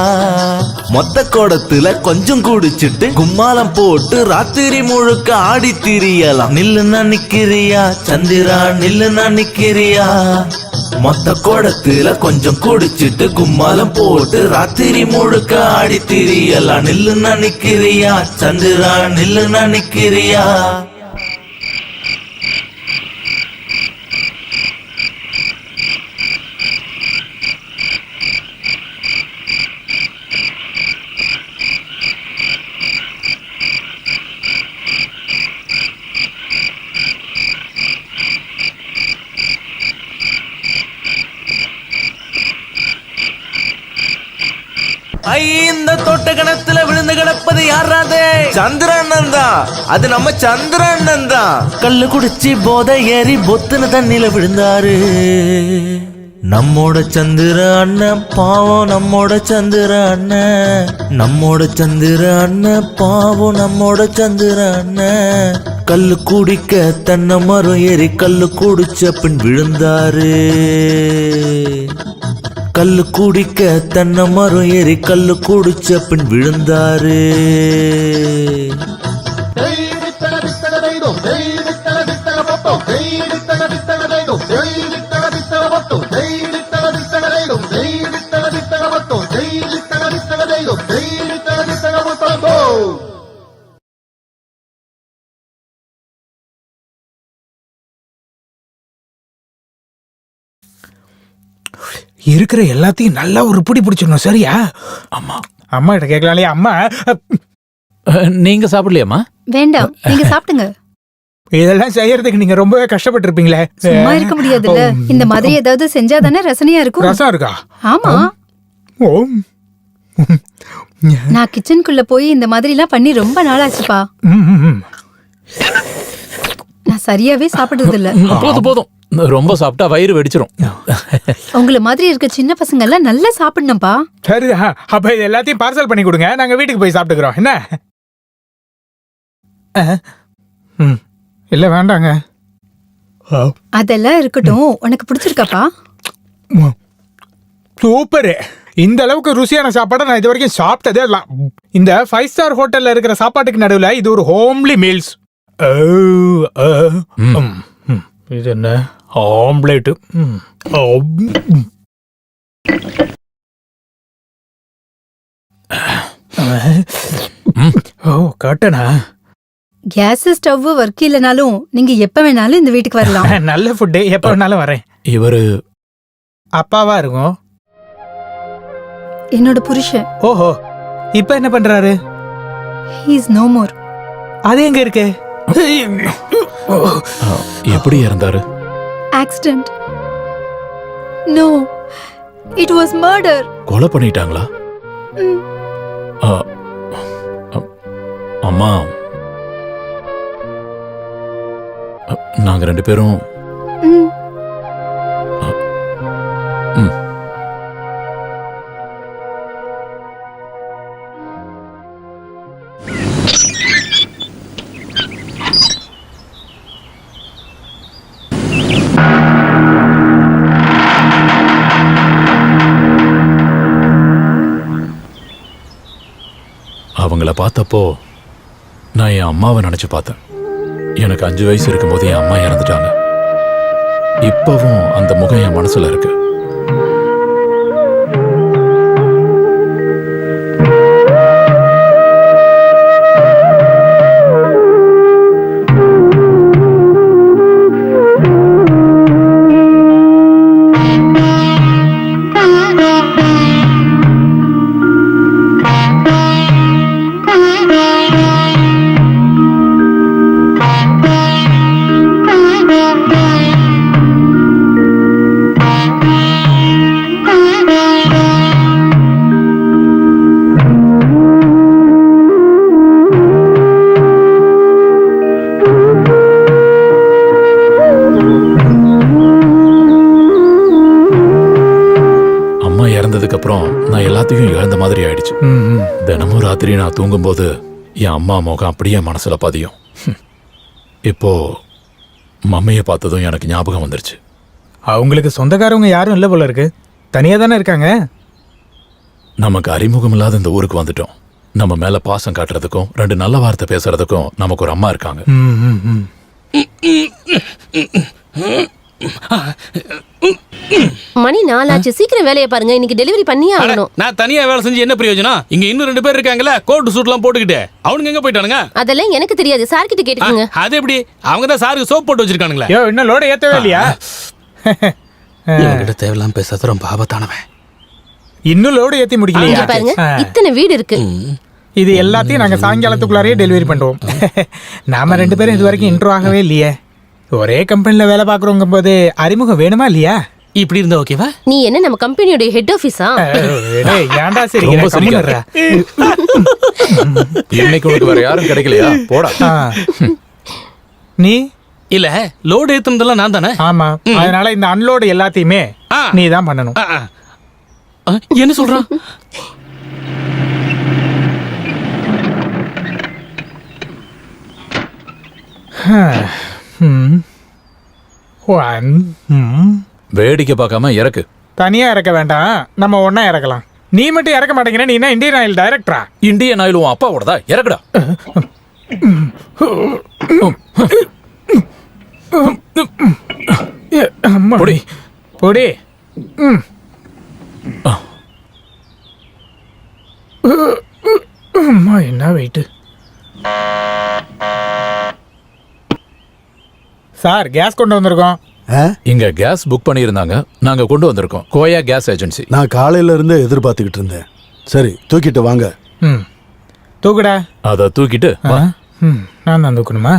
மொத்த கோடத்துல கொஞ்சம் குடிச்சிட்டு கும்மாலம் போட்டு ராத்திரி முழுக்க ஆடி திரியலாம் நில்லு நிக்கிறியா சந்திரா நில்லு நிக்கிறியா மொத்த கோடத்துல கொஞ்சம் குடிச்சிட்டு கும்மாலம் போட்டு ராத்திரி முழுக்க ஆடி திரியலாம் நில்லு நிக்கிறியா சந்திரா நில்லு நிக்கிறியா இந்த தோட்ட கணத்துல விழுந்து கிடப்பது யாராது? சந்திரண்ணன் தான். அது நம்ம சந்திரண்ணன் தான். கல்லு குடிச்சு போதை ஏறி பொத்துன தண்ணில விழுந்தாரு. நம்மோட சந்திர அண்ணன் பாவம், நம்மோட சந்திர அண்ணன், நம்மோட சந்திர அண்ணன் பாவம், நம்மோட சந்திர அண்ணன். கல்லு குடிக்க தென்னை மரம் ஏறி கல்லு குடிச்ச பின் விழுந்தாரு. கல்லு குடிக்க தென்னை மரம் ஏறி கல்லு குடிச்ச பின் விழுந்தாரு. இருக்கிற எல்லாத்தையும் நல்லா ஒரு பிடி பிடிச்சிடணும், சரியா? அம்மா அம்மா கிட்ட கேட்கலாம் இல்லையா? அம்மா நீங்க சாப்பிடலையாம்மா? வேண்டாம், நீங்க சாப்பிடுங்க. இதெல்லாம் செய்யறதுக்கு நீங்க ரொம்பவே கஷ்டப்பட்டு இருப்பீங்களே. சும்மா இருக்க முடியாதுல்ல, இந்த மாதிரி ஏதாவது செஞ்சா தானே ரசனையா இருக்கும். ரசம் இருக்கா? ஆமா. ஓம். நான் கிச்சனுக்குள்ள போய் இந்த மாதிரி எல்லாம் பண்ணி ரொம்ப நாளாச்சுப்பா. நான் சரியாவே சாப்பிடுறது இல்ல. போதும் போதும், ரொம்ப சாப்பிட்டா வயிறு வெடிச்சிரும். உங்களை மாதிரி இருக்க சின்ன பசங்க எல்லாம் நல்லா சாப்பிடணும்பா. சரிதான், அப்ப இது எல்லாத்தையும் பார்சல் பண்ணி கொடுங்க, நாங்க வீட்டுக்கு போய் சாப்பிட்டுக்கிறோம். என்ன? இல்ல வேண்டாங்க. அதெல்லாம் இருக்கட்டும், உனக்கு பிடிச்சிருக்காப்பா? சூப்பரு. இந்த அளவுக்கு ருசியான சாப்பாடை நான் இது வரைக்கும் சாப்பிட்டதே இல்ல. இந்த 5 ஸ்டார் ஹோட்டல்ல இருக்கிற சாப்பாட்டுக்கு நடுவுல இது ஒரு ஹோம்லி மீல்ஸ். இது என்ன? ஆம்லேட். ஓ, கட்டனா? கேஸ் ஸ்டவ் ஒர்க் இல்லைனாலும் நீங்க எப்ப வேணாலும் இந்த வீட்டுக்கு வரலாம். நல்ல ஃபுட்டு, எப்ப வேணாலும் வரேன். இவரு அப்பாவா இருக்கும். என்னோட புருஷன். ஓஹோ, இப்ப என்ன பண்றாரு? He is no more. அது எங்க இருக்கு? எப்படி இறந்தாரு? Accident. No, it was murder. கொலை பண்ணிட்டாங்களா? அம்மா, நாங்க 2 பேரும் அவங்கள பார்த்தப்போ நான் என் அம்மாவை நினைச்சு பார்த்தேன். எனக்கு 5 வயசு இருக்கும்போது என் அம்மா இறந்துட்டாங்க. இப்பவும் அந்த முகம் என் மனசுல இருக்கு. அப்புறம் நான் எல்லாத்தையும் இழந்த மாதிரி ஆயிடுச்சு. தினமும் ராத்திரி நான் தூங்கும்போது என் அம்மா முகம் அப்படியே மனசுல பதியும். இப்போ மம்மியை பார்த்ததும் எனக்கு ஞாபகம் வந்துருச்சு. அவங்களுக்கு சொந்தக்காரவங்க யாரும் இல்லை போல இருக்கு. தனியா தானே இருக்காங்க. நமக்கு அறிமுகம் இல்லாத இந்த ஊருக்கு வந்துட்டோம். நம்ம மேல பாசம் காட்டுறதுக்கும் 2 நல்ல வார்த்தை பேசுறதுக்கும் நமக்கு ஒரு அம்மா இருக்காங்க. மணி 4 ஆச்சு. சீக்கிரம் வேலையை பாருங்க. இன்னைக்கு டெலிவரி பண்ணியே ஆகணும். நான் தனியா வேலை செஞ்சு என்ன பிரயோஜனம்? இங்க இன்னும் 2 பேர் இருக்காங்கல்ல, கோட் சூட்லாம் போட்டுக்கிட்டு. அவனுங்க எங்க போயிட்டானுங்க? அதெல்லாம் எனக்கு தெரியாது. சார் கிட்ட கேட்டுக்கோங்க. அது எப்படி? அவங்க தான் சாருக்கு சோப் போட்டு வச்சிருக்கானுங்களே. யோ, இன்னும் லோட ஏத்தவே இல்லையா? இவங்கிட்ட தேவையில்லாம பேசாத, ரொம்ப ஆபத்தானவன். இன்னும் லோடு ஏத்தி முடிக்கலையா? இங்க பாருங்க, இத்தனை வீடு இருக்கு. இது எல்லாத்தையும் நாங்க சாயங்காலத்துக்குள்ளாரையே டெலிவரி பண்ணுவோம். நாம 2 பேரும் இது வரைக்கும் இன்ட்ரோ ஆகவே இல்லையே. ஒரே கம்பெனில வேலை பாக்குறோங்க போது அறிமுகம் வேணுமா இல்லையா? இப்படி இருந்தா ஓகேவா? நீ என்ன நம்ம கம்பெனியோட ஹெட் ஆபீஸா? ஏன்டா சரி இன்னைக்கு உனக்கு வேற யாரும் கிடைக்கலையா? போடா. நீ இல்ல, லோடு ஏத்துனதெல்லாம் நான் தானே. ஆமா, அதனால இந்த அன்லோடு எல்லாத்தையுமே நீ தான் பண்ணணும். என்ன சொல்றான்? வேடிக்கை பார்க்காம இறக்கு. தனியா இறக்க வேண்டாம், நம்ம ஒன்னா இறக்கலாம். நீ மட்டும் இறக்க மாட்டேங்கிற. நீ என்ன இந்தியன் ஆயில் டைரக்டரா? இந்தியன் ஆயில் உன் அப்பாவோடதா? இறக்குடா. பொடி பொடி. அம்மா, என்ன வெயிட். சார், கேஸ் கொண்டு வந்திருக்கோம். இங்க கேஸ் புக் பண்ணியிருந்தாங்க, நாங்க கொண்டு வந்திருக்கோம். கோயா கேஸ் ஏஜென்சி. நான் காலையில இருந்து எதிர்பார்த்துக்கிட்டு இருந்தேன். சரி, தூக்கிட்டு வாங்க. தூக்குடா. அத தூக்கிட்டு வா. நான் தான் தூக்கணுமா?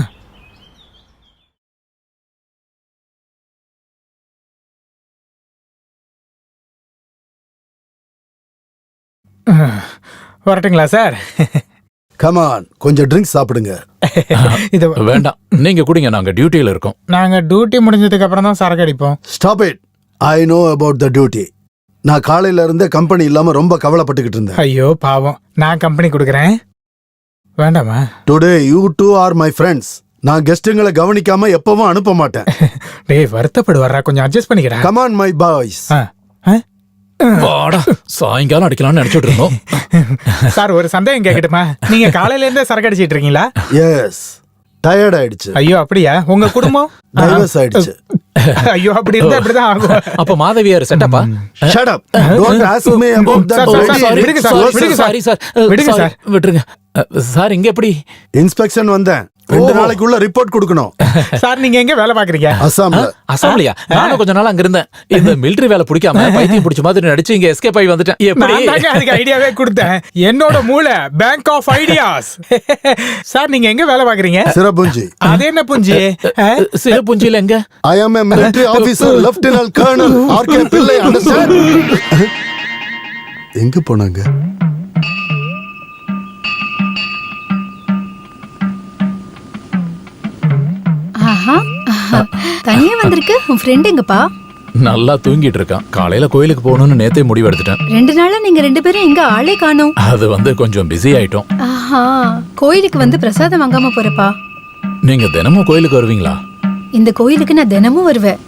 வரட்டுங்களா சார்? கமான், கொஞ்சம் ட்ரிங்க்ஸ் சாப்பிடுங்க. இது வேண்டாம், நீங்க குடிங்க, நாங்க டியூட்டியில இருக்கோம். நாங்க டியூட்டி முடிஞ்சதுக்கு அப்புறம் தான் சரக்கு அடிப்போம். Stop it. I know about the duty. நான் காலையில இருந்தே கம்பெனி இல்லாம ரொம்ப கவலைப்பட்டுக்கிட்டு இருந்தேன். ஐயோ பாவம், நான் கம்பெனி கொடுக்குறேன். வேண்டாமா? Today you too are my friends. நான் கெஸ்ட்டுங்களை கவனிக்காம எப்பவும் அனுப்ப மாட்டேன். டேய், வருத்தப்படுவாரா? கொஞ்சம் அட்ஜஸ்ட் பண்ணிக்கிறேன். Come on my boys. வாடா, சாயங்காலம் அடிக்கலாம்னு நினைச்சிட்டு இருந்தோம். சார், ஒரு சந்தேகம் கேட்கட்டுமா? நீங்க காலையில இருந்தே சரக்கு அடிச்சிட்டு இருக்கீங்களா? எஸ், டயர்ட் ஆயிடுச்சு. ஐயோ அப்படியா? உங்க குடும்பம் டைவர்ஸ் ஆயிடுச்சு. ஐயோ, அப்படி இருந்தா அப்படிதான் ஆகும். அப்ப மாதவியார் செட்டப்பா? Shut up. Don't ask me about that. விடுங்க சார், விடுங்க சார். விடுங்க சார், விட்டுருங்க சார். இங்க எப்படி இன்ஸ்பெக்ஷன் வந்தேன். 2 நாளைக்குள்ள ரிப்போர்ட் கொடுக்கணும். சார், நீங்க எங்க வேலை பாக்குறீங்க? அசாம்ல. அசாம்லையா? நானும் கொஞ்ச நாள் அங்க இருந்தேன். இந்த மிலிட்டரி வேலை பிடிக்காம பைத்தியம் பிடிச்ச மாதிரி நடிச்சு இங்க எஸ்கேப் ஆகி வந்துட்டேன். எப்படி? அதுக்கு ஐடியாவே கொடுத்தேன். என்னோட மூளை பேங்க் ஆஃப் ஐடியாஸ். சார், நீங்க எங்க வேலை பாக்குறீங்க? சிறப்புஞ்சி. அது என்ன புஞ்சி? சிறப்புஞ்சில எங்க? I am a military officer, Lieutenant Colonel R.K. Pillai. Understand? எங்க போனாங்க? தனியா வந்திருக்கு. உன் ஃப்ரெண்ட் எங்கப்பா? நல்லா தூங்கிட்டு இருக்கான். காலையில கோயிலுக்கு போகணும்னு நேத்தே முடிவு எடுத்துட்டேன். 2 நாளா நீங்க 2 பேரும் எங்க ஆளே காணோம். அது கொஞ்சம் பிஸி ஆயிட்டோம். கோயிலுக்கு வந்து பிரசாதம் வாங்காம போறப்பா? நீங்க தினமும் கோயிலுக்கு வருவீங்களா? இந்த கோயிலுக்கு நான் தினமும் வருவேன்.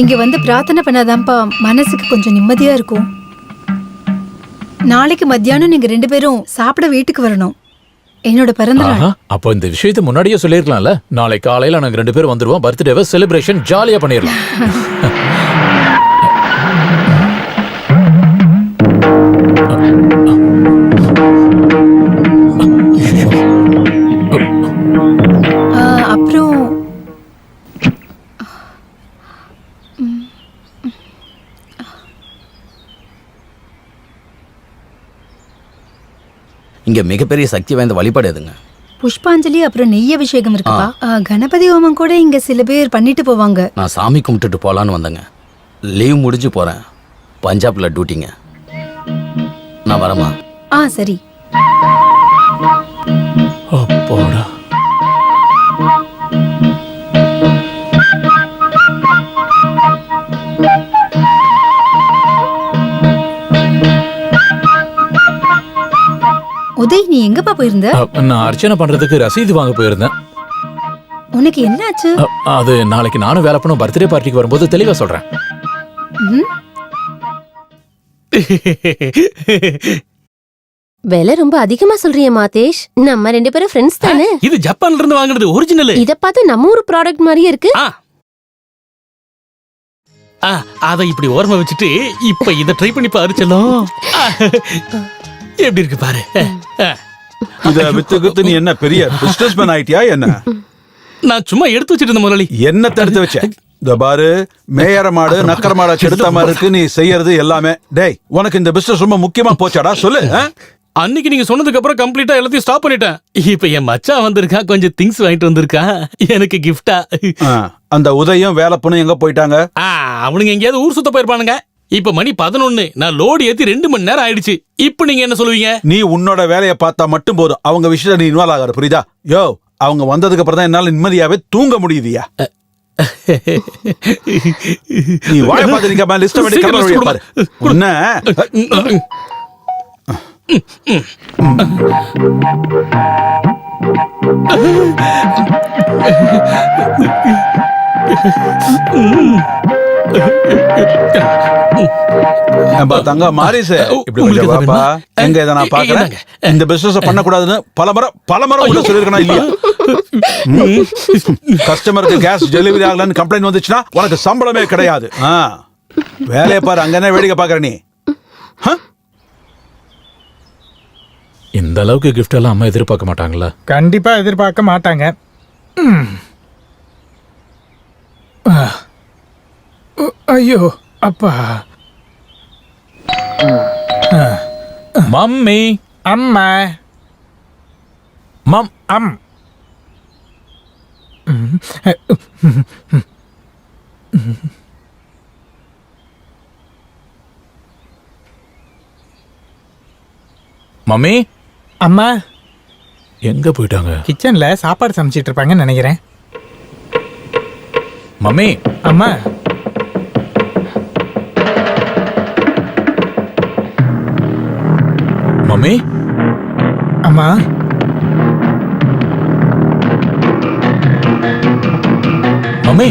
இங்க வந்து பிரார்த்தனை பண்ணாதான்ப்பா மனசுக்கு கொஞ்சம் நிம்மதியா இருக்கும். நாளைக்கு மத்தியானம் நீங்க 2 பேரும் சாப்பிட வீட்டுக்கு வரணும். என்னோட பிறந்த நாள். அப்போ இந்த விஷயத்தை முன்னாடியே சொல்லிருக்கலாம்ல. நாளை காலையில நாங்க 2 பேரும் வந்துருவோம். பர்த்டேவை செலிப்ரேஷன் ஜாலியா பண்ணிடலாம். அப்புறம் இங்க மிகப்பெரிய சக்தி வாய்ந்த வழிபாடு எதுங்க? புஷ்பாஞ்சலி, அப்புறம் நெய் அபிஷேகம் இருக்குப்பா. கணபதி ஹோமம் கூட இங்க சில பேர் பண்ணிட்டு போவாங்க. நான் சாமி கும்பிட்டுட்டு போலான்னு வந்தேங்க. லீவ் முடிஞ்சு போறேன். பஞ்சாப்ல டியூட்டிங்க. நான் வரமா? சரி. அப்பாடா. உதய், நீ எங்கப்பா போயிருந்த? நான் அர்ச்சனை பண்றதுக்கு ரசீது வாங்க போயிருந்தேன். உனக்கு என்னாச்சு? அது நாளைக்கு நானும் வேலை பண்ணும் பர்த்டே பார்ட்டிக்கு வரும்போது தெளிவா சொல்றேன். விலை ரொம்ப அதிகமா சொல்றிய மாதேஷ். நம்ம 2 பேரும் ஃப்ரெண்ட்ஸ் தானே? இது ஜப்பான்ல இருந்து வாங்குனது ஒரிஜினல். இத பார்த்து நம்ம ஊர் ப்ராடக்ட் மாதிரியே இருக்கு. அத இப்படி ஓரமா வச்சுட்டு இப்ப இத ட்ரை பண்ணி பாரு செல்லம். எப்படி இருக்கு பாரு. இத வித்துக்கு நீ என்ன பெரிய பிசினஸ்மேன் ஆயிட்டியா என்ன? நான் சும்மா எடுத்து வச்சிட்டு இருந்த முதலாளி. என்ன தடுத்து வச்ச? இந்த பாரு, மேயற மாடு நக்கர மாடா கெடுத்த மாதிரி இருக்கு நீ செய்யறது எல்லாமே. டேய், உனக்கு இந்த பிசினஸ் ரொம்ப முக்கியமா போச்சாடா? சொல்லு. அன்னைக்கு நீங்க சொன்னதுக்கு அப்புறம் கம்ப்ளீட்டா எல்லாத்தையும் ஸ்டாப் பண்ணிட்டேன். இப்ப என் மச்சான் வந்திருக்கான், கொஞ்சம் திங்ஸ் வாங்கிட்டு வந்திருக்கான் எனக்கு கிஃப்டா. அந்த உதயம் வேலை பண்ண எங்க போயிட்டாங்க? அவனுங்க எங்கேயாவது ஊர் சுத்த போயிருப்பானுங்க. இப்ப மணி 11. நான் லோடு ஏத்தி 2 மணி நேரம் ஆயிடுச்சு. இப்ப நீங்க என்ன சொல்லுவீங்க? நீ உன்னோட வேலையை பார்த்தா மட்டும் போதும், அவங்க விஷயத்துல நீ இன்வால்வ் ஆகாத, புரியுதா? யோ, அவங்க வந்ததுக்கு அப்புறம் தான் என்னால நிம்மதியாவே தூங்க முடியுதுயா. நீ வாய பார்த்து நிக்காம லிஸ்ட் பண்ணி கிளம்ப பாரு. உன்ன தங்க மாரிசே, இப்படி கொஞ்சம் வாப்பா. எங்க இதை நான் பாக்குறேன். இந்த பிசினஸ் பண்ணக்கூடாதுன்னு பலமுறை உள்ள சொல்லிருக்கா இல்லையா? கஸ்டமருக்கு கேஸ் டெலிவரி ஆகலன்னு கம்ப்ளைண்ட் வந்துச்சுன்னா உனக்கு சம்பளமே கிடையாது. வேலையை பாரு, அங்க என்ன வேடிக்கை பாக்குற நீ? இந்த அளவுக்கு கிஃப்ட் எல்லாம் அம்மா எதிர்பார்க்க மாட்டாங்களா? கண்டிப்பா எதிர்பார்க்க மாட்டாங்க. ஐயோ அப்பா. மம்மி, அம்மா, மம் அம். மம்மி, அம்மா எங்க போயிட்டாங்க? கிச்சன்ல சாப்பாடு சமைச்சிட்டு இருப்பாங்கன்னு நினைக்கிறேன். மம்மி, அம்மா, மம்மி, அம்மா, மம்மி,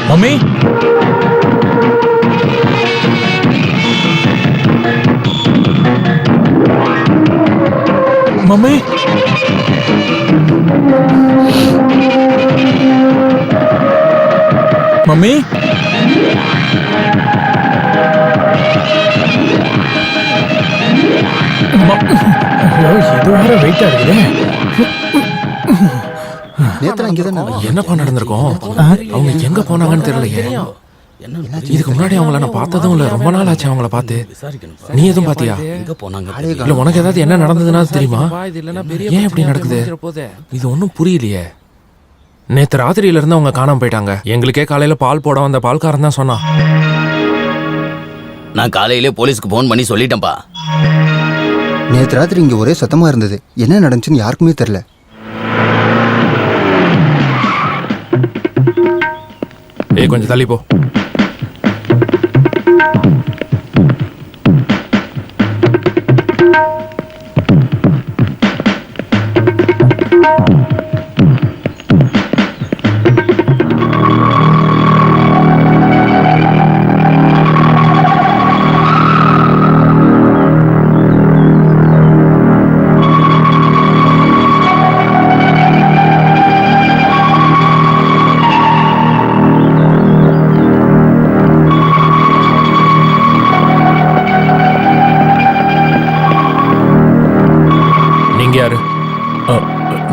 மம்மி, மம்மி, மம்மி, இது வேற வெயிட்டா இருக்குது. என்னப்பா நடந்திருக்கும்? அவங்க எங்க போனாங்கன்னு தெரியலையே. இதுக்கு முன்னாடி அவங்கள நான் பார்த்ததும் இல்ல, ரொம்ப நாள் ஆச்சு அவங்கள பார்த்து. நீ எதுவும் பாத்தியா? இல்ல உனக்கு ஏதாவது என்ன நடந்ததுன்னா தெரியுமா? ஏன் இப்படி நடக்குது? இது ஒன்னும் புரியலையே. நேத்து ராத்திரியில இருந்து அவங்க காணாம போயிட்டாங்க. எங்களுக்கே காலையில பால் போட வந்த பால்காரன் தான் சொன்னான். நான் காலையிலே போலீஸ்க்கு போன் பண்ணி சொல்லிட்டேன்பா. நேற்று ராத்திரி இங்க ஒரே சத்தமா இருந்தது. என்ன நடந்துச்சுன்னு யாருக்குமே தெரியல. ஏய், கொஞ்சம் தள்ளி போ.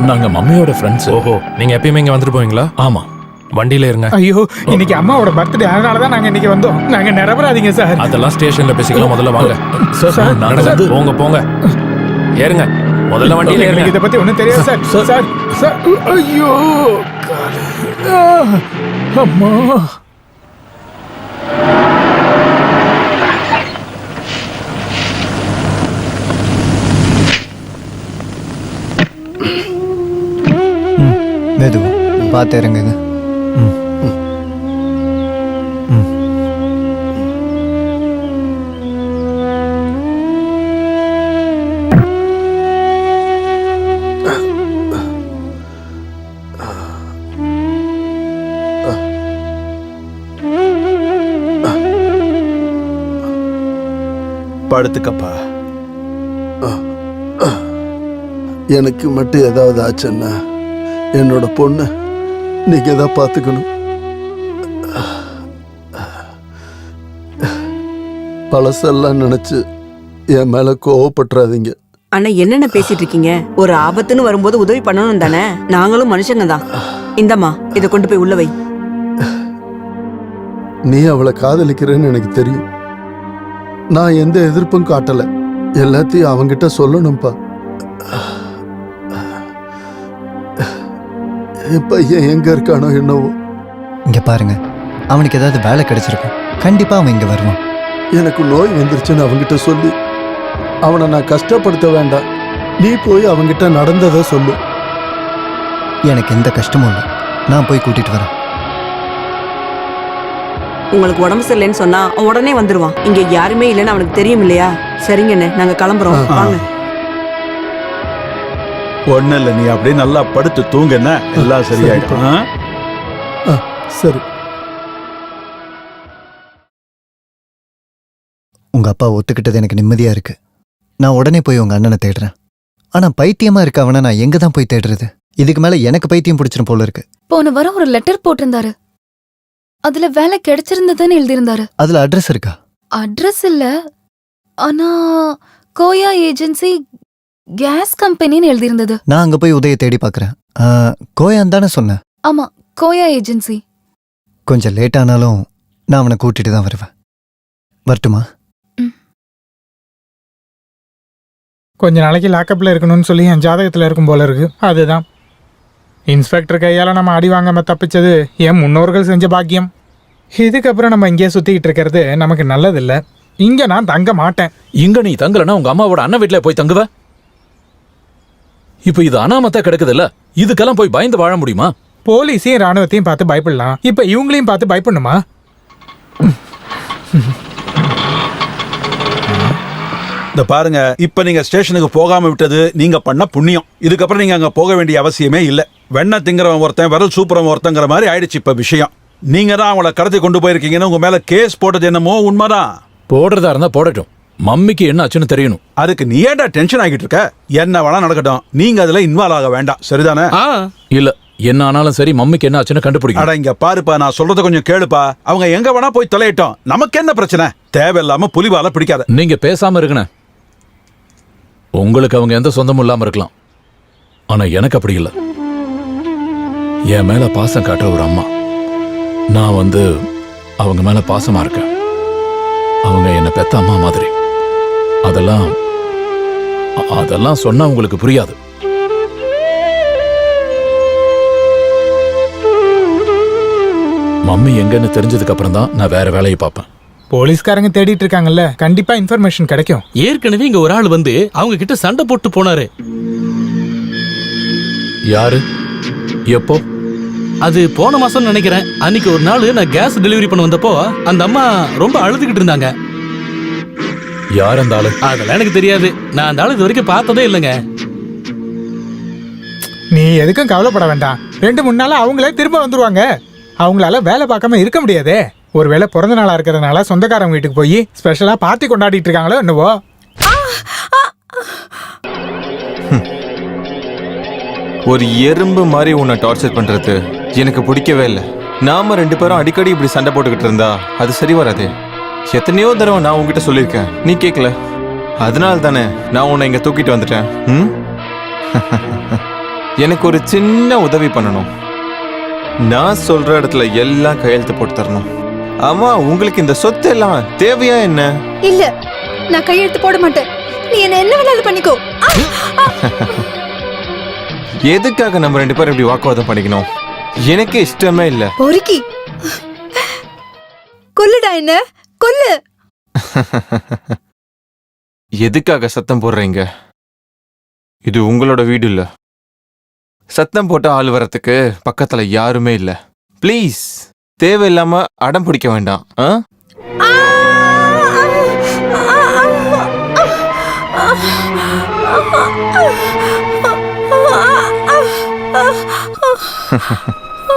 நாங்க மம்மியோட ஃப்ரெண்ட்ஸ். ஓஹோ, நீங்க எப்பயுமே இங்க வந்துட்டு போவீங்களா? ஆமா. வண்டியில இருங்க. ஐயோ, இன்னைக்கு அம்மாவோட பர்த்டே, அதனாலதான் நாங்க இன்னைக்கு வந்தோம். நாங்க நிரபராதிங்க சார். அதெல்லாம் ஸ்டேஷன்ல பேசிக்கலாம். முதல்ல வாங்க. போங்க போங்க, ஏறுங்க. முதல்ல வண்டியில ஏறுங்க. இத பத்தி ஒண்ணும் தெரியாது சார். சார் சார், ஐயோ அம்மா. மெதுவா பார்த்து இறங்குங்க. படுத்துக்கப்பா. எனக்கு மட்டும் ஏதாவது ஆச்சுன்னா என்னோட பொண்ணு நீங்க தான் பார்த்துக்கணும். பழசெல்லாம் நினைச்சு என் மேல கோவப்பட்டுறாதீங்க. அண்ணா என்னென்ன பேசிட்டு இருக்கீங்க? ஒரு ஆபத்துன்னு வரும்போது உதவி பண்ணணும் தானே? நாங்களும் மனுஷங்க தான். இந்தம்மா இதை கொண்டு போய் உள்ள வை. நீ அவளை காதலிக்கிறேன்னு எனக்கு தெரியும். நான் எந்த எதிர்ப்பும் காட்டல. எல்லாத்தையும் அவங்கிட்ட சொல்லணும்ப்பா. என் பையன் எங்க இருக்கானோ என்னவோ. இங்க பாருங்க, அவனுக்கு ஏதாவது வேலை கிடைச்சிருக்கும். கண்டிப்பா அவன் இங்க வருவான். எனக்கு நோய் வந்துருச்சுன்னு அவங்கிட்ட சொல்லி அவனை நான் கஷ்டப்படுத்த வேண்டாம். நீ போய் அவங்கிட்ட நடந்ததை சொல்லு. எனக்கு எந்த கஷ்டமும் இல்லை. நான் போய் கூட்டிட்டு வரேன். உங்களுக்கு உடம்பு சரியில்லைன்னு சொன்னா அவன் உடனே வந்துருவான். இங்க யாருமே இல்லைன்னு அவனுக்கு தெரியும் இல்லையா? சரிங்கண்ணே, நாங்க கிளம்புறோம். வாங்க. ஒண்ணு இல்ல, நீ அப்படியே நல்லா படுத்து தூங்குன, எல்லாம் சரியாயிடும். சரி. உங்க அப்பா ஒத்துக்கிட்டது எனக்கு நிம்மதியா இருக்கு. நான் உடனே போய் உங்க அண்ணனை தேடுறேன். ஆனா பைத்தியமா இருக்க அவனை நான் எங்க தான் போய் தேடுறது? இதுக்கு மேல எனக்கு பைத்தியம் பிடிச்சிரும் போல இருக்கு. போன வாரம் ஒரு லெட்டர் போட்டிருந்தாரு. அதுல வேலை கிடைச்சிருந்ததுன்னு எழுதியிருந்தாரு. அதுல அட்ரஸ் இருக்கா? அட்ரஸ் இல்ல, ஆனா கோயா ஏஜென்சி கேஸ் கம்பெனின்னு எழுதியிருந்தது. நான் அங்க போய் உதய தேடி பாக்குறேன். கோயான் தானே சொன்னேன்? ஆமா, கோயா ஏஜென்சி. கொஞ்சம் லேட் ஆனாலும் நான் அவனை கூட்டிட்டு தான் வருவேன். வரட்டுமா? கொஞ்ச நாளைக்கு லாக்கப்ல இருக்கணும்னு சொல்லி என் ஜாதகத்துல இருக்கும் போல இருக்கு. அதுதான் இன்ஸ்பெக்டர் கையால நம்ம அடி வாங்காம தப்பிச்சது என் முன்னோர்கள் செஞ்ச பாக்கியம். இதுக்கப்புறம் நம்ம இங்கேயே சுத்திக்கிட்டு இருக்கிறது நமக்கு நல்லதில்ல. இங்க நான் தங்க மாட்டேன். இங்க நீ தங்கலன்னா உங்க அம்மாவோட அண்ணன் வீட்டுல போய் தங்குவ. இப்ப இது அனாமத்தா கிடக்குதுல்ல, இதுக்கெல்லாம் போய் பயந்து வாழ முடியுமா? போலீஸையும் ராணுவத்தையும் பார்த்து பயப்படலாம், இப்ப இவங்களையும் பார்த்து பயப்படணுமா? இந்த பாருங்க, இப்ப நீங்க ஸ்டேஷனுக்கு போகாம விட்டது நீங்க பண்ண புண்ணியம். இதுக்கப்புறம் நீங்க அங்க போக வேண்டிய அவசியமே இல்ல. வெண்ண திங்கிறவன் ஒருத்தன், விரல் சூப்பரவன் ஒருத்தங்கிற மாதிரி ஆயிடுச்சு இப்ப விஷயம். நீங்க தான் அவங்கள கடத்தி கொண்டு போயிருக்கீங்கன்னு உங்க மேல கேஸ் போட்டது என்னமோ உண்மைதான். போடுறதா இருந்தா போடட்டும். மம்மிக்கு என்ன ஆச்சுன்னு தெரியணும். அதுக்கு நீ ஏன்டா டென்ஷன் ஆகிட்டு இருக்க? என்ன வேணா நடக்கட்டும், நீங்க அதுல இன்வால்வ் ஆக வேண்டாம். சரிதானே? இல்ல, என்ன ஆனாலும் சரி, மம்மிக்கு என்ன ஆச்சுன்னு கண்டுபிடிக்கும். அட இங்க பாருப்பா, நான் சொல்றத கொஞ்சம் கேளுப்பா. அவங்க எங்க வேணா போய் தொலையட்டும், நமக்கு என்ன பிரச்சனை? தேவையில்லாம புலிவால பிடிக்காத. நீங்க பேசாம இருக்கணே. உங்களுக்கு அவங்க எந்த சொந்தமும் இல்லாம இருக்கலாம், ஆனா எனக்கு அப்படி இல்லை. என் மேல பாசம் காட்டுற ஒரு அம்மா. நான் அவங்க மேல பாசமா இருக்கேன். அவங்க என்ன பெத்த அம்மா மாதிரி. அதெல்லாம் சொன்னா உங்களுக்கு புரியாது. மம்மி எங்கன்னு தெரிஞ்சதுக்கு அப்புறம் தான் நான் வேற வேலையை பார்ப்பேன். போலீஸ்காரங்க தேடிட்டு இருக்காங்கல்ல, கண்டிப்பா இன்ஃபர்மேஷன் கிடைக்கும். ஏற்கனவே இங்க ஒரு ஆள் வந்து அவங்க கிட்ட சண்டை போட்டு போனாரு. யாரு? எப்போ? அது போன மாசம் நினைக்கிறேன். அன்னைக்கு ஒரு நாள் நான் கேஸ் டெலிவரி பண்ண வந்தப்போ அந்த அம்மா ரொம்ப அழுதுகிட்டு இருந்தாங்க. யார் அந்த ஆளு? அதெல்லாம் எனக்கு தெரியாது. நான் அந்த ஆளு இது வரைக்கும் பார்த்ததே இல்லைங்க. நீ எதுக்கும் கவலைப்பட வேண்டாம். 2-3 நாள் அவங்களே திரும்ப வந்துருவாங்க. அவங்களால வேலை பார்க்காம இருக்க முடியாதே. ஒருவேளை பிறந்த நாளா இருக்கிறதுனால சொந்தக்காரங்க வீட்டுக்கு போய் ஸ்பெஷலா பார்ட்டி கொண்டாடிட்டு இருக்காங்களோ என்னவோ. ஒரு எறும்பு மாதிரி உன்னை டார்ச்சர் பண்றது எனக்கு பிடிக்கவே இல்லை. நாம 2 பேரும் அடிக்கடி இப்படி சண்டை போட்டுக்கிட்டு இருந்தா அது சரி வராது. எத்தனையோ தடவை நான் உங்ககிட்ட சொல்லியிருக்கேன், நீ கேட்கல. அதனால தானே நான் உன்னை இங்க தூக்கிட்டு வந்துட்டேன். எனக்கு ஒரு சின்ன உதவி பண்ணணும். நான் சொல்ற இடத்துல எல்லாம் கையெழுத்து போட்டு தரணும். ஆமா, உங்களுக்கு இந்த சொத்து எல்லாம் தேவையா என்ன? இல்ல, நான் கையெழுத்து போட மாட்டேன். நீ என்ன வேணாலும் பண்ணிக்கோ. எதுக்காக நம்ம 2 பேரும் இப்படி வாக்குவாதம் பண்ணிக்கணும்? எனக்கு இஷ்டமே இல்ல. பொறுக்கி கொல்லுடா, என்ன கொல்லு. எதுக்காக சத்தம் போடுறீங்க? இது உங்களோட வீடு இல்ல. சத்தம் போட்டு ஆள் வரத்துக்கு பக்கத்துல யாருமே இல்ல. ப்ளீஸ் தேவையில்லாம அடம் பிடிக்க வேண்டாம்.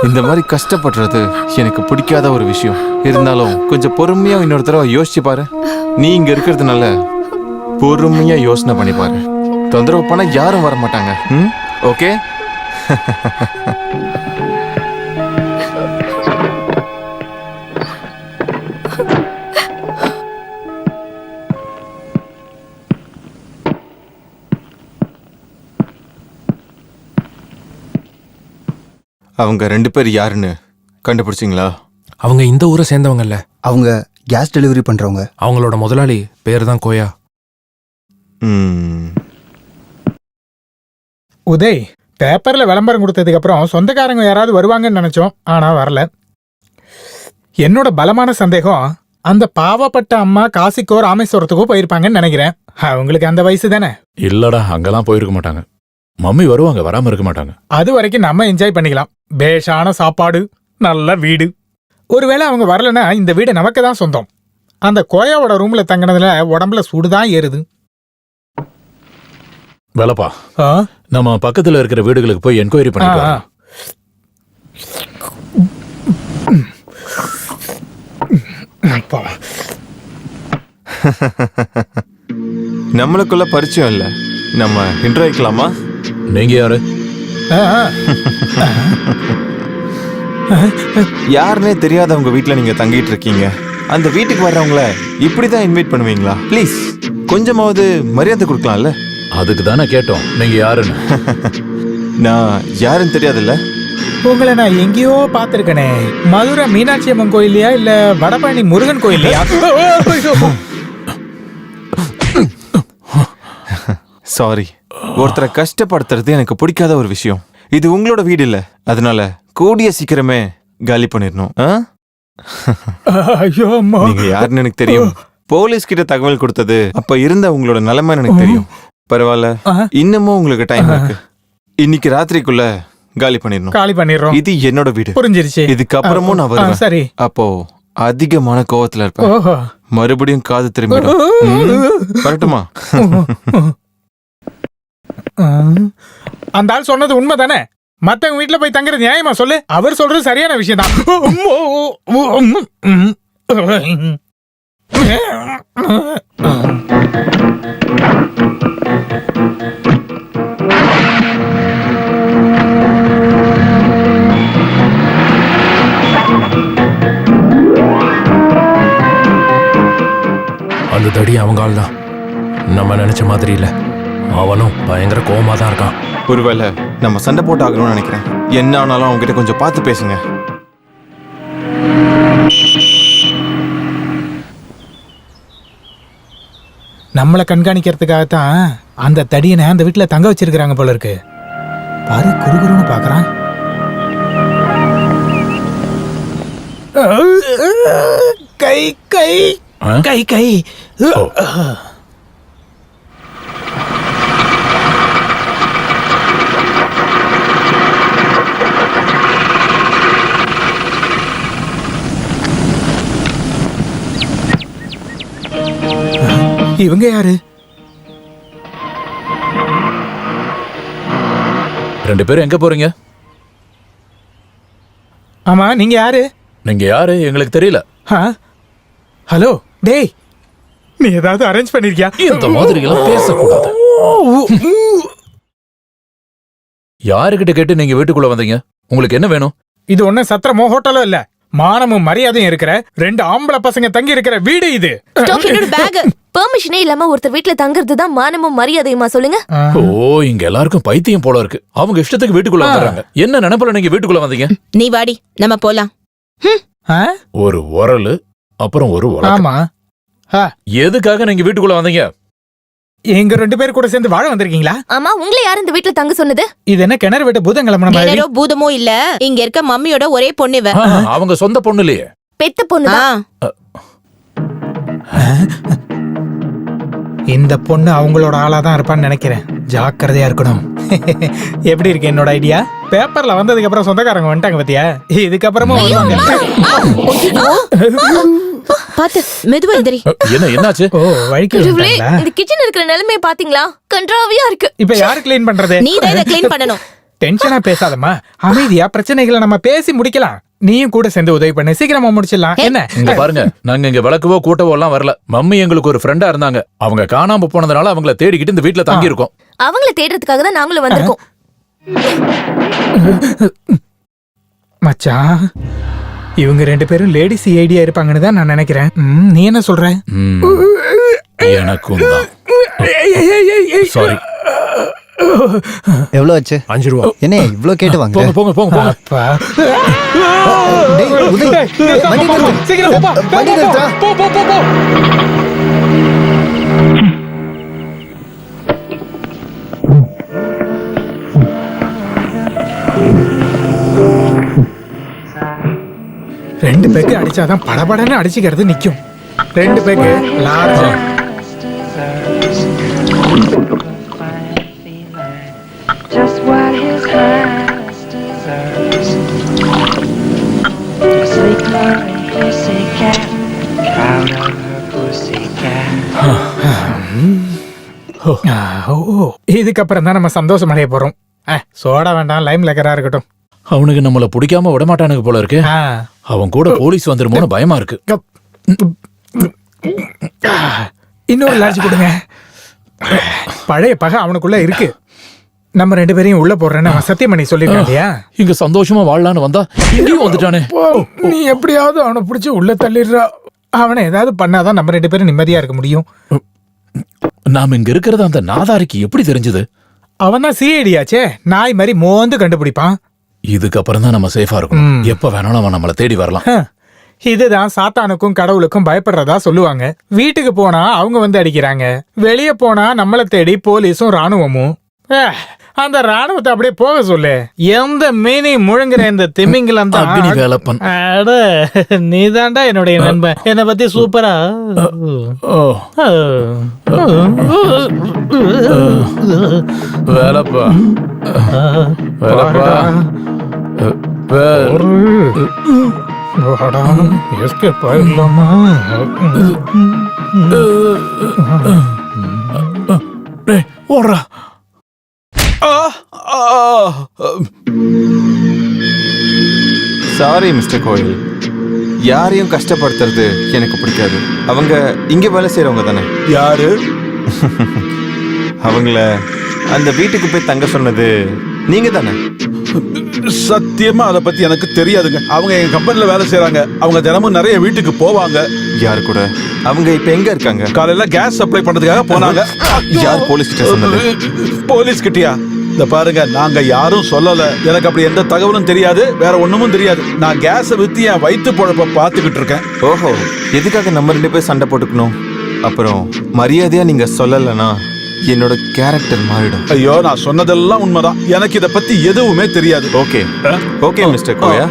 இந்த மாதிரி கஷ்டப்படுறது எனக்கு பிடிக்காத ஒரு விஷயம். இருந்தாலும் கொஞ்சம் பொறுமையா இன்னொரு தடவை யோசிச்சு பாரு. நீ இங்க இருக்கிறதுனால பொறுமையா யோசனை பண்ணி பாரு. தொந்தரவு பண்ண யாரும் வர மாட்டாங்க. ஓகே? அவங்க 2 பேர் யாருன்னு கண்டுபிடிச்சிங்களா? அவங்க இந்த ஊரை சேர்ந்தவங்கல்ல. அவங்க கேஸ் டெலிவரி பண்றவங்க. அவங்களோட முதலாளி பேர் தான் கோயா. உதய், பேப்பர்ல விளம்பரம் கொடுத்ததுக்கு அப்புறம் சொந்தக்காரங்க யாராவது வருவாங்கன்னு நினைச்சோம். ஆனா வரல. என்னோட பலமான சந்தேகம், அந்த பாவப்பட்ட அம்மா காசிக்கோ ராமேஸ்வரத்துக்கோ போயிருப்பாங்கன்னு நினைக்கிறேன். அவங்களுக்கு அந்த வயசு தானே. இல்லடா, அங்கெல்லாம் போயிருக்க மாட்டாங்க. மம்மி வருவாங்க, வராம இருக்க மாட்டாங்க. அது வரைக்கும் நம்ம என்ஜாய் பண்ணிக்கலாம். பேஷான சாப்பாடு, நல்ல வீடு. ஒருவேளை அவங்க வரலன்னா இந்த வீடு நமக்கு தான் சொந்தம். அந்த கோயாவோட ரூம்ல தங்கினதுல உடம்புல சூடுதான் ஏறுது. வேலப்பா, நம்ம பக்கத்துல இருக்கிற வீடுகளுக்கு போய் என்கொயரி பண்ணிக்கலாம். நம்மளுக்குள்ள பரிச்சயம் இல்ல, நம்ம இன்ட்ரோ வைக்கலாமா? நீங்க யாரு? யாருன்னே தெரியாதவங்க வீட்டுல நீங்க தங்கிட்டு இருக்கீங்க. அந்த வீட்டுக்கு வர்றவங்கள இப்படிதான் இன்வைட் பண்ணுவீங்களா? ப்ளீஸ் கொஞ்சமாவது மரியாதை கொடுக்கலாம்ல. அதுக்கு தானே கேட்டோம், நீங்க யாருன்னு. நான் யாருன்னு தெரியாதுல்ல? உங்களை நான் எங்கேயோ பார்த்திருக்கனே. மதுரை மீனாட்சி அம்மன் கோயிலையா இல்ல வடபழனி முருகன் கோயிலையா? சாரி, ஒருத்தரை கஷ்டப்படுத்துறது எனக்கு பிடிக்காத ஒரு விஷயம். இது உங்களோட வீடு இல்ல, அதனால கூடிய சீக்கிரமே காலி பண்ணிடணும். நீங்க யாருன்னு எனக்கு தெரியும். போலீஸ் கிட்ட தகவல் கொடுத்தது அப்ப இருந்த உங்களோட நிலைமை எனக்கு தெரியும். பரவாயில்ல, இன்னமும் உங்களுக்கு டைம் இருக்கு. இன்னைக்கு ராத்திரிக்குள்ள காலி பண்ணிடணும். காலி பண்ணிடுறோம். இது என்னோட வீடு. புரிஞ்சிருச்சு. இதுக்கு அப்புறமும் நான் வருவேன். சரி. அப்போ அதிகமான கோவத்துல இருப்பேன். மறுபடியும் காது திரும்பிடும். வரட்டுமா? அந்த ஆள் சொன்னது உண்மை தானே? மத்தவங்க வீட்டுல போய் தங்குறது நியாயமா சொல்லு? அவர் சொல்றது சரியான விஷயம் தான். அந்த தடி அவங்க ஆள் தான். நம்ம நினைச்ச மாதிரி இல்ல. அவனும் பயங்கர கோவமா தான் இருக்கான். ஒருவேளை நம்ம சண்டை போட்டு ஆகணும்னு நினைக்கிறேன். என்ன ஆனாலும் அவங்க கிட்ட கொஞ்சம் பார்த்து பேசுங்க. நம்மளை கண்காணிக்கிறதுக்காகத்தான் அந்த தடியனை அந்த வீட்டுல தங்க வச்சிருக்கிறாங்க போல இருக்கு. பாரு, குறுகுறுன்னு பாக்குறான். கை கை கை கை. இவங்க யாரு? 2 பேரும் எங்க போறீங்க? ஆமா, நீங்க யாரு? நீங்க யாரு எங்களுக்கு தெரியல. ஹலோ, டேய், நீ ஏதாவது அரேஞ்ச் பண்ணிருக்கியா? இந்த மாதிரி எல்லாம் பேசக்கூடாது. யாருக்கிட்ட கேட்டு நீங்க வீட்டுக்குள்ள வந்தீங்க? உங்களுக்கு என்ன வேணும்? இது ஒன்னும் சத்திரமோ ஹோட்டலோ இல்ல. மானமும் மரியாதையும் இருக்கிற 2 ஆம்பளை பசங்க தங்கி இருக்கிற வீடு இது. பெர்மிஷனே இல்லாம ஒருத்தர் வீட்டுல தங்குறது தான் மானமும் மரியாதையுமா சொல்லுங்க? ஓ, இங்க எல்லாருக்கும் பைத்தியம் போல இருக்கு. அவங்க இஷ்டத்துக்கு வீட்டுக்குள்ள வர்றாங்க. என்ன நினைப்பல நீங்க வீட்டுக்குள்ள வந்தீங்க? நீ வாடி, நம்ம போலாம். ஒரு உரலு, அப்புறம் ஒரு உலகம். ஆமா, எதுக்காக நீங்க வீட்டுக்குள்ள வந்தீங்க? எங்க 2 பேர் கூட சேர்ந்து வாழ வந்திருக்கீங்களா? ஆமா, உங்களை யார் இந்த வீட்டுல தங்க சொன்னது? இது என்ன கிணறு வெட்ட பூதங்கிழமை மாதிரி? பூதமோ இல்ல, இங்க இருக்க மம்மியோட ஒரே பொண்ணு இவ. அவங்க சொந்த பொண்ணு இல்லையே, பெத்த பொண்ணு. இந்த பொண்ணு அவங்களோட ஆளா தான் இருப்பான்னு நினைக்கிறேன். ஜாக்கிரதையா இருக்கணும். எப்படி இருக்கு என்னோட ஐடியா? பேப்பர்ல வந்ததுக்கு அப்புறம் சொந்தக்காரங்க வந்துட்டாங்க பத்தியா? இதுக்கப்புறமா வருவாங்க. பாத்து மெதுவா எந்திரி. என்ன என்னாச்சு? ஓ வழிக்கு வந்துட்டாங்களா? இந்த கிச்சன் இருக்கிற நிலைமையை பாத்தீங்களா? கன்றாவியா இருக்கு. இப்ப யாரு க்ளீன் பண்றது? நீ தான் இதை க்ளீன் பண்ணணும். டென்ஷனா பேசாதம்மா, அமைதியா பிரச்சனைகளை நம்ம பேசி முடிக்கலாம். நீயும் கூட சேர்ந்து உதவி பண்ணு, சீக்கிரமா முடிச்சிடலாம். என்ன இங்க பாருங்க, நாங்க இங்க விளக்குவோ கூட்டவோ எல்லாம் வரல. மம்மி எங்களுக்கு ஒரு ஃப்ரெண்டா இருந்தாங்க. அவங்க காணாம போனதுனால அவங்கள தேடிக்கிட்டு இந்த வீட்டுல தங்கி இருக்கோம். அவங்கள தேடுறதுக்காக தான் நாங்களும் வந்திருக்கோம். மச்சான், இவங்க 2 பேரும் லேடிஸ் ஐடியா இருப்பாங்கன்னு தான் நான் நினைக்கிறேன். நீ என்ன சொல்ற? எனக்கும் தான். சாரி. எவ்வளவு ஆச்சு? 5 ரூபா. என்ன இவ்ளோ கேட்டு வாங்க? போங்க போங்க போங்க போங்க. டேய், உதய், வண்டி நிறுத்து. சீக்கிரம் போப்பா. வண்டி நிறுத்துடா. போ போ போ போ. ரெண்டு பேக்கு அடிச்சாதான் படபடன்னு அடிச்சுக்கிறது நிக்கும். 2 peg large. Just what his heart deserves. A sleek Marie pussycat, proud of her pussycat. இதுக்கப்புறம் தான் நம்ம சந்தோஷம் அடைய போறோம். சோடா வேண்டாம், லைம் லெக்கரா இருக்கட்டும். அவனுக்கு நம்மள பிடிக்காம விட மாட்டானுங்க போல இருக்கு. அவன் கூட போலீஸ் வந்துருமோன்னு பயமா இருக்கு. இன்னொரு லார்ஜ் கொடுங்க. பழைய பகை அவனுக்குள்ள இருக்கு. நம்ம 2 பேரையும் உள்ள போடுறேன்னு அவன் சத்தியம் பண்ணி சொல்லிருக்கான் இல்லையா? இங்க சந்தோஷமா வாழலான்னு வந்தா இங்கேயும் வந்துட்டானே. நீ எப்படியாவது அவனை பிடிச்சி உள்ள தள்ளிடுறா. அவனை ஏதாவது பண்ணாதான் நம்ம 2 பேரும் நிம்மதியா இருக்க முடியும். நாம இங்க இருக்கிறது அந்த நாதாரிக்கு எப்படி தெரிஞ்சது? அவன் தான் சிஐடியாச்சே, நாய் மாதிரி மோந்து கண்டுபிடிப்பான். இதுக்கப்புறம் தான் நம்ம சேஃபா இருக்கணும். எப்ப வேணாலும் அவன் நம்மள தேடி வரலாம். இதுதான் சாத்தானுக்கும் கடவுளுக்கும் பயப்படுறதா சொல்லுவாங்க. வீட்டுக்கு போனா அவங்க வந்து அடிக்கிறாங்க, வெளியே போனா நம்மள தேடி போலீஸும் ராணுவமும். அந்த ராணுவத்தை அப்படியே போக சொல்லு. எந்த மீனை முழுங்குற இந்த திமிங்கலம் தான் அக்னி வேலப்பன். நீ தாண்டா என்னுடைய நண்பன். என்னை பத்தி சூப்பரா. வேலப்பா வேலப்பா எஸ்கேப் ஆயிடலாமா? ஓடுறா. சாரி மிஸ்டர் கோயில், யாரையும் கஷ்டப்படுத்துறது எனக்கு பிடிக்காது. அவங்க இங்க வேலை செய்யறவங்க தானே? யாரு? அவங்கள அந்த வீட்டுக்கு போய் தங்க சொன்னது நீங்க தானே? சத்தியமா அதை பத்தி எனக்கு தெரியாதுங்க. அவங்க எங்க கம்பெனில வேலை செய்யறாங்க. அவங்க தினமும் நிறைய வீட்டுக்கு போவாங்க. யாரு கூட? அவங்க இப்ப எங்க இருக்காங்க? காலையில கேஸ் சப்ளை பண்றதுக்காக போனாங்க. யார் போலீஸ் கிட்ட சொன்னது? போலீஸ் கிட்டயா? இந்த பாருங்க, நாங்க யாரும் சொல்லல. எனக்கு அப்படி எந்த தகவலும் தெரியாது, வேற ஒண்ணுமும் தெரியாது. நான் கேஸை வித்து என் வயிற்று பொழப்ப பாத்துக்கிட்டு இருக்கேன். ஓஹோ, எதுக்காக நம்ம 2 பேர் சண்டை போட்டுக்கணும்? அப்புறம் மரியாதையா நீங்க சொல்லலனா என்னோட கேரக்டர் மாறிடும். ஐயோ, நான் சொன்னதெல்லாம் உண்மைதான். எனக்கு இத பத்தி எதுவுமே தெரியாது. ஓகே ஓகே மிஸ்டர் கோயா.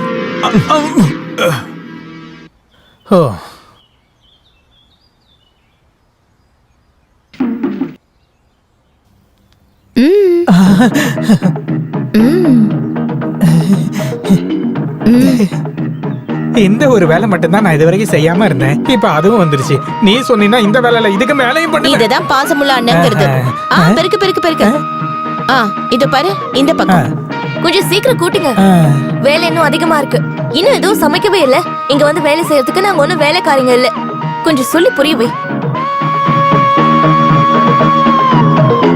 இந்த ஒரு வேலை மட்டும்தான் நான் இதுவரைக்கும் செய்யாம இருந்தேன். இப்ப அதுவும் வந்துருச்சு. நீ சொன்னீன்னா இந்த வேலையில இதுக்கு மேலையும் பண்ணு. இதுதான் பாசமுள்ள அண்ணங்கிறது. பெருக்கு பெருக்கு பெருக்கு. இது பாரு, இந்த பக்கம் கொஞ்சம் சீக்கிரம் கூட்டுங்க. வேலை இன்னும் அதிகமா இருக்கு. இன்னும் எதுவும் சமைக்கவே இல்ல. இங்க வந்து வேலை செய்யறதுக்கு நாங்க ஒண்ணும் வேலைக்காரங்க இல்ல. கொஞ்சம் சொல்லி புரியவே.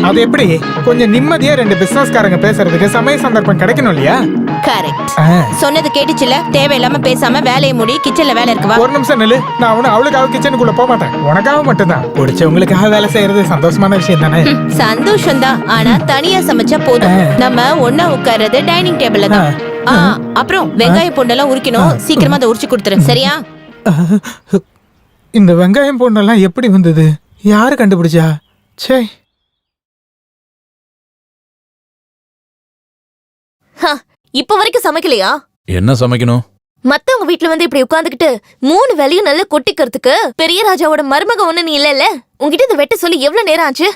அது எப்படி? கொஞ்சம் நிம்மதியா 2 பிசினஸ்காரங்க பேசுறதுக்கு சமய சந்தர்ப்பம் கிடைக்கணும் இல்லையா? கரெக்ட். சொன்னது கேட்டுச்சுல. தேவையில்லாம பேசாம வேலையை முடி. கிச்சன்ல வேலை இருக்குவா. ஒரு நிமிஷம் நில்லு. நான் அவளுக்காக கிச்சனுக்குள்ள போக மாட்டேன். உனக்காக மட்டும்தான். பிடிச்சவங்களுக்காக வேலை செய்யறது சந்தோஷமான விஷயம் தானே? சந்தோஷம் தான். ஆனா தனியா சமைச்சா போதும். நம்ம ஒன்னா உட்கார்றது டைனிங் டேபிள்ல தான். அப்புறம் வெங்காயம் பூண்டெல்லாம் உரிக்கணும். சீக்கிரமா அதை உரிச்சு கொடுத்துரு, சரியா? இந்த வெங்காயம் பூண்டெல்லாம் எப்படி வந்தது? யாரு கண்டுபிடிச்சா? சே, இப்ப வரைக்கும் சமைக்கலையா? என்ன சமைக்கணும்? மத்தவங்க வீட்ல வந்து இப்படி உட்கார்ந்துகிட்டு 3 வேலையும் நல்லா கொட்டிக்கிறதுக்கு பெரிய ராஜாவோட மருமக ஒண்ணு நீ இல்ல உன்கிட்ட இதை வெட்ட சொல்லி எவ்வளவு நேரம் ஆச்சு?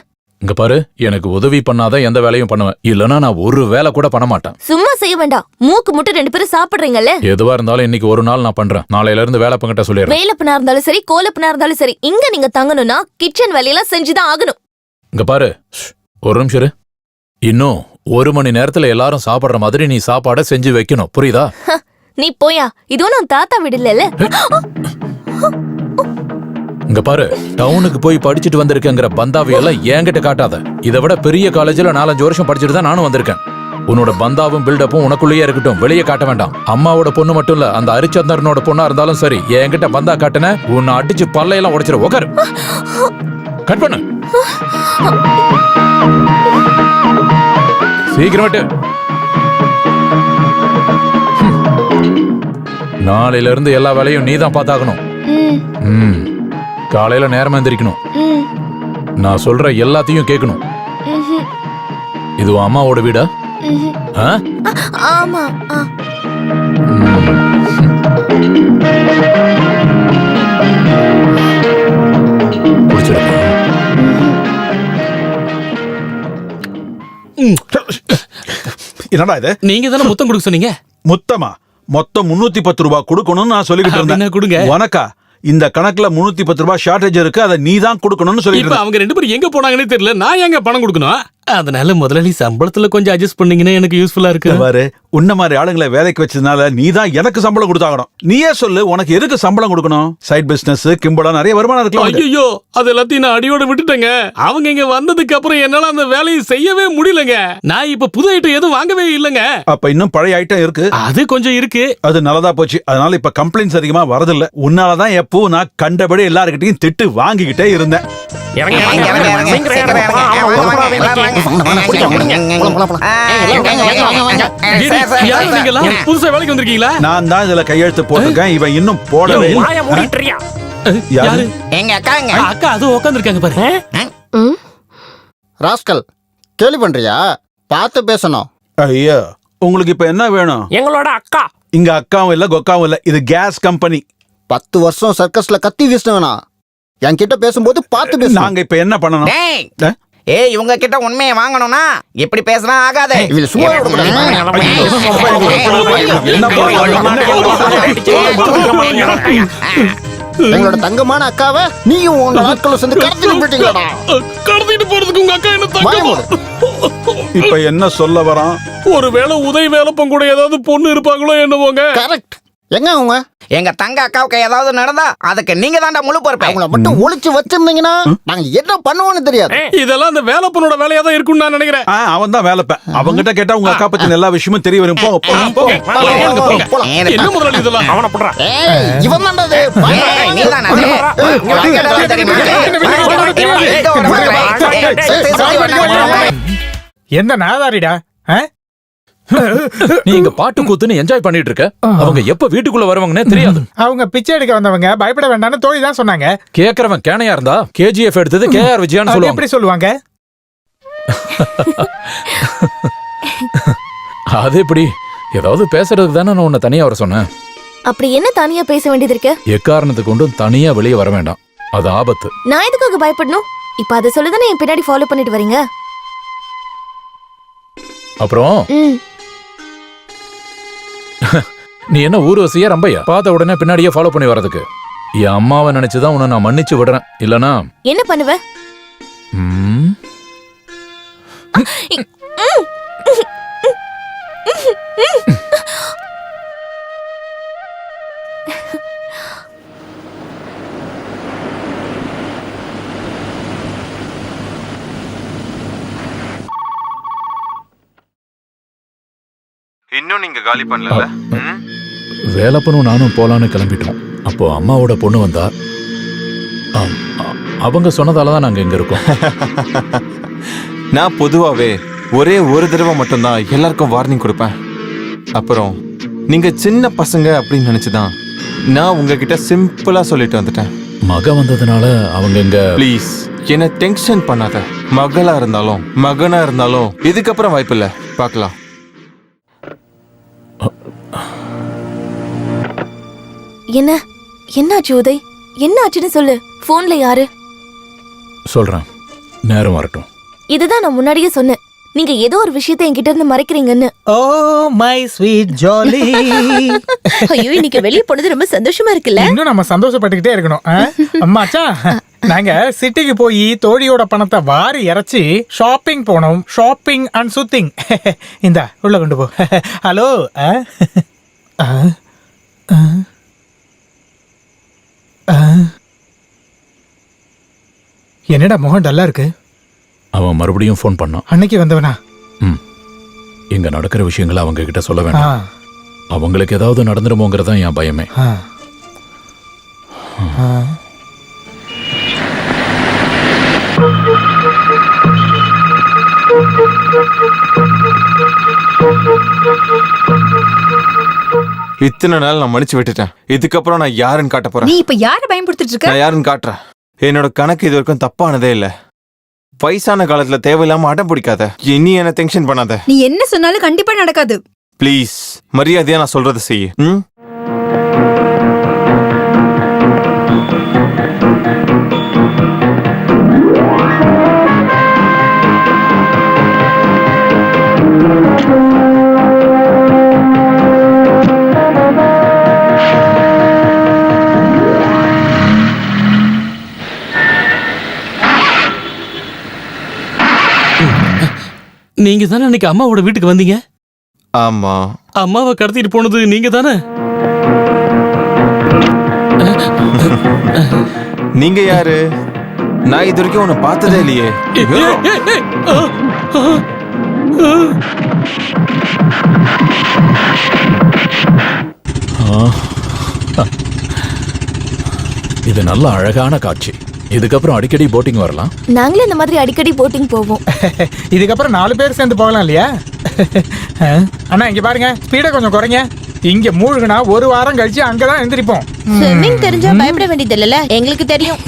இங்க பாரு, எனக்கு உதவி பண்ணாதான் எந்த வேலையும் பண்ணுவேன், இல்லனா நான் ஒரு வேலை கூட பண்ண மாட்டேன். சும்மா செய்ய வேண்டாம், மூக்கு முட்டை 2 பேரும் சாப்பிடுறீங்கல்ல. எதுவா இருந்தாலும் இன்னைக்கு ஒரு நாள் நான் பண்றேன், நாளையில இருந்து வேலை பங்கிட்ட சொல்லிடுறேன். வேலைப்பனா இருந்தாலும் சரி, கோலப்பனா இருந்தாலும் சரி, இங்க நீங்க தங்கணும்னா கிச்சன் வேலையெல்லாம் செஞ்சுதான் ஆகணும். இங்க பாரு, ஒரு நிமிஷம் இரு. இன்னும் 1 மணி நேரத்துல எல்லாரும் சாப்பிடுற மாதிரி நீ சாப்பாடை செஞ்சு வைக்கணும், புரியுதா? நீ போயா, இது ஒன்னும் தாத்தா வீடு இல்ல. இங்க பாரு, டவுனுக்கு போய் படிச்சுட்டு வந்திருக்கேங்கிற பந்தாவையெல்லாம் என்கிட்ட காட்டாத. இதை விட பெரிய காலேஜ்ல 4-5 வருஷம் படிச்சுட்டு தான் நானும் வந்திருக்கேன். உன்னோட பந்தாவும் பில்டப்பும் உனக்குள்ளேயே இருக்கட்டும், வெளியே காட்ட வேண்டாம். அம்மாவோட பொண்ணு மட்டும் இல்ல, அந்த ஹரிச்சந்திரனோட பொண்ணா இருந்தாலும் சரி, என்கிட்ட பந்தா காட்டுன உன்னை அடிச்சு பல்லையெல்லாம் உடைச்சிரு. உட்காரு, கட் பண்ணு, சீக்கிரமாட்டு. நாளையில இருந்து எல்லா வேலையும் நீ தான் பார்த்தாகணும். காலையில நேரமா எந்திரிக்கணும். நான் சொல்ற எல்லாத்தையும் கேட்கணும். இது அம்மாவோட வீடா? ஆமா. என்னடா இது? நீங்க தானே முத்தம் கொடுக்க சொன்னீங்க. முத்தமா? மொத்தம் 310 ரூபாய் கொடுக்கணும்னு நான் சொல்லிக்கிட்டு இருந்தேன். கொடுங்க. உனக்கா இந்த கணக்குல 310 ரூபாய் ஷார்டேஜ் இருக்கு, அதை நீ தான் கொடுக்கணும்னு சொல்லிட்டு. அவங்க 2 பேரும் எங்க போனாங்கன்னே தெரியல, நான் எங்க பணம் கொடுக்கணும்? அதனால முதலாளி சம்பளத்துல கொஞ்சம் அட்ஜஸ்ட் பண்ணீங்கன்னா எனக்கு யூஸ்ஃபுல்லா இருக்கு. பாரு, உன்ன மாதிரி ஆளுங்களை வேலைக்கு வச்சதுனால நீ தான் எனக்கு சம்பளம் கொடுத்தாகணும். நீயே சொல்லு, உனக்கு எதுக்கு சம்பளம் கொடுக்கணும்? சைட் பிசினஸ், கிம்பளா நிறைய வருமானம் இருக்கலாம். ஐயோ, அது எல்லாத்தையும் நான் அடியோட விட்டுட்டேங்க. அவங்க இங்க வந்ததுக்கு அப்புறம் என்னால அந்த வேலையை செய்யவே முடியலங்க. நான் இப்ப புது ஐட்டம் எதுவும் வாங்கவே இல்லங்க. அப்ப இன்னும் பழைய ஐட்டம் இருக்கு. அது கொஞ்சம் இருக்கு. அது நல்லதா போச்சு. அதனால இப்ப கம்ப்ளைண்ட்ஸ் அதிகமா வரதில்ல. உன்னாலதான் எப்போ நான் கண்டபடி எல்லாருக்கிட்டையும் திட்டு வாங்கிக்கிட்டே இருந்தேன். புதுசா வேலைக்கு வந்திருக்கீங்களா? நான் தான் இதுல கையெழுத்து போட்டிருக்கேன், இவன் இன்னும் போடவே இல்லை. யாரு? எங்க அக்கா அது உட்கார்ந்திருக்காங்க பாரு. ராஸ்கல், கேள்வி பண்றியா? பார்த்து பேசணும். ஐயா, உங்களுக்கு இப்ப என்ன வேணும்? எங்களோட அக்கா. இங்க அக்காவும் இல்ல கொக்காவும் இல்ல, இது கேஸ் கம்பெனி. 10 வருஷம் சர்க்கஸ்ல கத்தி வீசினவனா என்கிட்ட பேசும்போது பார்த்து பேச. நாங்க இப்ப என்ன பண்ணணும்? இவங்க கிட்ட உண்மையை வாங்கணும்னா இப்படி பேசினா ஆகாது. எங்களோட தங்கமான அக்காவை நீயும் உங்க நாட்களை சேர்ந்து கடத்திட்டு போயிட்டீங்களா? கடத்திட்டு போறதுக்கு உங்க அக்கா என்ன தங்கம்? இப்ப என்ன சொல்ல வரான்? ஒருவேளை உதவி வேலைப்பன் கூட ஏதாவது பொண்ணு இருப்பாங்களோ என்னவோங்க? கரெக்ட். எங்க அவங்க? எங்க தங்க அக்காவுக்கு ஏதாவது நடந்தா அதுக்கு நீங்க தாண்டா முழு பொறுப்பு. அவங்கள மட்டும் ஒளிச்சு வச்சிருந்தீங்கன்னா நாங்க என்ன பண்ணுவோம்னு தெரியாது. இதெல்லாம் அந்த வேலைப்பனோட வேலையா தான் இருக்கும்னு நான் நினைக்கிறேன். அவன் தான் வேலைப்பன். அவங்கிட்ட கேட்டா உங்க அக்கா பத்தி எல்லா விஷயமும் தெரிய வரும். என்ன முதலாளி இதெல்லாம்? அவனை போடுறா. இவன் தான்டா என்ன நாதாரிடா? நீ இங்க பாட்டு கூத்துன்னு என்ஜாய் பண்ணிட்டு இருக்க. அவங்க எப்ப வீட்டுக்குள்ள வருவாங்கன்னே தெரியாது. அவங்க பிச்சை எடுக்க வந்தவங்க பயப்பட வேண்டாம்னு தோழி தான் சொன்னாங்க. கேக்குறவன் கேனையா இருந்தா KGF எடுத்தது KR விஜயான்னு சொல்லுவாங்க. எப்படி சொல்லுவாங்க? அது எப்படி? ஏதாவது பேசுறதுக்கு தானே நான் உன்னை தனியா வர சொன்னேன். அப்படி என்ன தனியா பேச வேண்டியது இருக்கு? எக்காரணத்துக்கு கொண்டும் தனியா வெளியே வர வேண்டாம், அது ஆபத்து. நான் எதுக்காக பயப்படணும்? இப்ப அதை சொல்லுதானே என் பின்னாடி ஃபாலோ பண்ணிட்டு வரீங்க. அப்புறம் நீ என்ன ஊர்வசியா ரம்பையா? பார்த்த உடனே பின்னாடியே ஃபாலோ பண்ணி வர்றதுக்கு? என் அம்மாவை நினைச்சுதான் உன்னை நான் மன்னிச்சு விடுறேன். இல்லனா என்ன பண்ணுவ? இன்னும் நீங்க காலி பண்ணல. வேலைப்பனும் நானும் போலான்னு கிளம்பிட்டோம். அப்போ அம்மாவோட பொண்ணு வந்தா. அவங்க சொன்னதாலதான் நாங்க இங்க இருக்கோம். நான் பொதுவாவே ஒரே ஒரு தடவை மட்டும்தான் எல்லாருக்கும் வார்னிங் கொடுப்பேன். அப்புறம் நீங்க சின்ன பசங்க அப்படின்னு நினைச்சுதான் நான் உங்ககிட்ட சிம்பிளா சொல்லிட்டு வந்துட்டேன். மக வந்ததுனால அவங்க இங்க. ப்ளீஸ் என்ன டென்ஷன் பண்ணாத. மகளா இருந்தாலும் மகனா இருந்தாலும் இதுக்கப்புறம் வாய்ப்பு இல்ல. பார்க்கலாம். என்ன என்னாச்சு உதய்? என்ன ஆச்சுன்னு சொல்லு. போன்ல யாரு? சொல்றேன், நேரம் வரட்டும். இதுதான் நான் முன்னாடியே சொன்னேன். நீங்க ஏதோ ஒரு விஷயத்தை என்கிட்ட இருந்து மறைக்கிறீங்கன்னு. Oh my sweet jolly. ஐயோ, இன்னைக்கு வெளிய போனது ரொம்ப சந்தோஷமா இருக்குல்ல? இன்னும் நம்ம சந்தோஷப்பட்டுக்கிட்டே இருக்கணும். அம்மாச்சா, நாங்க சிட்டிக்கு போய் தோழியோட பணத்தை வாரி இறைச்சி ஷாப்பிங் போனோம். ஷாப்பிங் அண்ட் சுத்திங். இந்தா உள்ள கொண்டு போ. ஹலோ. என்னடா முகம் டல்லா இருக்கு? அவன் மறுபடியும் ஃபோன் பண்ணான். அன்னைக்கு வந்தவனா? இங்க நடக்கிற விஷயங்களை அவங்க கிட்ட சொல்ல வேண்டாம். அவங்களுக்கு ஏதாவது நடந்துருமோங்கிறதா என் பயமே. இத்தனை நாள் நான் மன்னிச்சு விட்டுட்டேன். இதுக்கப்புறம் நான் யாருன்னு காட்ட போறேன். நீ இப்ப யார பயன்படுத்திட்டு இருக்க? நான் யாருன்னு காட்டுறேன். என்னோட கணக்கு இது வரைக்கும் தப்பானதே இல்ல. வயசான காலத்துல தேவையில்லாம அடம் பிடிக்காத. இனி என்ன டென்ஷன் பண்ணாத. நீ என்ன சொன்னாலும் கண்டிப்பா நடக்காது. ப்ளீஸ் மரியாதையா நான் சொல்றதை செய்ய. நீங்க தானே அன்னைக்கு அம்மாவோட வீட்டுக்கு வந்தீங்க? ஆமா. அம்மாவை கடத்திட்டு போனது நீங்க தானே? நீங்க யாரு? நான் இது வரைக்கும் உன்னை பார்த்ததே இல்லையே. இது நல்ல அழகான காட்சி. இதுக்கப்புறம் அடிக்கடி போட்டிங் வரலாம். நாங்களே இந்த மாதிரி அடிக்கடி போட்டிங் போவோம். இதுக்கப்புறம் 4 பேர் சேர்ந்து போகலாம் இல்லையா? அண்ணா இங்க பாருங்க, ஸ்பீடை கொஞ்சம் குறைங்க. இங்க மூழ்கினா 1 வாரம் கழிச்சு அங்கதான் எந்திரிப்போம். ஸ்விம்மிங் தெரிஞ்சா பயப்பட வேண்டியது இல்லல? எங்களுக்கு தெரியும்.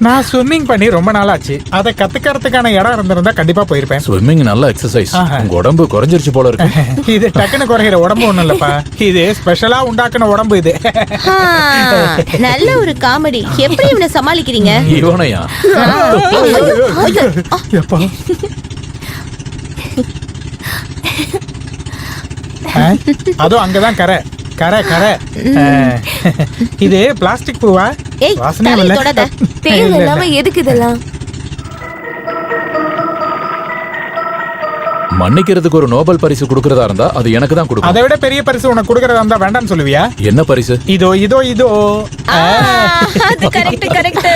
நான் ஸ்விம்மிங் பண்ணி ரொம்ப நாள் ஆச்சு. அதை கத்துக்கிறதுக்கான இடம் இருந்திருந்தா கண்டிப்பா போயிருப்பேன். ஸ்விம்மிங் நல்ல எக்ஸசைஸ். உங்க உடம்பு குறைஞ்சிருச்சு போல இருக்கு. இது டக்குன்னு குறைகிற உடம்பு ஒண்ணும் இல்லப்பா. இது ஸ்பெஷலா உண்டாக்குன உடம்பு இது. நல்ல ஒரு காமெடி. எப்படி இவனை சமாளிக்கிறீங்க? இவனையா? அதோ அங்கதான் கரை கரை கரை. இது பிளாஸ்டிக் பூவா? வாசனை இல்ல. தேவையில்லாம எதுக்கு இதெல்லாம்? மன்னிக்கிறதுக்கு ஒரு நோபல் பரிசு கொடுக்கறதா இருந்தா அது எனக்கு தான் கொடுக்கணும். அதை விட பெரிய பரிசு உனக்கு கொடுக்கறதா இருந்தா வேண்டாம்னு சொல்லுவியா? என்ன பரிசு? இதோ இதோ இதோ. அது கரெக்ட் கரெக்ட்.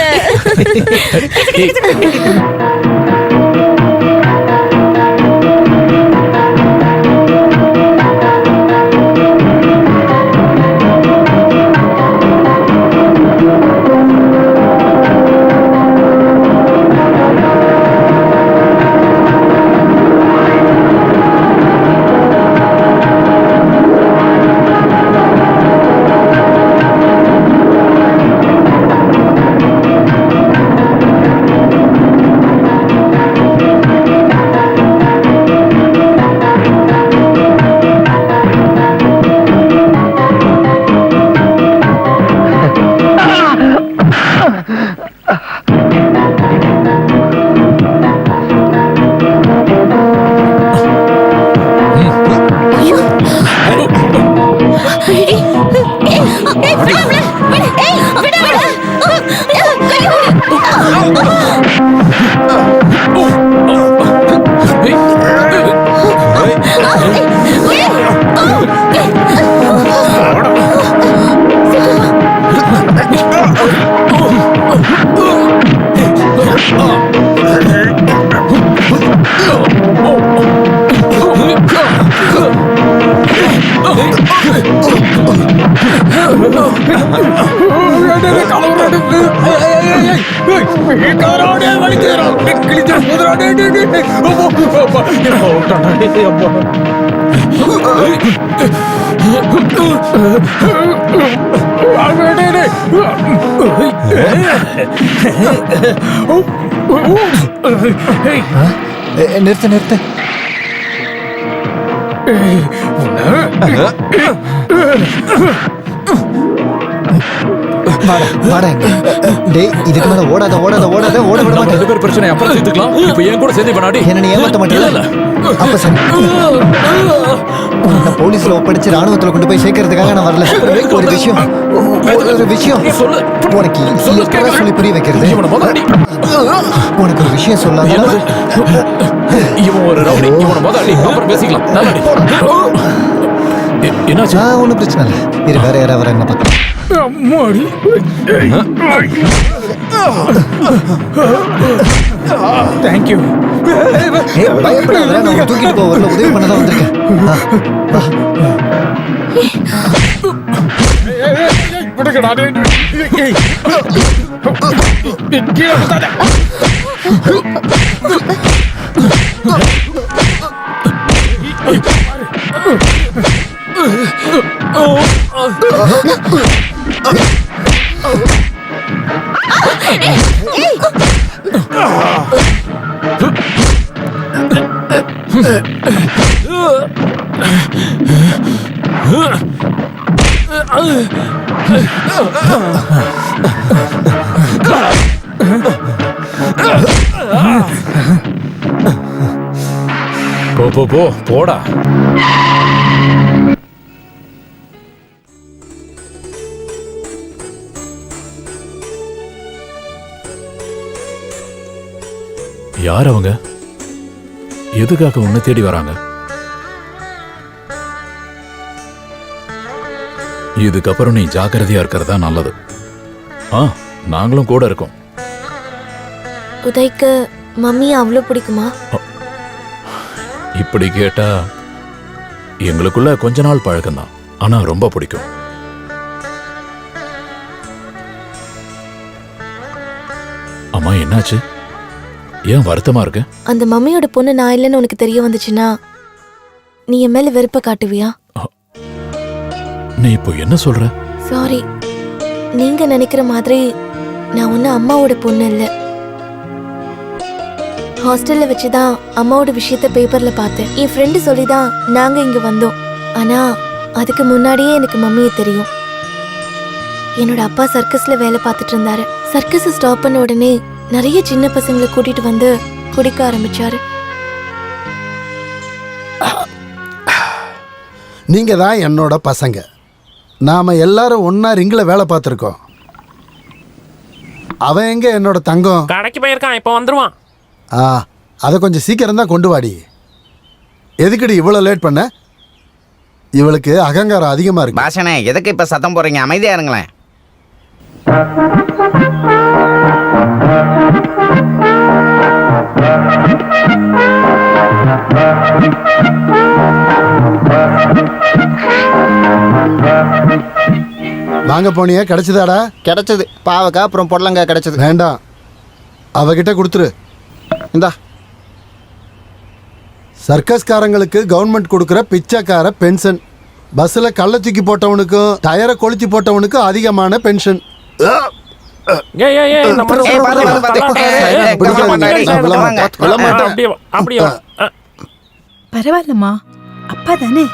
நிறுத்து நிறுத்து. வாடா இங்க. டேய் இதுக்கு மேல ஓடாத ஓடாத ஓடாத ஓட விட மாட்டேன். ரெண்டு பேர் பிரச்சனை அப்புறம் தீர்த்துக்கலாம். இப்போ என் கூட சேர்ந்து பண்ணாடி. என்ன நீ ஏமாத்த மாட்டேல? அப்ப சரி. உன்னை போலீஸ்ல ஒப்படைச்சு ராணுவத்துல கொண்டு போய் சேர்க்கறதுக்காக நான் வரல. ஒரு விஷயம் உனக்கு எப்பதான் சொல்லி புரிய வைக்கிறது? உனக்கு ஒரு விஷயம் சொல்லாத. இவன் ஒரு ரவுடி. இவனை முதல்ல அப்புறம் பேசிக்கலாம். என்னாச்சு? ஒன்றும் பிரச்சனை இல்லை. இரு வேற யாராவது வராங்க பார்க்கலாம். தேங்க்யூ. பயப்படாத, நான் தூக்கிட்டு போக வரல, உதவி பண்ணதான் வந்திருக்கேன். போ போடா. யார் அவங்க? எதுக்காக உன்னை தேடி வராங்க? இதுக்கப்புறம் நீ ஜாக்கிரதையா இருக்கிறதா நல்லது. நாங்களும் கூட இருக்கோம். உதய்க்கு மம்மி அவ்வளோ பிடிக்குமா? இப்படி கேட்டா எங்களுக்குள்ள கொஞ்ச நாள் பழக்கம்தான், ஆனா ரொம்ப பிடிக்கும். அம்மா என்னாச்சு? ஏன் வருத்தமா இருக்க? அந்த மம்மியோட பொண்ணு நான் இல்லைன்னு உனக்கு தெரிய வந்துச்சுன்னா நீ என் மேல வெறுப்ப காட்டுவியா? நீ இப்போ என்ன சொல்ற? சாரி, நீங்க நினைக்கிற மாதிரி நான் ஒன்னும் அம்மாவோட பொண்ணு இல்லை. ஹாஸ்டல்ல வச்சுதான் அம்மாவோட விஷயத்த பேப்பர்ல பார்த்தேன். என் ஃப்ரெண்டு சொல்லிதான் நாங்க இங்க வந்தோம். ஆனா அதுக்கு முன்னாடியே எனக்கு மம்மியை தெரியும். என்னோட அப்பா சர்க்கஸ்ல வேலை பார்த்துட்டு இருந்தாரு. சர்க்கஸ் ஸ்டாப் பண்ண உடனே நிறைய சின்ன பசங்களை கூட்டிட்டு வந்து குடிக்க ஆரம்பிச்சாரு. நீங்க தான் என்னோட பசங்க. நாம எல்லாரும் ஒன்னா ரிங்ல வேலை பார்த்துருக்கோம். அவன் எங்க என்னோட தங்கம்? கடைக்கு போயிருக்கான், இப்போ வந்துருவான். அதை கொஞ்சம் சீக்கிரம் தான் கொண்டு வாடி. எதுக்கடி இவ்வளோ லேட் பண்ண? இவளுக்கு அகங்காரம் அதிகமா இருக்கு. பாஷனே எதுக்கு இப்ப சத்தம் போடுறீங்க? அமைதியா இருங்களேன். வாங்க போனியா, கிடைச்சதாடா? கிடைச்சது. பாவக்கா அப்புறம் பொடலங்காய் கிடைச்சது. வேண்டாம், அவகிட்ட கொடுத்துரு. இந்தா. சர்க்கஸ்காரங்களுக்கு கவர்மெண்ட் கொடுக்குற பிச்சைக்கார பென்ஷன். பஸ்ல கள்ள தூக்கி போட்டவனுக்கும் டயரை கொளுத்தி போட்டவனுக்கும் அதிகமான பென்ஷன். பரவாயில்லம்மா, அப்பா தானே,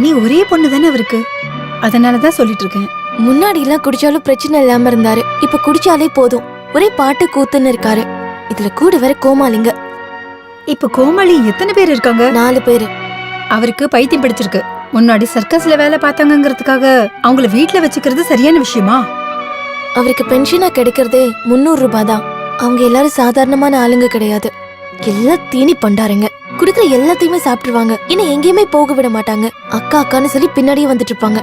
நீ ஒரே பொண்ணு தானே அவருக்கு, அதனாலதான் சொல்லிட்டு இருக்கேன். முன்னாடி எல்லாம் குடிச்சாலும் பிரச்சனை இல்லாம இருந்தாரு. இப்ப குடிச்சாலே போதும் ஒரே பாட்டு கூத்துன்னு இருக்காரு. இதுல கூட வேற கோமாளிங்க. இப்ப கோமாளி எத்தனை பேர் இருக்காங்க? 4 பேரு. அவருக்கு பைத்தியம் பிடிச்சிருக்கு. முன்னாடி சர்க்கஸ்ல வேலை பார்த்தாங்கிறதுக்காக அவங்கள வீட்டுல வச்சுக்கிறது சரியான விஷயமா? அவருக்கு பென்ஷனா கிடைக்கிறதே 300 ரூபாய் தான். அவங்க எல்லாரும் சாதாரணமான ஆளுங்க கிடையாது. எல்லாம் தீனி பண்டாருங்க. குடுக்கிற எல்லாத்தையுமே சாப்பிட்டுருவாங்க. இன்னும் எங்கேயுமே போக விட மாட்டாங்க. அக்கா அக்கான்னு சொல்லி பின்னாடியே வந்துட்டு இருப்பாங்க.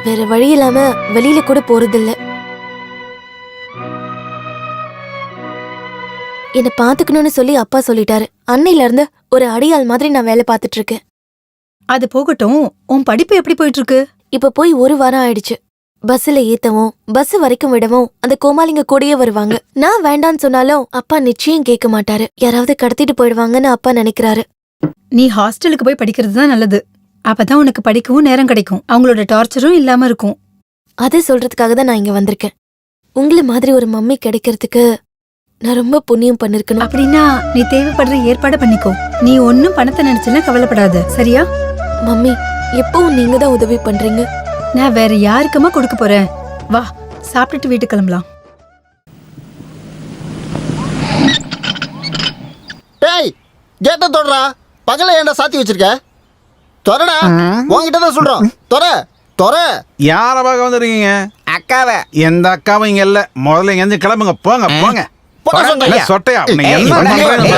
வேற வழி இல்லாம வெளியில கூட போறதில்ல. என்ன பாத்துக்கணும்னு சொல்லி அப்பா சொல்லிட்டாரு. அன்னையில இருந்து ஒரு அடியாள் மாதிரி நான் வேலை பார்த்துட்டு இருக்கேன். அது போகட்டும், உன் படிப்பு எப்படி போயிட்டு இருக்கு? இப்ப போய் 1 வாரம் ஆயிடுச்சு. பஸ்ல ஏத்தவும் பஸ் வரைக்கும் விடவும் அந்த கோமாளிங்க கூடயே வருவாங்க. நான் வேண்டான்னு சொன்னாலும் அப்பா நிச்சயம் கேட்க மாட்டாரு. யாராவது கடத்திட்டு போயிடுவாங்கன்னு அப்பா நினைக்கிறாரு. நீ ஹாஸ்டலுக்கு போய் படிக்கிறது தான் நல்லது. அப்பதான் உனக்கு படிக்கவும் நேரம் கிடைக்கும். அவங்களோட டார்ச்சரும் இல்லாம இருக்கும். அதை சொல்றதுக்காக தான் நான் இங்க வந்திருக்கேன். உங்களை மாதிரி ஒரு மம்மி கிடைக்கிறதுக்கு நான் ரொம்ப புண்ணியம் பண்ணிருக்கணும். அப்படின்னா நீ தேவைப்படுற ஏற்பாடு பண்ணிக்கோ. நீ ஒன்னும் பணத்தை நினைச்சுன்னா கவலைப்படாத, சரியா? மம்மி, எப்பவும் நீங்க தான் உதவி பண்றீங்க. நான் வேற யாருக்குமா கொடுக்க போறேன்? வா சாப்பிட்டுட்டு வீட்டுக்கு கிளம்பலாம். டேய் கேட்ட தொடரா, பகல ஏன்டா சாத்தி வச்சிருக்க? தொறடா, உன்கிட்ட தான் சொல்றோம். தொற. யார பார்க்க வந்துருக்கீங்க? அக்காவை. எந்த அக்காவும் இங்க இல்ல. முதல்ல இங்க இருந்து கிளம்புங்க. போங்க. சொட்டையா உன்னை என்ன பண்றேன்னு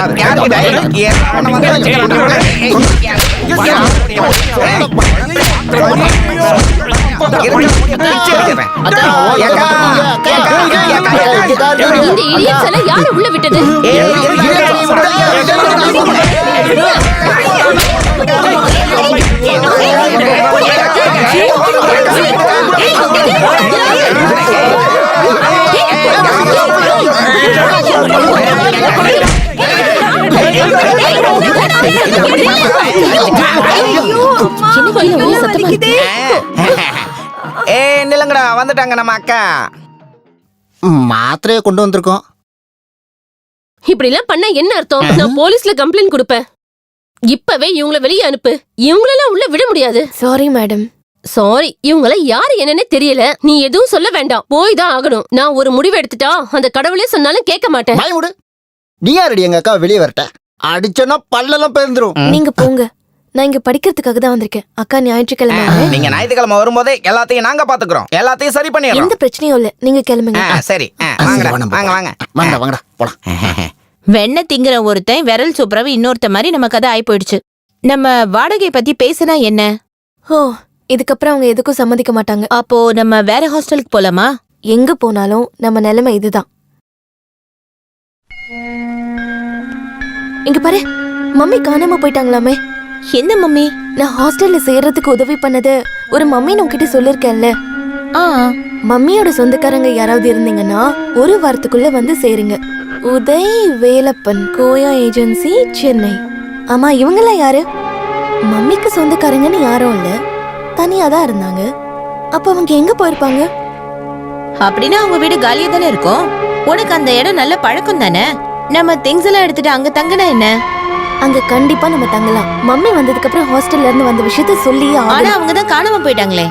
யாரு உள்ள விட்டது? நிலங்கடா வந்துட்டாங்க நம்ம அக்கா. மாத்திரையை கொண்டு வந்திருக்கோம். இப்படி எல்லாம் பண்ண என்ன அர்த்தம்? நான் போலீஸ்ல கம்ப்ளைண்ட் கொடுப்பேன். இப்பவே இவங்கள வெளியே அனுப்பு. இவங்களெல்லாம் உள்ள விட முடியாது. Sorry madam. சாரி, இவங்கள யாரு என்னன்னு தெரியல. நீ எதுவும் சொல்ல வேண்டாம், போய் தான் ஆகணும். நான் ஒரு முடிவு எடுத்துட்டா அந்த கடவுளே சொன்னாலும் கேட்க மாட்டேன். பயமுடு. நீ யாரடி எங்க அக்கா வெளியே வரட்ட? அடிச்சனா பல்லெல்லாம் பேர்ந்துரும். நீங்க போங்க, நான் இங்க படிக்கிறதுக்காக தான் வந்திருக்கேன். அக்கா ஞாயிற்றுக்கிழமை. நீங்க ஞாயிற்றுக்கிழமை வரும்போதே எல்லாத்தையும் நாங்க பாத்துக்கிறோம். எல்லாத்தையும் சரி பண்ணிடுறோம். எந்த பிரச்சனையும் இல்ல, நீங்க கிளம்புங்க. சரி வாங்கடா போலாம். வெண்ணெய் திங்கிற ஒருத்தன் விரல் சூப்பரவு இன்னொருத்த மாதிரி நம்ம கதை ஆயி போயிடுச்சு. நம்ம வாடகை பத்தி பேசினா என்ன? ஓ, இதுக்கப்புறம் அவங்க எதுக்கும் சம்மதிக்க மாட்டாங்க. அப்போ நம்ம வேற ஹாஸ்டலுக்கு போலாமா? எங்க போனாலும் நம்ம நிலைமை இதுதான். இங்க பாரு, மம்மி காணாம போயிட்டாங்களாமே. எந்த மம்மி? நான் ஹாஸ்டல்ல சேர்றதுக்கு உதவி பண்ணது ஒரு மம்மி உங்ககிட்ட சொல்லிருக்கேன்ல. மம்மியோட சொந்தக்காரங்க யாராவது இருந்தீங்கன்னா ஒரு வாரத்துக்குள்ள வந்து சேருங்க. உதய் வேலப்பன், கோயா ஏஜென்சி, சென்னை. ஆமா, இவங்கெல்லாம் யாரு? மம்மிக்கு சொந்தக்காரங்கன்னு யாரும் இல்ல, தனியா தான் இருந்தாங்க. அப்ப அவங்க எங்க போயிருப்பாங்க? அப்படின்னா அவங்க வீடு காலியா தானே இருக்கும். உனக்கு அந்த இடம் நல்ல பழக்கம் தானே. நம்ம திங்ஸ் எல்லாம் எடுத்துட்டு அங்க தங்கினா என்ன? அங்க கண்டிப்பா நம்ம தங்கலாம். மம்மி வந்ததுக்கு அப்புறம் ஹாஸ்டல்ல இருந்து வந்த விஷயத்த சொல்லி. ஆனா அவங்க தான் காணாம போயிட்டாங்களே.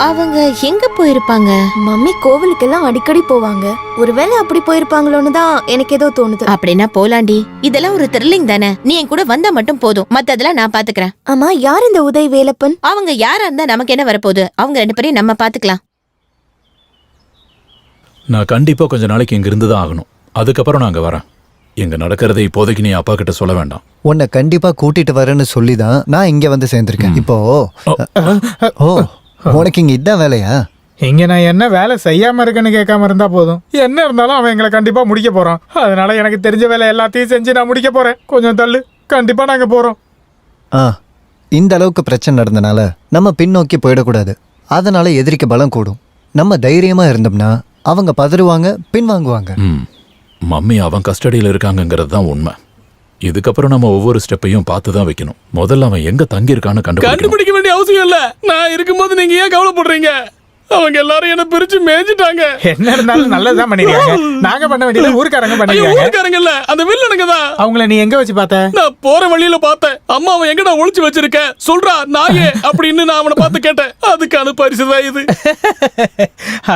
அவங்க எங்க போயிருப்பாங்க? மம்மி கோவிலுக்கெல்லாம் அடிக்கடி போவாங்க. ஒருவேளை அப்படி போயிருப்பாங்களோன்னு தான் எனக்கு ஏதோ தோணுது. அப்படின்னா போலாண்டி, இதெல்லாம் ஒரு த்ரில்லிங் தானே. நீ என் கூட வந்தா மட்டும் போதும், மத்ததெல்லாம் நான் பாத்துக்கிறேன். ஆமா, யார் இந்த உதய் வேலப்பன்? அவங்க யாரா இருந்தா நமக்கு என்ன வரப்போகுது? அவங்க 2 பேரையும் நம்ம பாத்துக்கலாம். நான் கண்டிப்பா கொஞ்ச நாளைக்கு இங்க இருந்து தான் ஆகணும். அதுக்கப்புறம் நான் அங்க வரேன். எங்க நடக்கிறதை இப்போதைக்கு நீ அப்பா கிட்ட சொல்ல வேண்டாம். உன்னை கண்டிப்பா கூட்டிட்டு வரேன்னு சொல்லி தான் நான் இங்க வந்து சேர்ந்திருக்கேன். இப்போ ஓ, உனக்கு இங்க இதான் வேலையா? இங்க நான் என்ன வேலை செய்யாம இருக்கேன்னு கேட்காம இருந்தா போதும். என்ன இருந்தாலும் அவன் எங்களை கண்டிப்பா முடிக்க போறான். அதனால எனக்கு தெரிஞ்ச வேலை எல்லாத்தையும் செஞ்சு நான் முடிக்க போறேன். கொஞ்சம் தள்ளு, கண்டிப்பா நாங்க போறோம். இந்த அளவுக்கு பிரச்சனை நடந்தனால நம்ம பின்னோக்கி போயிடக்கூடாது. அதனால எதிரிக்கு பலம் கூடும். நம்ம தைரியமா இருந்தோம்னா அவங்க பதறுவாங்க, பின்வாங்குவாங்க. மம்மி அவன் கஸ்டடியில் இருக்காங்கிறது தான் உண்மை. இதுக்கப்புறம் நம்ம ஒவ்வொரு ஸ்டெப்பையும் பார்த்து தான் வைக்கணும். முதல்ல அவன் எங்க தங்கி இருக்கான்னு கண்டுபிடிக்க வேண்டிய அவசியம் இல்ல. நான் இருக்கும்போது நீங்க ஏன் கவலைப்படுறீங்க? அவங்க எல்லாரும் என்ன பிரிச்சு மேய்ஞ்சிட்டாங்க. என்ன இருந்தாலும் நல்லதுதான் பண்ணிருக்காங்க. நாங்க பண்ண வேண்டியது ஊர்க்காரங்க பண்ணிருக்காங்க. ஊர்க்காரங்க இல்ல, அந்த வில்லனுங்க தான். அவங்கள நீ எங்க வச்சு பார்த்த? நான் போற வழியில பார்த்தேன். அம்மா அவன் எங்கடா ஒளிச்சு வச்சிருக்க சொல்றா நாயே அப்படின்னு நான் அவனை பார்த்து கேட்டேன். அதுக்கான பரிசுதான் இது.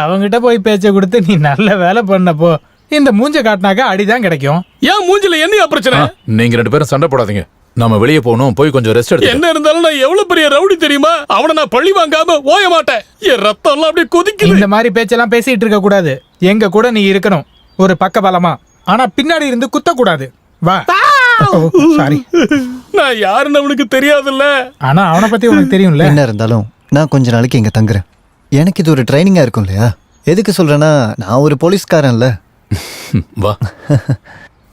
அவங்கிட்ட போய் பேச்ச கொடுத்து நீ நல்ல வேலை பண்ணப்போ இந்த மூஞ்ச காட்டினாக்க அடிதான் கிடைக்கும். ஏன் மூஞ்சில என்ன பிரச்சனை? நீங்க 2 பேரும் சண்டை போடாதீங்க. நம்ம வெளியே போகணும். போய் கொஞ்சம் ரெஸ்ட் எடுத்து. என்ன இருந்தாலும் நான் எவ்வளவு பெரிய ரவுடி தெரியுமா? அவனை நான் பழி வாங்காம ஓய மாட்டேன். என் ரத்தம் எல்லாம் அப்படியே கொதிக்குது. இந்த மாதிரி பேச்செல்லாம் பேசிட்டு இருக்க கூடாது. எங்க கூட நீ இருக்கணும் ஒரு பக்க பலமா. ஆனா பின்னாடி இருந்து குத்த கூடாது. வா. சாரி, நான் யாருன்னு அவனுக்கு தெரியாதுல்ல. ஆனா அவனை பத்தி உனக்கு தெரியும்ல. என்ன இருந்தாலும் நான் கொஞ்ச நாளைக்கு இங்க தங்குறேன். எனக்கு இது ஒரு ட்ரைனிங்கா இருக்கும் இல்லையா? எதுக்கு சொல்றேன்னா நான் ஒரு போலீஸ்காரன்ல. வா.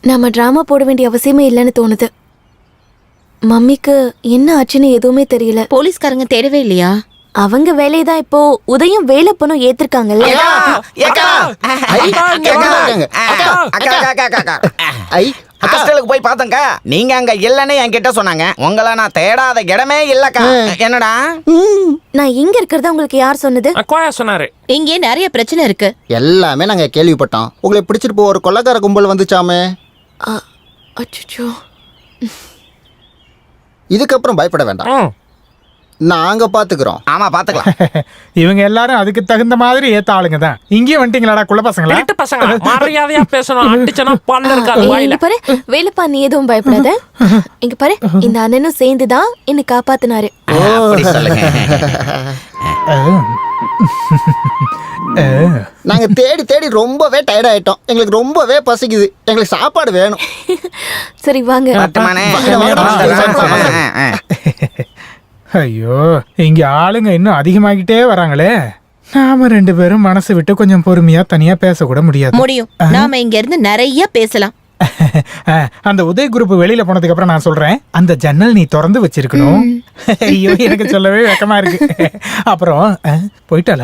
நாம டிராமா போட வேண்டிய அவசியமே இல்லைன்னு தோணுது. மம்மிக்கு என்ன ஆச்சுன்னு எதுவுமே தெரியல. போலீஸ்காரங்க தேடவே இல்லையா? அவங்க வேலையதான் இப்போ உதயம் வேலைப்பனும் ஏத்திருக்காங்கல்ல. ஹாஸ்டலுக்கு போய் பார்த்தங்க. நீங்க அங்க இல்லன்னு என்கிட்ட சொன்னாங்க. உங்களை நான் தேடாத இடமே இல்லக்கா. என்னடா? நான் இங்க இருக்கிறதா உங்களுக்கு யார் சொன்னது? கோயா சொன்னாரு. இங்கே நிறைய பிரச்சனை இருக்கு. எல்லாமே நாங்க கேள்விப்பட்டோம். உங்களை பிடிச்சிட்டு போ ஒரு கொள்ளக்கார கும்பல் வந்துச்சாமே. அச்சச்சோ. இதுக்கப்புறம் பயப்பட வேண்டாம். நாங்க பாத்துக்கிறோம். ஆமா பாத்துக்கலாம். இவங்க எல்லாரும் அதுக்கு தகுந்த மாதிரி ஏத்த ஆளுங்க தான். இங்கேயும் வந்துட்டீங்களாடா குள்ள பசங்களா? பசங்க மரியாதையா பேசணும். அடிச்சனா பல்ல இருக்காது வாயில. இங்க பாரு வேலுப்பா, நீ எதுவும் பயப்படாத. இங்க பாரு இந்த அண்ணனும் சேர்ந்துதான் என்ன காப்பாத்தினாரு. அப்படி சொல்லுங்க. நாங்க தேடி தேடி ரொம்பவே டயர்ட் ஆயிட்டோம். எங்களுக்கு ரொம்பவே பசிக்குது. எங்களுக்கு சாப்பாடு வேணும். சரி வாங்க. ஐயோ, இங்க ஆளுங்க இன்னும் அதிகமாகிட்டே வராங்களே. நாம 2 பேரும் மனசு விட்டு கொஞ்சம் பொறுமையா தனியா பேசக்கூட முடியாது. முடியும். நாம இங்க இருந்து நிறைய பேசலாம். அந்த உதய் குரூப் வெளியில போனதுக்கு அப்புறம் நான் சொல்றேன், அந்த ஜன்னல் நீ திறந்து வச்சிருக்கணும். ஐயோ எனக்கு சொல்லவே வெக்கமா இருக்கு. அப்புறம் போயிட்டால.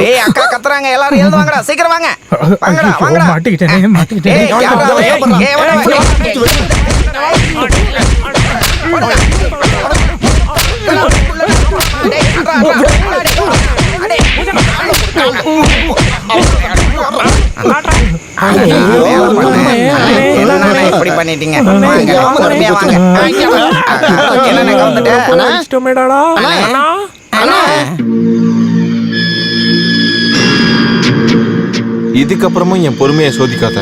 ஏய் அக்கா கத்துறாங்க, எல்லாரும் எழுந்து வாங்கடா, சீக்கிரம் வாங்க. வாங்கடா வாங்கடா. மாட்டிக்கிட்டேன். ஏய் யாரா ஏய் இப்படி பண்ணிட்டீங்க. பொறுமையா வாங்க. என்ன கவுந்துட்டேன். இதுக்கப்புறமும் என் பொறுமையை சோதிக்காத.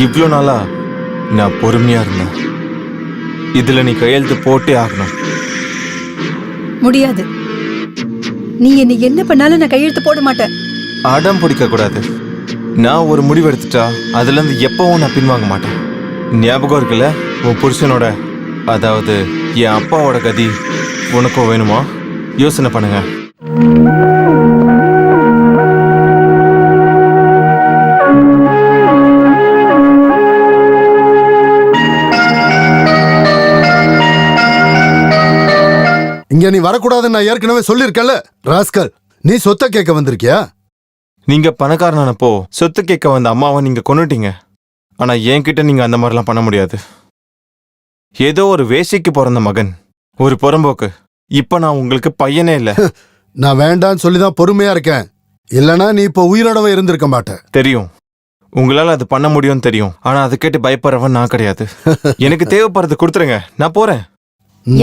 இவ்வளோ நாளா நான் பொறுமையா இருந்தேன். இதுல நீ கையெழுத்து போட்டே ஆகணும். முடியாது. நீ என்ன பண்ணாலும் நான் கையெழுத்து போட மாட்டேன். அடம் பிடிக்க கூடாது. நான் ஒரு முடிவு எடுத்துட்டா அதுல இருந்து எப்பவும் நான் பின்வாங்க மாட்டேன். ஞாபகம் இருக்குல்ல உன் புருஷனோட, அதாவது என் அப்பாவோட கதி உனக்கும் வேணுமா? யோசனை பண்ணுங்க. இங்க நீ வரக்கூடாதுன்னு நான் ஏற்கனவே சொல்லியிருக்கேன்ல ராஸ்கல். நீ சொத்தை கேட்க வந்திருக்கியா? நீங்க பணக்காரனானப்போ சொத்து கேட்க வந்த அம்மாவை நீங்க கொன்னுட்டீங்க. ஆனா என்கிட்ட நீங்க அந்த மாதிரிலாம் பண்ண முடியாது. ஏதோ ஒரு வேஷிக்கு பிறந்த மகன், ஒரு புறம்போக்கு. இப்ப நான் உங்களுக்கு பையனே இல்ல. நான் வேண்டான்னு சொல்லிதான் பொறுமையா இருக்கேன். இல்லனா நீ இப்ப உயிரோடவே இருந்திருக்க மாட்டேன். தெரியும், உங்களால அது பண்ண முடியும்னு தெரியும். ஆனா அதை கேட்டு பயப்படுறவன் நான் கிடையாது. எனக்கு தேவைப்படுறது கொடுத்துருங்க, நான் போறேன்.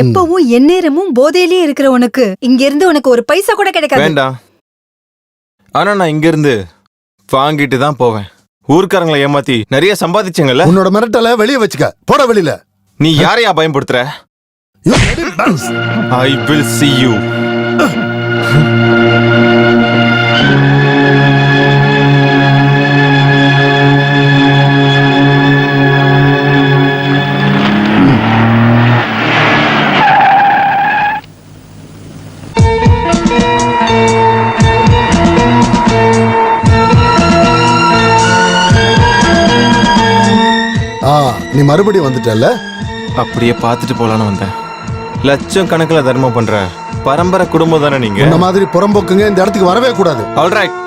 எப்பவும் எந்நேரமும் போதையிலேயே இருக்கிற உனக்கு இங்க இருந்து உனக்கு ஒரு பைசா கூட கிடைக்காது. வேண்டாம். ஆனா நான் இங்க இருந்து வாங்கிட்டு தான் போவேன். ஊர்க்காரங்களை ஏமாத்தி நிறைய சம்பாதிச்சீங்கல்ல. உன்னோட மிரட்டல வெளியே வச்சுக்க. போட வெளியில. நீ யாரையா பயன்படுத்துற? I will see you. நீ மறுபடியும் வந்துட்டல்ல? அப்படியே பார்த்துட்டு போலான்னு வந்தேன். லட்சம் கணக்கில் தர்மம் பண்ற பரம்பரை குடும்பம் தானே நீங்க. இந்த மாதிரி புறம்போக்குங்க இந்த இடத்துக்கு வரவே கூடாது. ஆல்ரைட்.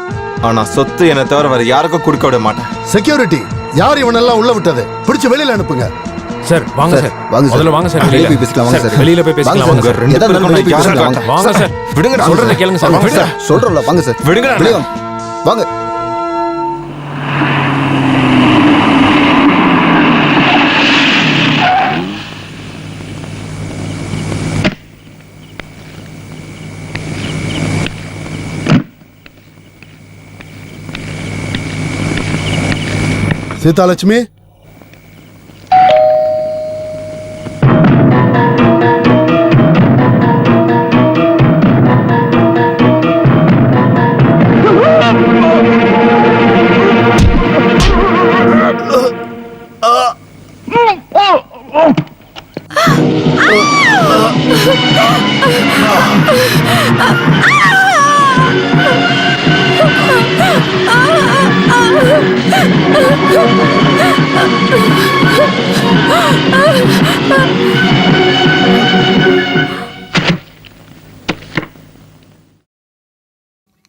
ஆனா சொத்து என்ன தவிர வேற யாருக்கும் கொடுக்க விட மாட்டேன். செக்யூரிட்டி, யார் இவனெல்லாம் உள்ள விட்டது? பிடிச்சு வெளியில அனுப்புங்க. சார் வாங்க சார். முதல்ல வாங்க சார். வெளியில போய் பேசலாம். வாங்க சார். வெளியில போய் பேசலாம். வாங்க சார். ரெண்டு பேரும் வாங்க சார். விடுங்க, சொல்றத கேளுங்க சார். வாங்க சார். சொல்றோம்ல, வாங்க சார். விடுங்க. வாங்க. சீதாலட்சுமி,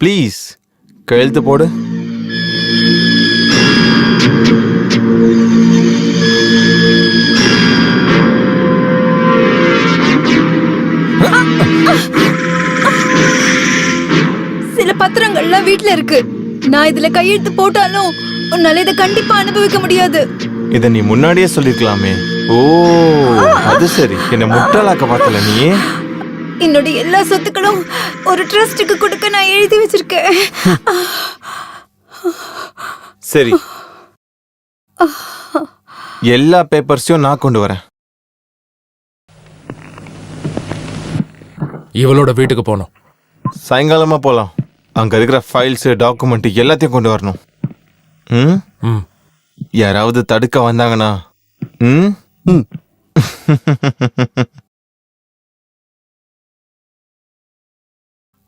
ப்ளீஸ் கையெழுத்து போடு. சில பத்திரங்கள்லாம் வீட்ல இருக்கு. நான் இதுல கையெழுத்து போட்டாலும் உன்னால இதை கண்டிப்பா அனுபவிக்க முடியாது. இத நீ முன்னாடியே சொல்லிருக்கலாமே. ஓ அது சரி, என்ன முட்டாளாக்க பார்த்தல நீ. என்னோட எல்லா சொத்துக்களும் ஒரு ட்ரஸ்டுக்கு கொடுக்க நான் எழுதி வச்சிருக்கேன். சரி, எல்லா பேப்பர்ஸையும் நான் கொண்டு வரேன். இவளோட வீட்டுக்கு போனோம். சாயங்காலமா போலாம். அங்க இருக்கிற ஃபைல்ஸ், டாக்குமெண்ட் எல்லாத்தையும் கொண்டு வரணும். ம், யாராவது தடுக்க வந்தாங்கன்னா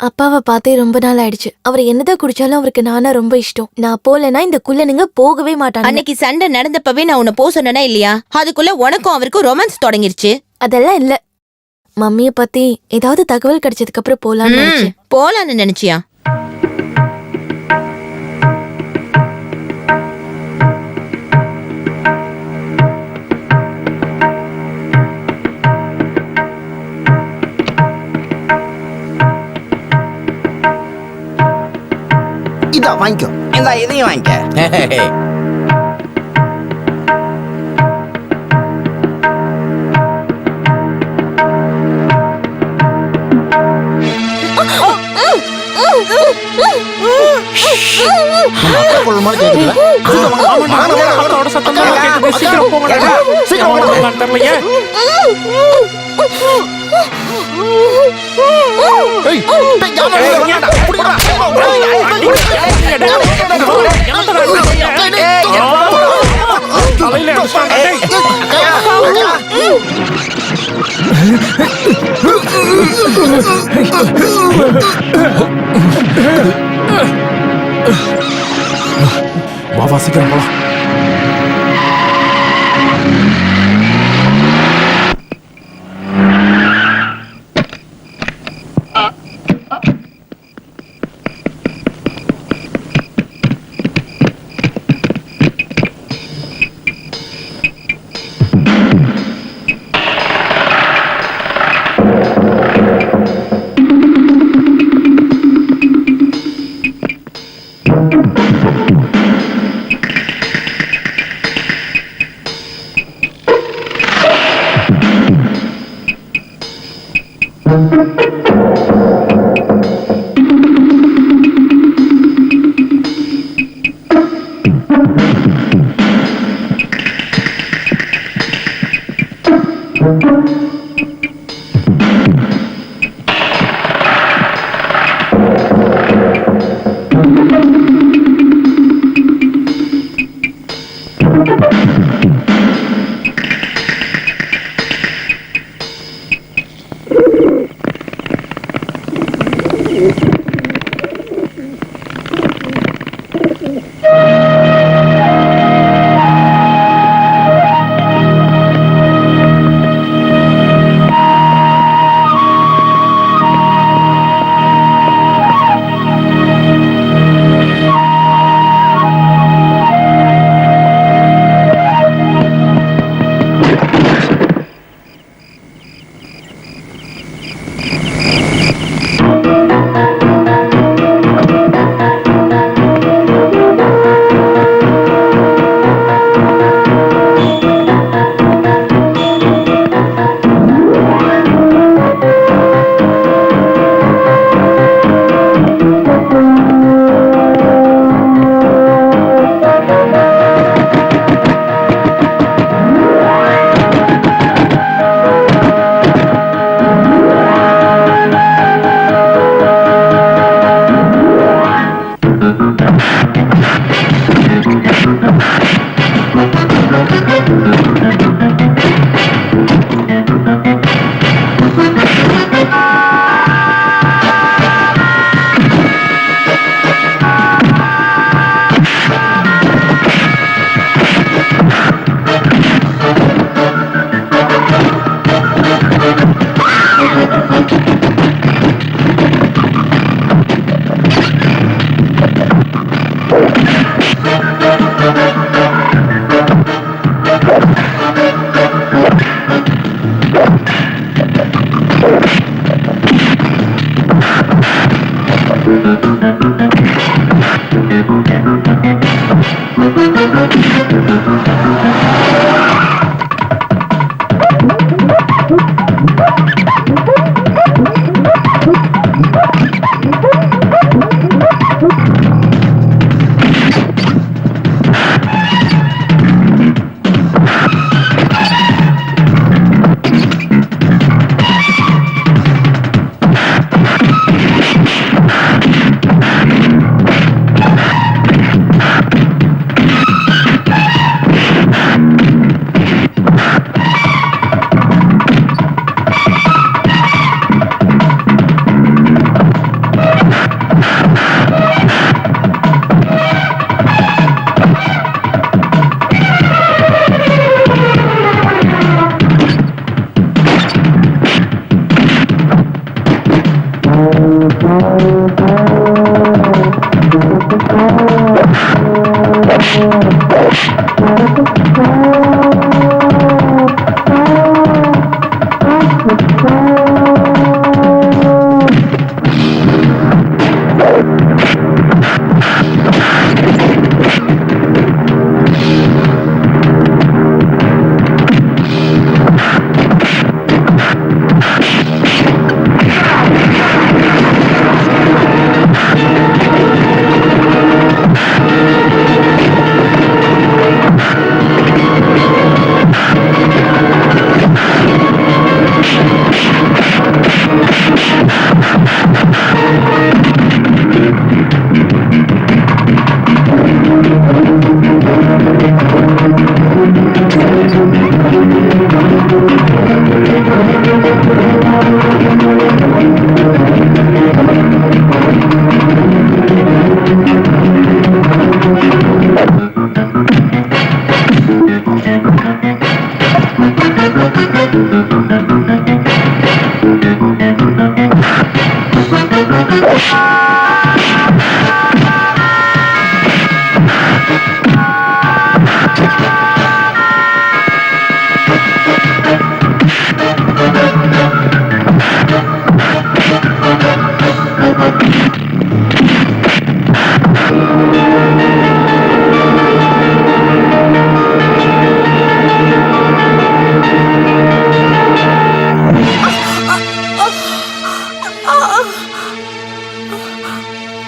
அப்பாவை பார்த்தே ரொம்ப நாள் ஆயிடுச்சு. அவர் என்னதான் குடிச்சாலும் அவருக்கு நானா ரொம்ப இஷ்டம். நான் போலனா இந்த குள்ளனுங்க போகவே மாட்டாங்க. அன்னைக்கு சண்டை நடந்தப்பவே நான் உன்னை போக சொன்னேனா இல்லையா? அதுக்குள்ள உனக்கும் அவருக்கும் ரொமான்ஸ் தொடங்கிருச்சு. அதெல்லாம் இல்ல. மம்மிய பத்தி ஏதாவது தகவல் கிடைச்சதுக்கு அப்புறம் போலான்னு நினைச்சியா? இதா வாங்கிக்கோ. இந்த இதையும் வாங்கிக்க. வா சீக்கிரம் போலாம்.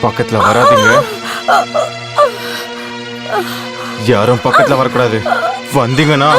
பக்கத்துல வராதீங்க. யாரும் பக்கத்துல வரக்கூடாது. வந்தீங்கன்னா